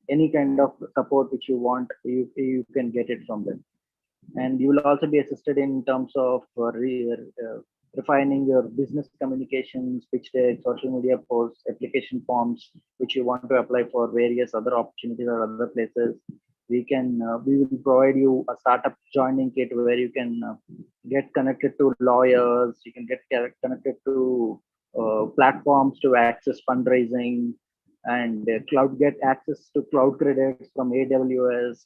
any kind of support which you want. You can get it from them. And you will also be assisted in terms of refining your business communications, pitch decks, social media posts, application forms, which you want to apply for various other opportunities or other places. We will provide you a startup joining kit where you can get connected to lawyers, you can get connected to platforms to access fundraising, and get access to cloud credits from AWS,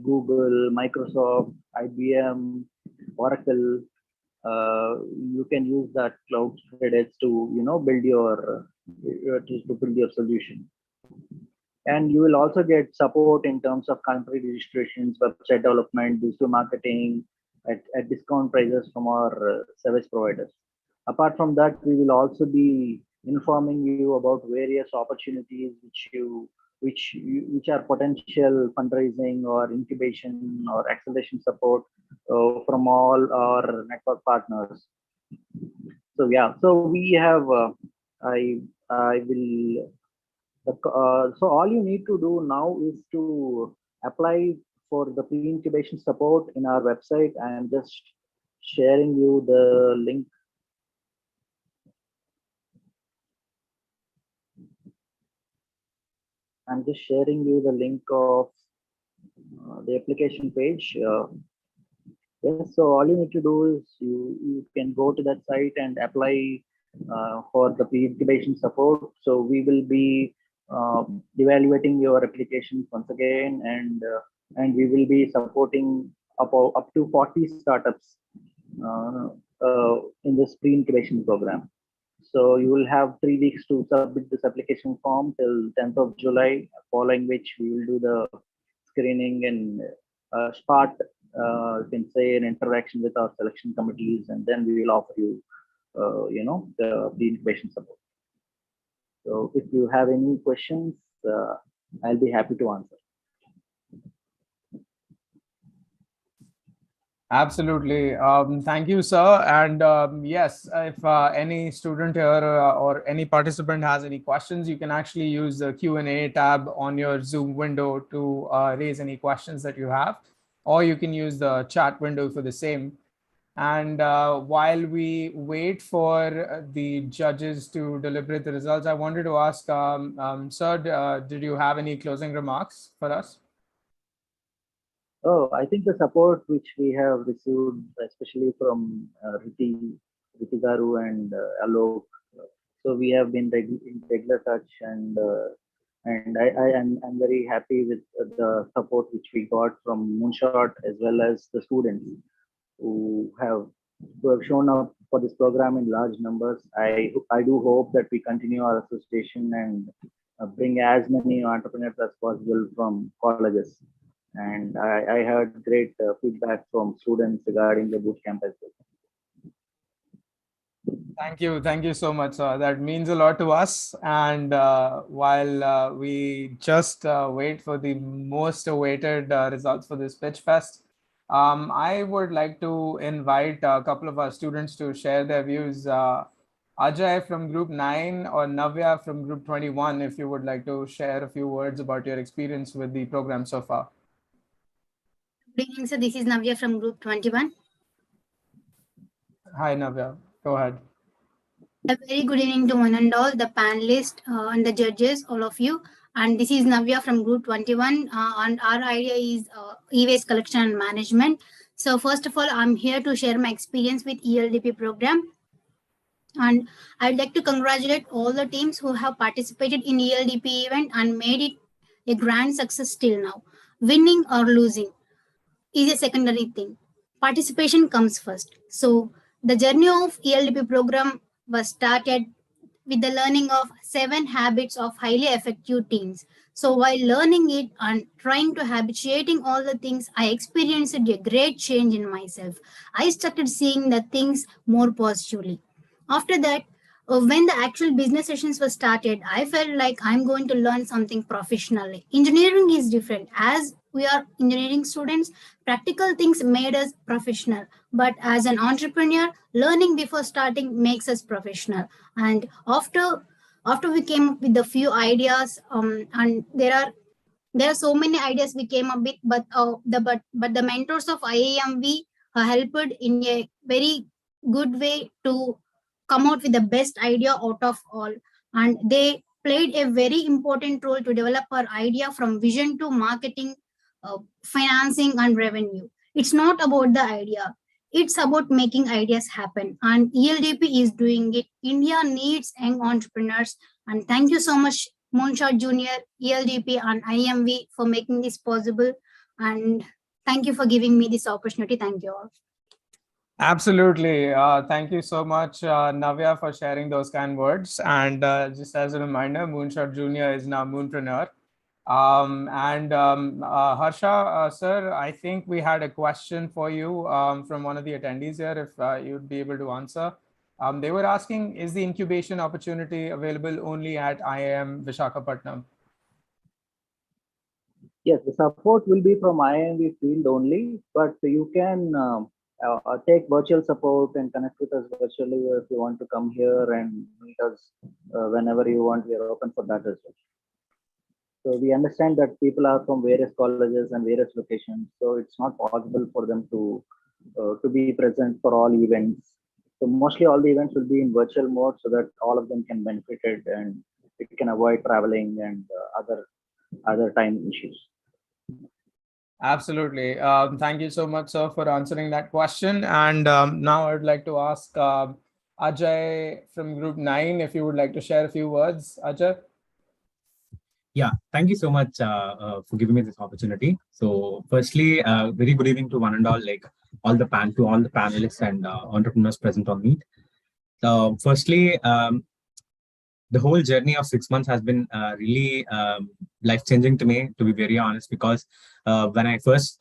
Google, Microsoft, IBM, Oracle. You can use that cloud credits to build your solution. And you will also get support in terms of country registrations, website development, digital marketing at discount prices from our service providers. Apart from that, we will also be informing you about various opportunities which are potential fundraising or incubation or acceleration support from all our network partners. So yeah, so we have I will so all you need to do now is to apply for the pre-incubation support in our website. I am just sharing you the link. I'm just sharing you the link of the application page. Yes, so all you need to do is you can go to that site and apply for the pre-incubation support. So we will be evaluating your applications once again, and we will be supporting up to 40 startups in this pre-incubation program. So you will have 3 weeks to submit this application form till 10th of July, following which we will do the screening and start, you can say, an interaction with our selection committees, and then we will offer you, the pre-incubation support. So if you have any questions, I'll be happy to answer. Absolutely. Thank you, sir. And yes, if any student here or any participant has any questions, you can actually use the Q&A tab on your Zoom window to raise any questions that you have, or you can use the chat window for the same. And while we wait for the judges to deliberate the results, I wanted to ask, sir, did you have any closing remarks for us? Oh, I think the support which we have received, especially from Riti Garu and Alok, so we have been in regular touch, and I'm very happy with the support which we got from Moonshot, as well as the students who have shown up for this program in large numbers. I do hope that we continue our association and bring as many entrepreneurs as possible from colleges. And I heard great feedback from students regarding the bootcamp as well. Thank you so much, sir. That means a lot to us. And while we just wait for the most awaited results for this PitchFest, I would like to invite a couple of our students to share their views. Ajay from Group 9 or Navya from Group 21, if you would like to share a few words about your experience with the program so far. Good evening, sir. This is Navya from Group 21. Hi, Navya. Go ahead. A very good evening to one and all, the panelists and the judges, all of you. And this is Navya from Group 21. And our idea is e-waste collection and management. So first of all, I'm here to share my experience with ELDP program. And I'd like to congratulate all the teams who have participated in ELDP event and made it a grand success till now. Winning or losing is a secondary thing. Participation comes first. So the journey of ELDP program was started with the learning of 7 habits of highly effective teams. So while learning it and trying to habituating all the things, I experienced a great change in myself. I started seeing the things more positively. After that, when the actual business sessions were started, I felt like I'm going to learn something professionally. Engineering is different. As we are engineering students, practical things made us professional. But as an entrepreneur, learning before starting makes us professional. And after we came up with a few ideas, and there are so many ideas we came up with, but the mentors of IIM-V helped in a very good way to come out with the best idea out of all, and they played a very important role to develop our idea from vision to marketing, financing and revenue. It's not about the idea, It's about making ideas happen, and ELDP is doing it. India needs young entrepreneurs, and thank you so much, Moonshot Junior, ELDP, and IIM-V for making this possible. And thank you for giving me this opportunity. Thank you all. Absolutely. Thank you so much, Navya, for sharing those kind words. And just as a reminder, Moonshot Junior is now Moonpreneur. Harsha, sir, I think we had a question for you from one of the attendees here, if you'd be able to answer. They were asking, is the incubation opportunity available only at IIM-Visakhapatnam? Yes, the support will be from IIM-V field only, but you can take virtual support and connect with us virtually if you want to come here and meet us whenever you want. We are open for that as well. So we understand that people are from various colleges and various locations, so it's not possible for them to be present for all events. So mostly all the events will be in virtual mode so that all of them can benefit it and it can avoid traveling and other time issues. Absolutely. Thank you so much, sir, for answering that question. And now I'd like to ask Ajay from Group 9 if you would like to share a few words. Ajay? Yeah, thank you so much for giving me this opportunity. So firstly, very good evening to one and all, like all the panelists and entrepreneurs present on Meet. Firstly, the whole journey of 6 months has been really life-changing to me, to be very honest, because when I first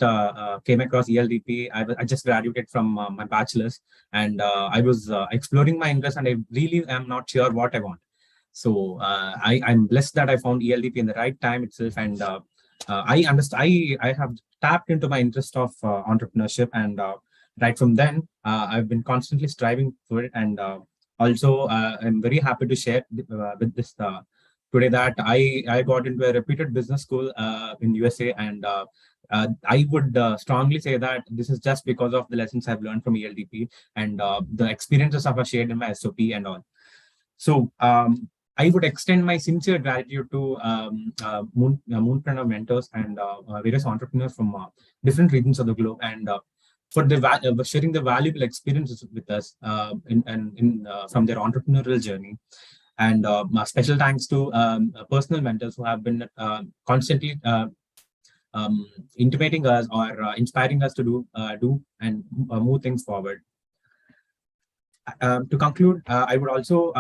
came across ELDP, I just graduated from my bachelor's, and I was exploring my interest, and I really am not sure what I want. So I'm blessed that I found ELDP in the right time itself, and I have tapped into my interest of entrepreneurship, and right from then I've been constantly striving for it. And also I'm very happy to share with this today that I got into a reputed business school in USA, and I would strongly say that this is just because of the lessons I've learned from ELDP and the experiences I've shared in my SOP and all. So I would extend my sincere gratitude to Moonpreneur mentors and various entrepreneurs from different regions of the globe, and for the sharing the valuable experiences with us from their entrepreneurial journey. And special thanks to personal mentors who have been constantly intimating us or inspiring us to do and move things forward. To conclude, I would also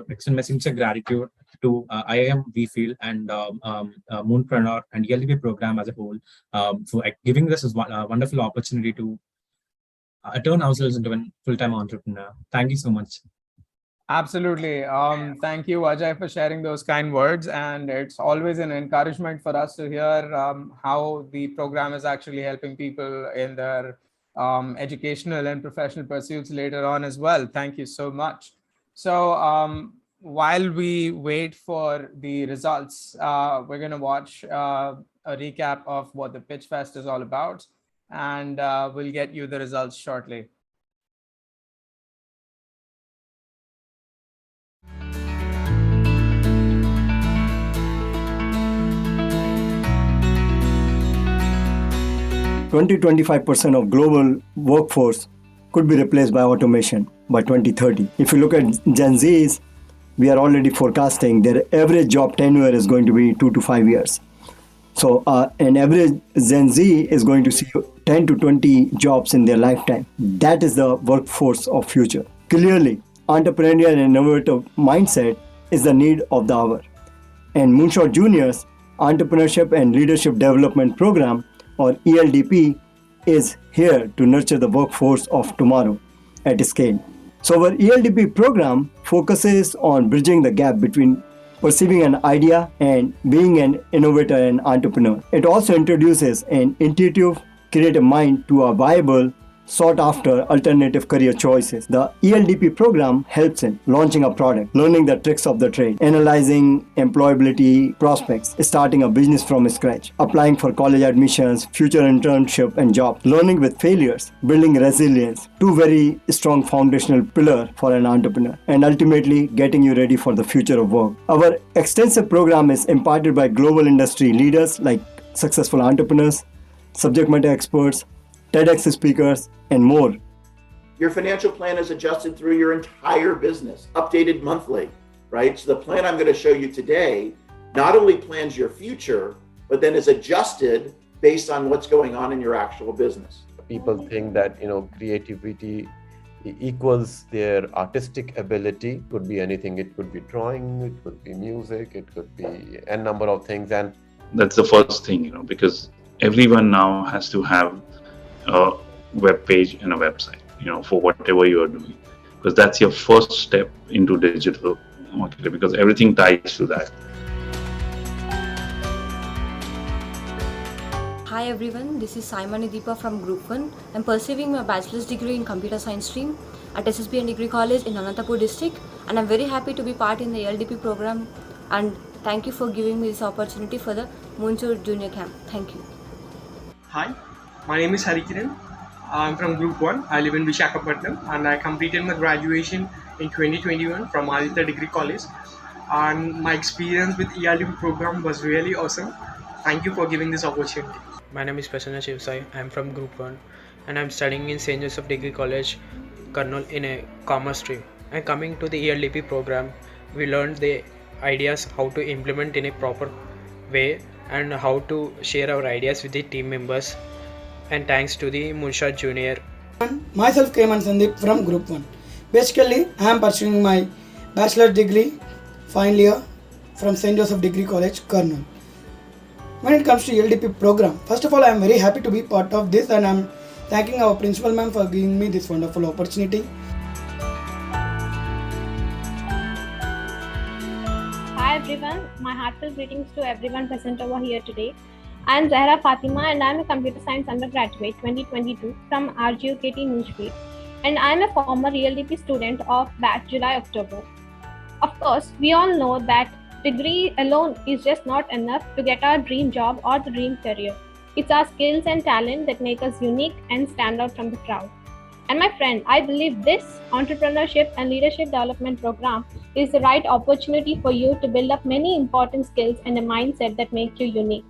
extend my sincere gratitude to IIM-V field and Moonpreneur and ELDP program as a whole for giving us this wonderful opportunity to turn ourselves into a full-time entrepreneur. Thank you so much. Absolutely. Thank you, Ajay, for sharing those kind words. And it's always an encouragement for us to hear how the program is actually helping people in their educational and professional pursuits later on as well. Thank you so much. So while we wait for the results, we're going to watch a recap of what the PitchFest is all about, and we'll get you the results shortly. (20% to 25% of global workforce could be replaced by automation by 2030. If you look at Gen Zs, we are already forecasting their average job tenure is going to be 2 to 5 years. So an average Gen Z is going to see 10 to 20 jobs in their lifetime. That is the workforce of future. Clearly, entrepreneurial and innovative mindset is the need of the hour. And Moonshot Junior's Entrepreneurship and Leadership Development Program, or ELDP, is here to nurture the workforce of tomorrow at scale. So our ELDP program focuses on bridging the gap between perceiving an idea and being an innovator and entrepreneur. It also introduces an intuitive, creative mind to a viable, sought-after alternative career choices. The ELDP program helps in launching a product, learning the tricks of the trade, analyzing employability prospects, starting a business from scratch, applying for college admissions, future internship and jobs, learning with failures, building resilience, two very strong foundational pillars for an entrepreneur, and ultimately getting you ready for the future of work. Our extensive program is imparted by global industry leaders like successful entrepreneurs, subject matter experts, TEDx speakers, and more. Your financial plan is adjusted through your entire business, updated monthly, right? So the plan I'm going to show you today not only plans your future, but then is adjusted based on what's going on in your actual business. People think that, creativity equals their artistic ability. Could be anything. It could be drawing, it could be music, it could be a number of things. And that's the first thing, because everyone now has to have a web page and a website, for whatever you are doing, because that's your first step into digital marketing, because everything ties to that. Hi everyone, this is Simon Deepa from Group 1. I'm pursuing my bachelor's degree in computer science stream at SSB and Degree College in Anantapur district, and I'm very happy to be part in the Eldp program, and thank you for giving me this opportunity for the Moonpreneur Junior Camp. Thank you. Hi, my name is Harikiran. I'm from Group 1. I live in Visakhapatnam, and I completed my graduation in 2021 from Aditya Degree College, and my experience with Eldp program was really awesome. Thank you for giving this opportunity. My name is Prasanna Shivsai. I am from Group 1 and I am studying in St. Joseph Degree College, Kurnool in a commerce stream. And coming to the Eldp program, we learned the ideas how to implement in a proper way and how to share our ideas with the team members. And thanks to the Moonshot Junior. Myself Keman Sandeep from Group 1. Basically, I am pursuing my bachelor's degree final year from St. Joseph Degree College, Kurnool. When it comes to Eldp program, first of all, I am very happy to be part of this, and I am thanking our principal ma'am for giving me this wonderful opportunity. Hi everyone, my heartfelt greetings to everyone present over here today. I am Zahra Fatima and I am a computer science undergraduate 2022 from RGUKT Newsfeed, and I am a former Eldp student of batch July-October. Of course, we all know that degree alone is just not enough to get our dream job or the dream career. It's our skills and talent that make us unique and stand out from the crowd. And my friend, I believe this entrepreneurship and leadership development program is the right opportunity for you to build up many important skills and a mindset that make you unique.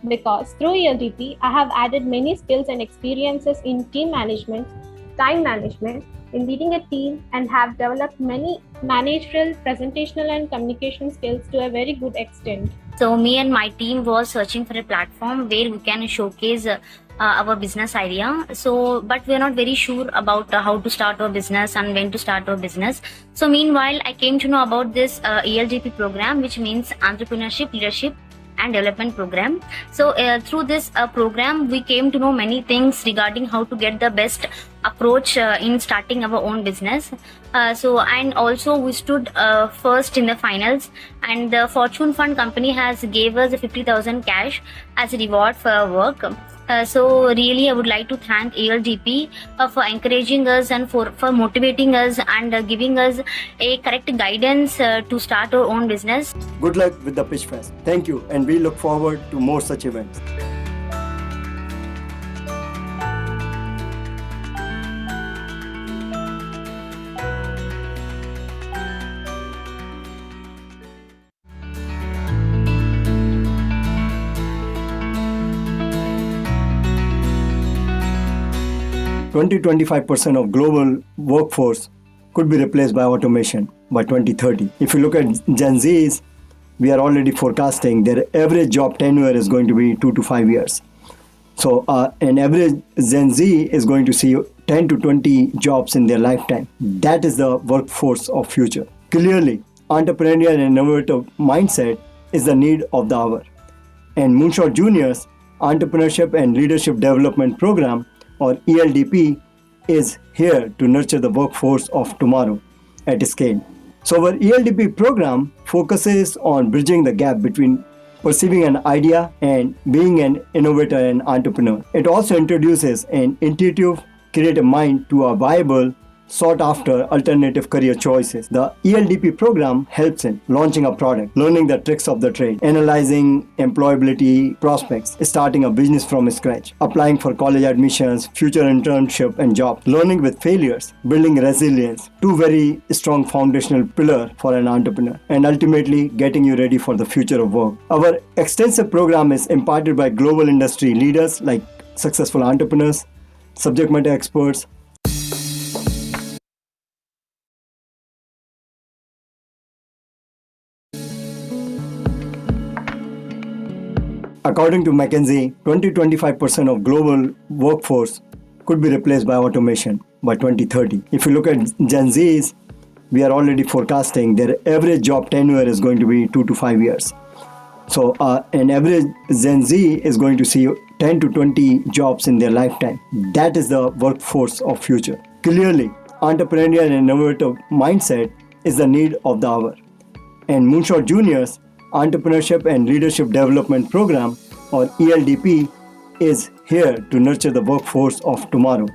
Because through Eldp, I have added many skills and experiences in team management, time management, in leading a team, and have developed many managerial, presentational and communication skills to a very good extent. So me and my team was searching for a platform where we can showcase our business idea. But we are not very sure about how to start our business and when to start our business. So meanwhile, I came to know about this Eldp program, which means Entrepreneurship, Leadership and Development program. So through this program, we came to know many things regarding how to get the best approach in starting our own business. And also we stood first in the finals, and the Fortune Fund company has gave us 50,000 cash as a reward for our work. So really I would like to thank Eldp for encouraging us and for motivating us and giving us a correct guidance to start our own business. Good luck with the PitchFest. Thank you, and we look forward to more such events. Twenty 25% of global workforce could be replaced by automation by 2030. If you look at Gen Zs, we are already forecasting their average job tenure is going to be 2 to 5 years. So an average Gen Z is going to see 10 to 20 jobs in their lifetime. That is the workforce of future. Clearly, entrepreneurial and innovative mindset is the need of the hour. And Moonshot Junior's Entrepreneurship and Leadership Development Program, or Eldp, is here to nurture the workforce of tomorrow at scale. So our Eldp program focuses on bridging the gap between perceiving an idea and being an innovator and entrepreneur. It also introduces an intuitive, creative mind to a viable, sought-after alternative career choices. The Eldp program helps in launching a product, learning the tricks of the trade, analyzing employability prospects, starting a business from scratch, applying for college admissions, future internship and job, learning with failures, building resilience, two very strong foundational pillars for an entrepreneur, and ultimately getting you ready for the future of work. Our extensive program is imparted by global industry leaders like successful entrepreneurs, subject matter experts. According to McKinsey, 20-25% of global workforce could be replaced by automation by 2030. If you look at Gen Zs, we are already forecasting their average job tenure is going to be 2 to 5 years. So an average Gen Z is going to see 10 to 20 jobs in their lifetime. That is the workforce of future. Clearly, entrepreneurial and innovative mindset is the need of the hour. And Moonshot Junior's Entrepreneurship and Leadership Development Program, or ELDP, is here to nurture the workforce of tomorrow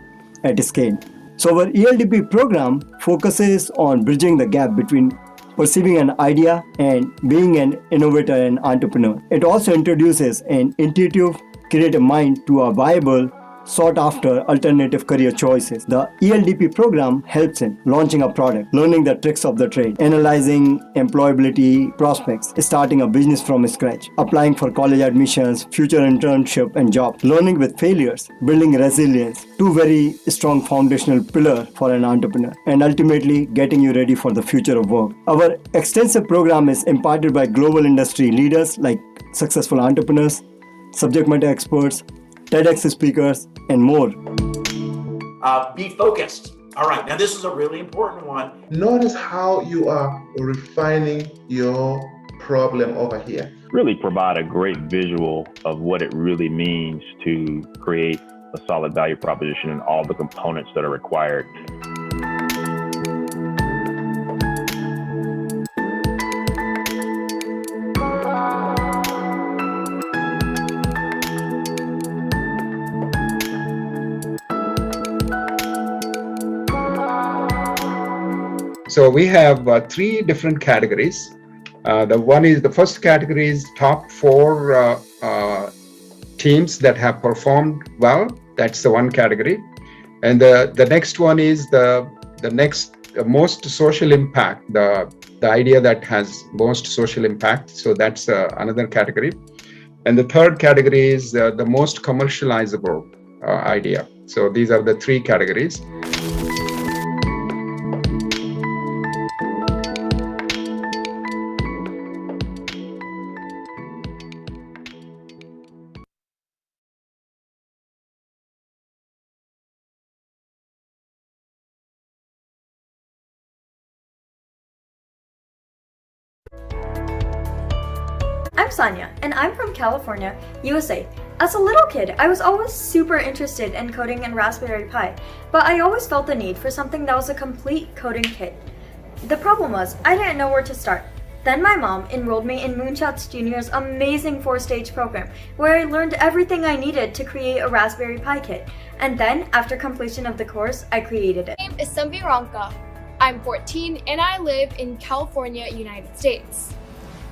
at scale. So our ELDP program focuses on bridging the gap between perceiving an idea and being an innovator and entrepreneur. It also introduces an intuitive, creative mind to a viable, sought-after alternative career choices. The ELDP program helps in launching a product, learning the tricks of the trade, analyzing employability prospects, starting a business from scratch, applying for college admissions, future internship and job, learning with failures, building resilience, two very strong foundational pillars for an entrepreneur, and ultimately getting you ready for the future of work. Our extensive program is imparted by global industry leaders like successful entrepreneurs, subject matter experts, TEDx speakers, and more. Be focused. All right, now this is a really important one. Notice how you are refining your problem over here. Really provide a great visual of what it really means to create a solid value proposition and all the components that are required. So we have 3 different categories. The first category is top 4 teams that have performed well. That's the one category. And the next one is the most social impact, the idea that has most social impact. So that's another category. And the third category is the most commercializable idea. So these are the 3 categories. I'm Sonia, and I'm from California, USA. As a little kid, I was always super interested in coding and Raspberry Pi, but I always felt the need for something that was a complete coding kit. The problem was, I didn't know where to start. Then my mom enrolled me in Moonshot Junior's amazing 4-stage program, where I learned everything I needed to create a Raspberry Pi kit. And then, after completion of the course, I created it. My name is Samviranka. I'm 14 and I live in California, United States.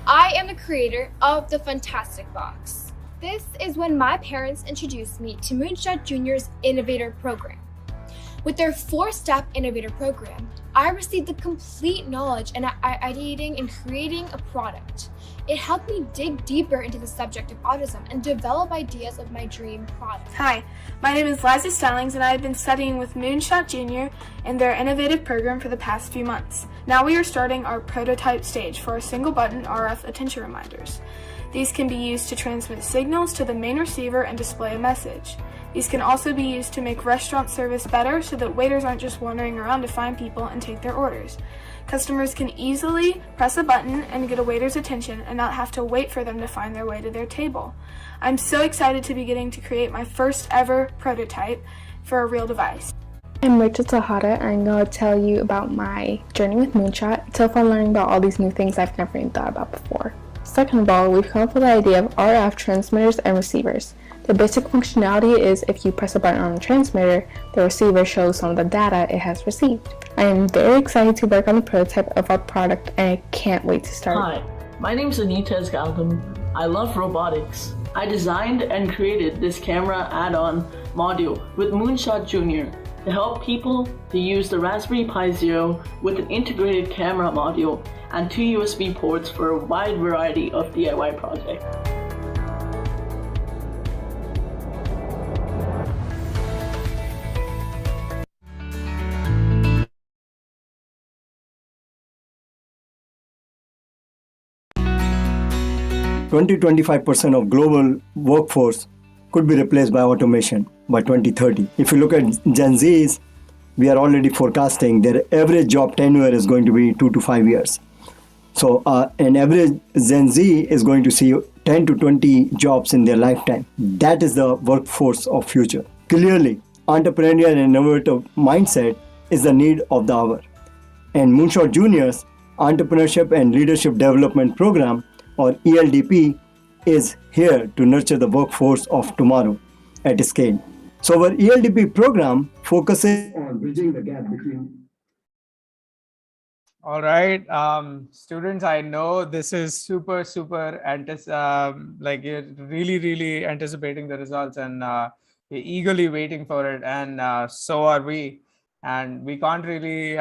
I am the creator of the Fantastic Box. This is when my parents introduced me to Moonshot Junior's Innovator Program. With their 4-step Innovator Program, I received the complete knowledge in ideating and creating a product. It helped me dig deeper into the subject of autism and develop ideas of my dream product. Hi, my name is Liza Stallings and I have been studying with Moonshot Junior and their innovative program for the past few months. Now we are starting our prototype stage for our single button RF attention reminders. These can be used to transmit signals to the main receiver and display a message. These can also be used to make restaurant service better so that waiters aren't just wandering around to find people and take their orders. Customers can easily press a button and get a waiter's attention and not have to wait for them to find their way to their table. I'm so excited to be getting to create my first ever prototype for a real device. I'm Rachel Tejada and I'm going to tell you about my journey with Moonshot. It's so fun learning about all these new things I've never even thought about before. Second of all, we've come up with the idea of RF transmitters and receivers. The basic functionality is if you press a button on the transmitter, the receiver shows some of the data it has received. I am very excited to work on the prototype of our product and I can't wait to start. Hi, my name is Anita Gautam. I love robotics. I designed and created this camera add-on module with Moonshot Junior to help people to use the Raspberry Pi Zero with an integrated camera module and 2 USB ports for a wide variety of DIY projects. 20-25% of global workforce could be replaced by automation by 2030. If you look at Gen Zs, we are already forecasting their average job tenure is going to be 2 to 5 years. So an average Gen Z is going to see 10 to 20 jobs in their lifetime. That is the workforce of future. Clearly, entrepreneurial and innovative mindset is the need of the hour. And Moonshot Junior's Entrepreneurship and Leadership Development Program, or ELDP, is here to nurture the workforce of tomorrow at scale. So our ELDP program focuses on bridging the gap between. All right, students, I know this is super like you're really anticipating the results, and you're eagerly waiting for it, and so are we. And we can't really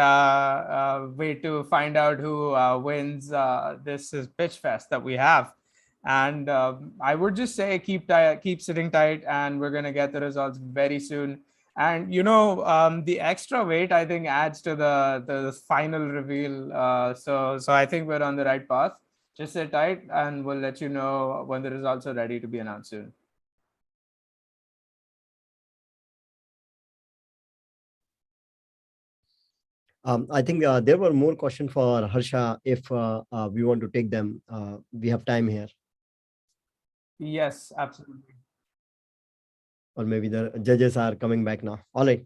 wait to find out who wins this PitchFest that we have. And I would just say keep sitting tight, and we're going to get the results very soon. And the extra weight, I think, adds to the final reveal. So I think we're on the right path. Just sit tight, and we'll let you know when the results are ready to be announced soon. I think there were more questions for Harsha. If we want to take them, we have time here. Yes, absolutely. Or maybe the judges are coming back now. All right.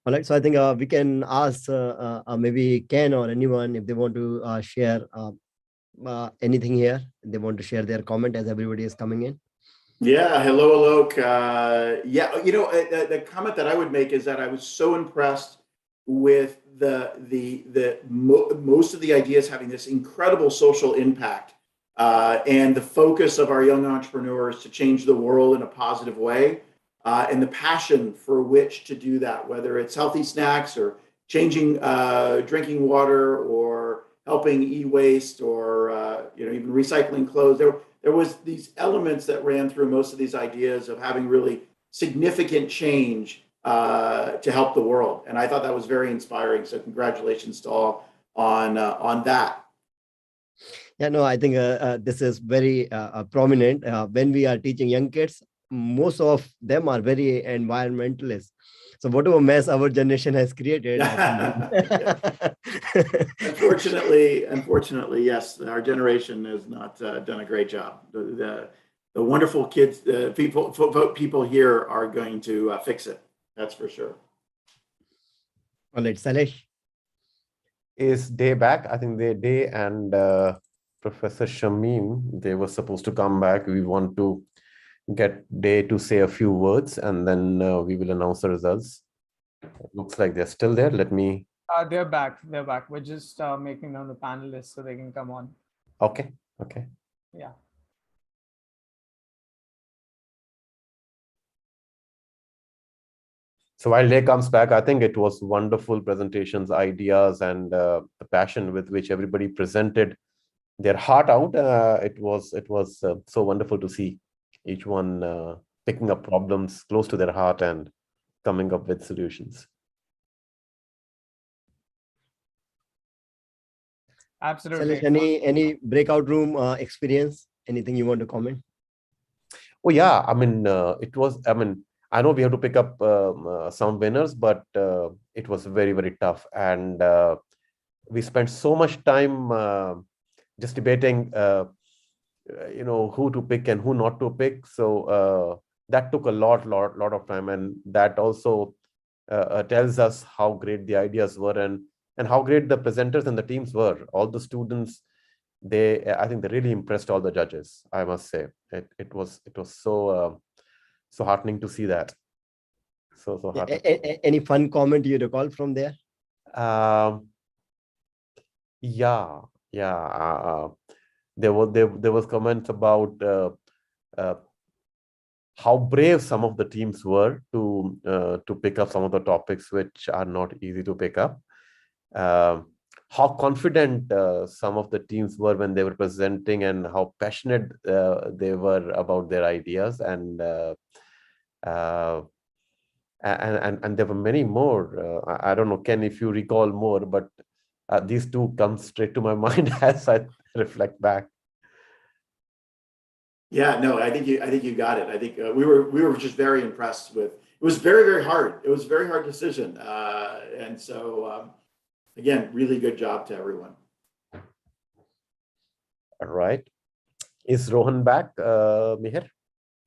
All right. So I think we can ask maybe Ken or anyone if they want to share anything here. They want to share their comment as everybody is coming in. Yeah, hello, Alok. The comment that I would make is that I was so impressed with most of the ideas having this incredible social impact and the focus of our young entrepreneurs to change the world in a positive way, and the passion for which to do that, whether it's healthy snacks or changing drinking water or helping e-waste or even recycling clothes. There was these elements that ran through most of these ideas of having really significant change to help the world, and I thought that was very inspiring. So congratulations to all on that. Yeah, no, I think this is very prominent when we are teaching young kids. Most of them are very environmentalists. So whatever mess our generation has created. Unfortunately, yes, our generation has not done a great job. The wonderful kids, people here are going to fix it. That's for sure. All right, Salesh. Is Day back? I think Day and Professor Shamim, they were supposed to come back. We want to get Day to say a few words, and then we will announce the results. It looks like they're still there. Let me. They're back. We're just making them the panelists so they can come on. Okay. Yeah. So while Day comes back, I think it was wonderful presentations, ideas, and the passion with which everybody presented their heart out. It was so wonderful to see each one picking up problems close to their heart and coming up with solutions. Absolutely. Salesh, any breakout room experience? Anything you want to comment? Oh yeah, I mean, I know we have to pick up some winners, but it was very tough, and we spent so much time just debating who to pick and who not to pick. So that took a lot of time, and that also tells us how great the ideas were and how great the presenters and the teams were. All the students, I think they really impressed all the judges, I must say. It was so heartening to see that. So heartening. Any fun comment you recall from there? There was comments about how brave some of the teams were to pick up some of the topics which are not easy to pick up. How confident some of the teams were when they were presenting, and how passionate they were about their ideas. And And there were many more. I don't know, Ken, if you recall more, but these two come straight to my mind as I reflect back. Yeah, no, I think you got it. I think we were just very impressed with. It was very, very hard. It was a very hard decision, and so again, really good job to everyone. All right, is Rohan back, Mihir?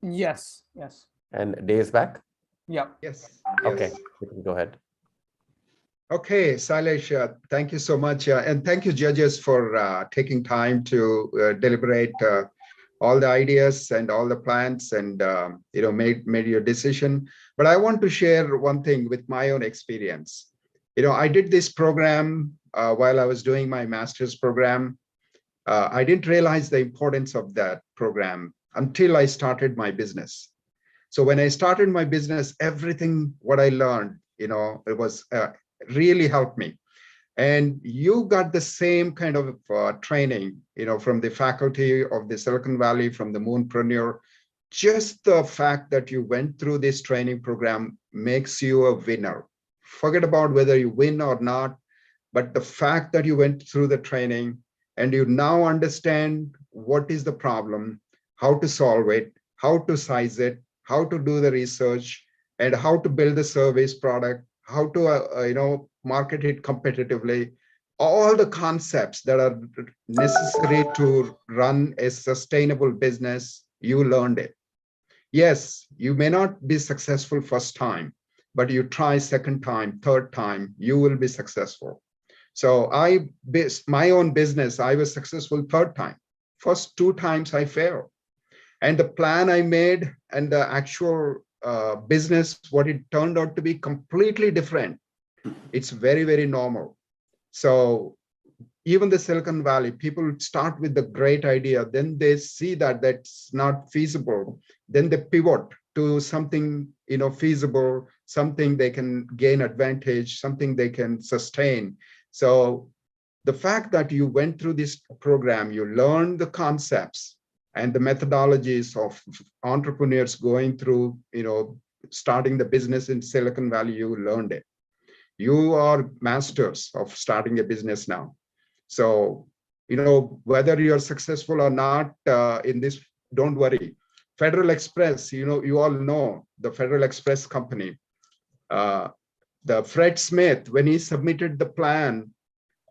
Yes. And Day is back? Yeah. Yes. Okay, you can go ahead. Okay, Sailesh, thank you so much. And thank you, judges, for taking time to deliberate all the ideas and all the plans and, made your decision. But I want to share one thing with my own experience. I did this program while I was doing my master's program. I didn't realize the importance of that program until I started my business. So when I started my business, everything what I learned, it was really helped me. And you got the same kind of training, from the faculty of the Silicon Valley, from the Moonpreneur. Just the fact that you went through this training program makes you a winner. Forget about whether you win or not, but the fact that you went through the training and you now understand what is the problem, how to solve it, how to size it, how to do the research, and how to build the service product, how to market it competitively, all the concepts that are necessary to run a sustainable business, you learned it. Yes, you may not be successful first time, but you try second time, third time, you will be successful. So my own business, I was successful third time. First 2 times I failed. And the plan I made and the actual business, what it turned out to be completely different. It's very, very normal. So even the Silicon Valley, people start with the great idea, then they see that that's not feasible. Then they pivot to something, feasible, something they can gain advantage, something they can sustain. So the fact that you went through this program, you learned the concepts and the methodologies of entrepreneurs going through, starting the business in Silicon Valley, you learned it. You are masters of starting a business now. So, whether you're successful or not in this, don't worry. Federal Express, you all know the Federal Express company. The Fred Smith, when he submitted the plan,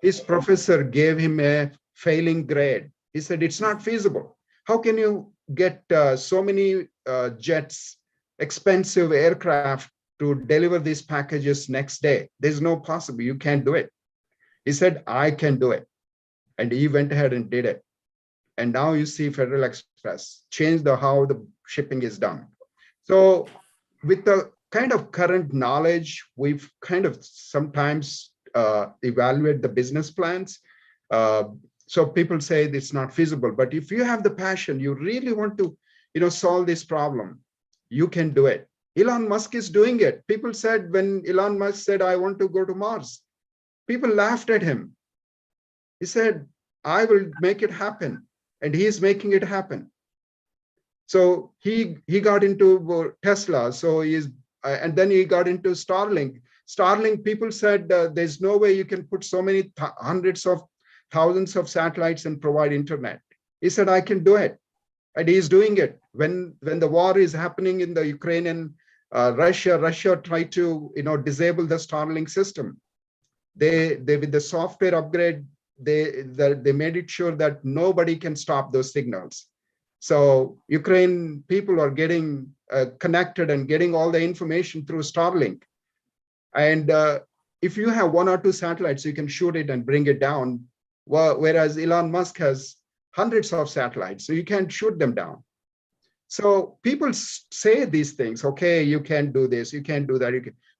his professor gave him a failing grade. He said, it's not feasible. How can you get so many jets, expensive aircraft to deliver these packages next day? There's no possible, you can't do it. He said, I can do it. And he went ahead and did it. And now you see Federal Express change how the shipping is done. So with the kind of current knowledge, we've kind of sometimes evaluate the business plans. So people say it's not feasible, but if you have the passion, you really want to, solve this problem, you can do it. Elon Musk is doing it. People said when Elon Musk said, I want to go to Mars, people laughed at him. He said, I will make it happen. And he's making it happen. So he got into Tesla. So and then he got into Starlink. Starlink, people said, there's no way you can put so many hundreds of thousands of satellites and provide internet. He said, I can do it. And he's doing it. When the war is happening in the Ukraine and Russia tried to disable the Starlink system. They with the software upgrade, they made it sure that nobody can stop those signals. So Ukraine people are getting connected and getting all the information through Starlink. And if you have 1 or 2 satellites, you can shoot it and bring it down. Whereas Elon Musk has hundreds of satellites, so you can't shoot them down. So people say these things, okay, you can't do this, you can't do that.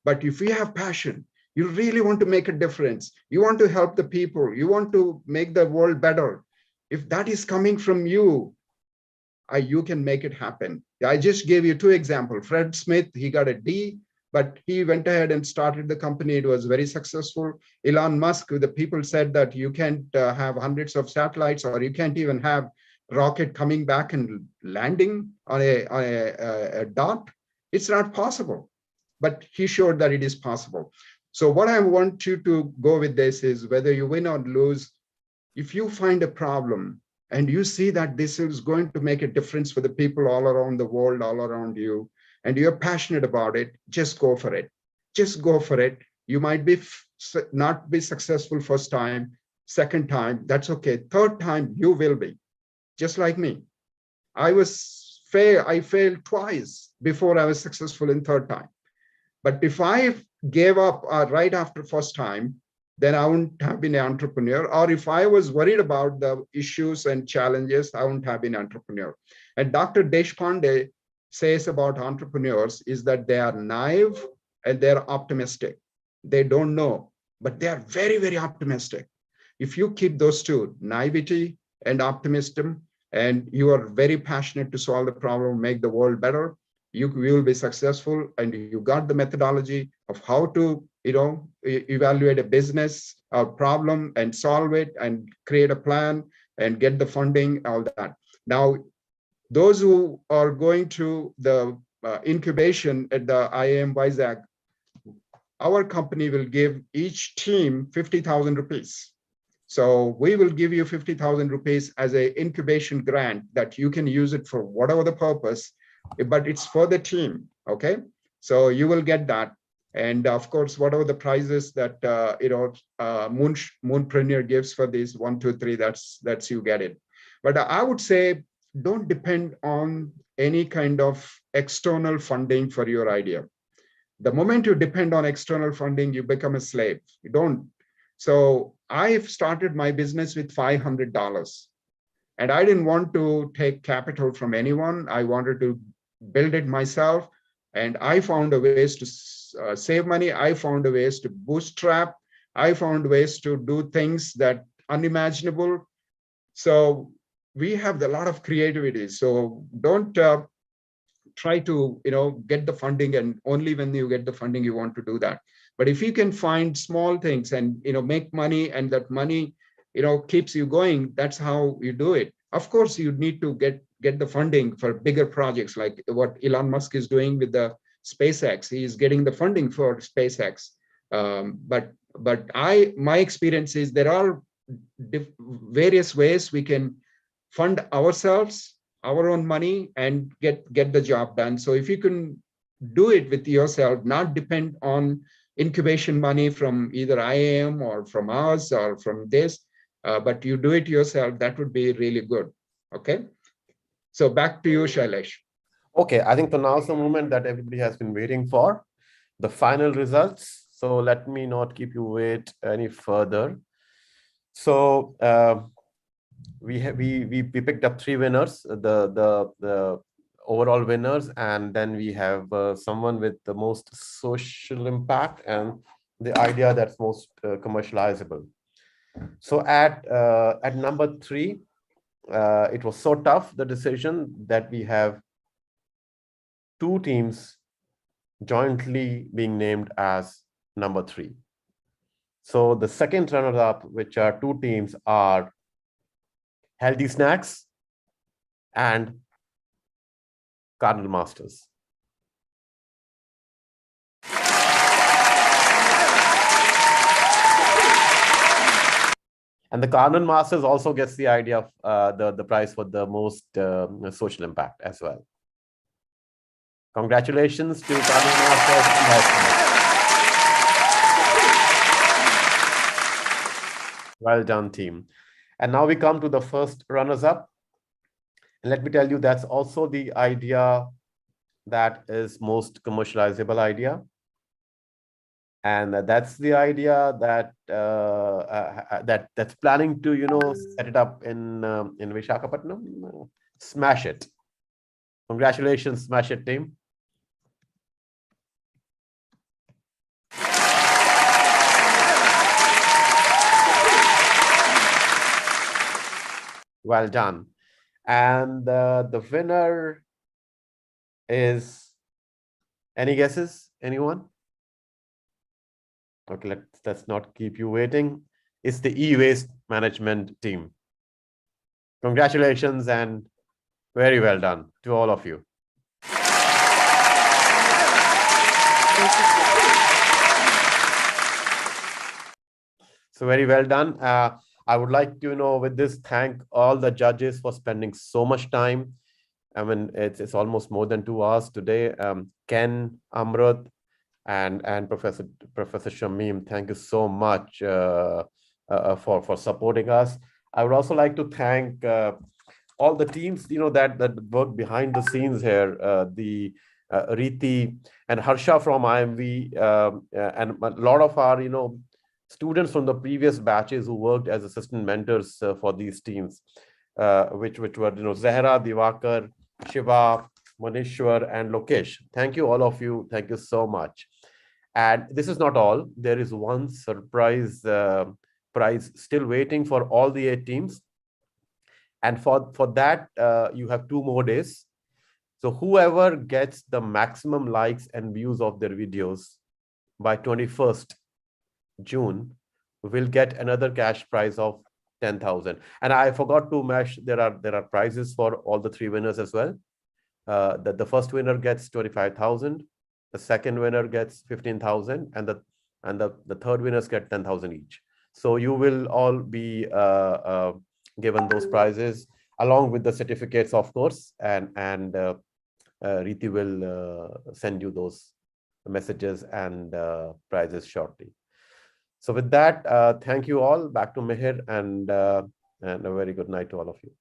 But if you have passion, you really want to make a difference, you want to help the people, you want to make the world better. If that is coming from you, you can make it happen. I just gave you 2 examples. Fred Smith, he got a D, but he went ahead and started the company. It was very successful. Elon Musk, the people said that you can't have hundreds of satellites, or you can't even have rocket coming back and landing on a dot. It's not possible, but he showed that it is possible. So what I want you to go with this is, whether you win or lose, if you find a problem and you see that this is going to make a difference for the people all around the world, all around you, and you're passionate about it, just go for it. Just go for it. You might be not be successful first time, second time, that's okay. Third time, you will be, just like me. I failed twice before I was successful in third time. But if I gave up right after first time, then I wouldn't have been an entrepreneur. Or if I was worried about the issues and challenges, I wouldn't have been an entrepreneur. And Dr. Deshpande says about entrepreneurs is that they are naive and they're optimistic. They don't know, but they are very, very optimistic. If you keep those two, naivety and optimism, and you are very passionate to solve the problem, make the world better, you will be successful. And you got the methodology of how to, evaluate a business or problem and solve it and create a plan and get the funding, all that. Now, those who are going to the incubation at the IIM-Vizag, our company will give each team 50,000 rupees. So we will give you 50,000 rupees as an incubation grant that you can use it for whatever the purpose, but it's for the team, okay? So you will get that. And of course, whatever the prizes that, Moonpreneur gives for these 1, 2, 3, that's you get it. But I would say, don't depend on any kind of external funding for your idea. The moment you depend on external funding, you become a slave. You don't. So I've started my business with $500, and I didn't want to take capital from anyone. I wanted to build it myself, and I found a ways to save money. I found a ways to bootstrap. I found ways to do things that unimaginable. So we have a lot of creativity. So don't try to get the funding, and only when you get the funding you want to do that. But if you can find small things and make money, and that money keeps you going, that's how you do it. Of course, you need to get the funding for bigger projects, like what Elon Musk is doing with the SpaceX. He is getting the funding for SpaceX. But my experience is there are various ways we can fund ourselves, our own money, and get the job done. So if you can do it with yourself, not depend on incubation money from either IIM or from us or from this, but you do it yourself, that would be really good. Okay. So back to you, Shailesh. Okay, I think so now's the moment that everybody has been waiting for, the final results. So let me not keep you wait any further. So we picked up 3 winners, the overall winners, and then we have someone with the most social impact and the idea that's most commercializable. So at number 3, it was so tough, the decision, that we have 2 teams jointly being named as number 3. So the second runner-up, which are 2 teams, are Healthy Snacks and Cardinal Masters. And the Cardinal Masters also gets the idea of the prize for the most social impact as well. Congratulations to Cardinal Masters. Well done, team. And now we come to the first runners-up. And let me tell you, that's also the idea that is most commercializable idea. And that's the idea that that's planning to set it up in Visakhapatnam. Smash it! Congratulations, smash it, team. Well done. And the winner is, any guesses? Anyone? Okay, let's not keep you waiting. It's the e-waste management team. Congratulations and very well done to all of you. So very well done. I would like to, with this, thank all the judges for spending so much time. I mean, it's almost more than 2 hours today. Ken, Amrut, and Professor Shamim, thank you so much for supporting us. I would also like to thank all the teams, that work behind the scenes here. The Riti and Harsha from IIM-V, and a lot of our, students from the previous batches who worked as assistant mentors for these teams, which were, Zahra, Divakar, Shiva, Manishwar, and Lokesh. Thank you, all of you. Thank you so much. And this is not all. There is one surprise prize still waiting for all the 8 teams. And for that, you have 2 more days. So whoever gets the maximum likes and views of their videos by 21st June will get another cash prize of 10,000. And I forgot to mention, there are prizes for all the 3 winners as well. The first winner gets 25,000, the second winner gets 15,000, and the third winners get 10,000 each. So you will all be given those prizes along with the certificates, of course, and Riti will send you those messages and prizes shortly. So with that, thank you all. Back to Meher, and a very good night to all of you.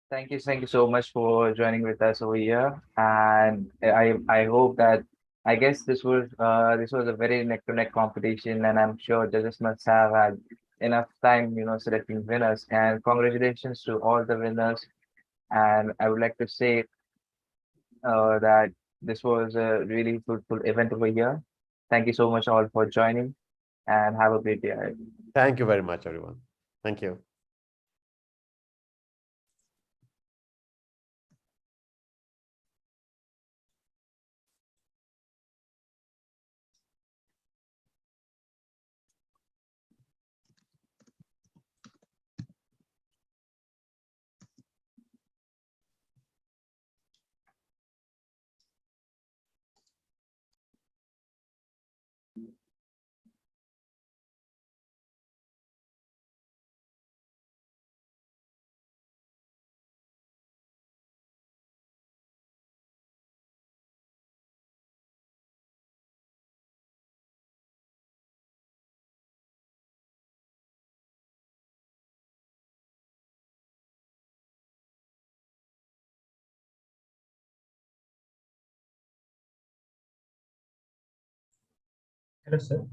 Thank you so much for joining with us over here, and I hope that, I guess this was a very neck to neck competition, and I'm sure judges must have had enough time, selecting winners. And congratulations to all the winners. And I would like to say that this was a really fruitful event over here. Thank you so much all for joining, and have a great day ahead. Thank you very much, everyone. Thank you. Hello, sir.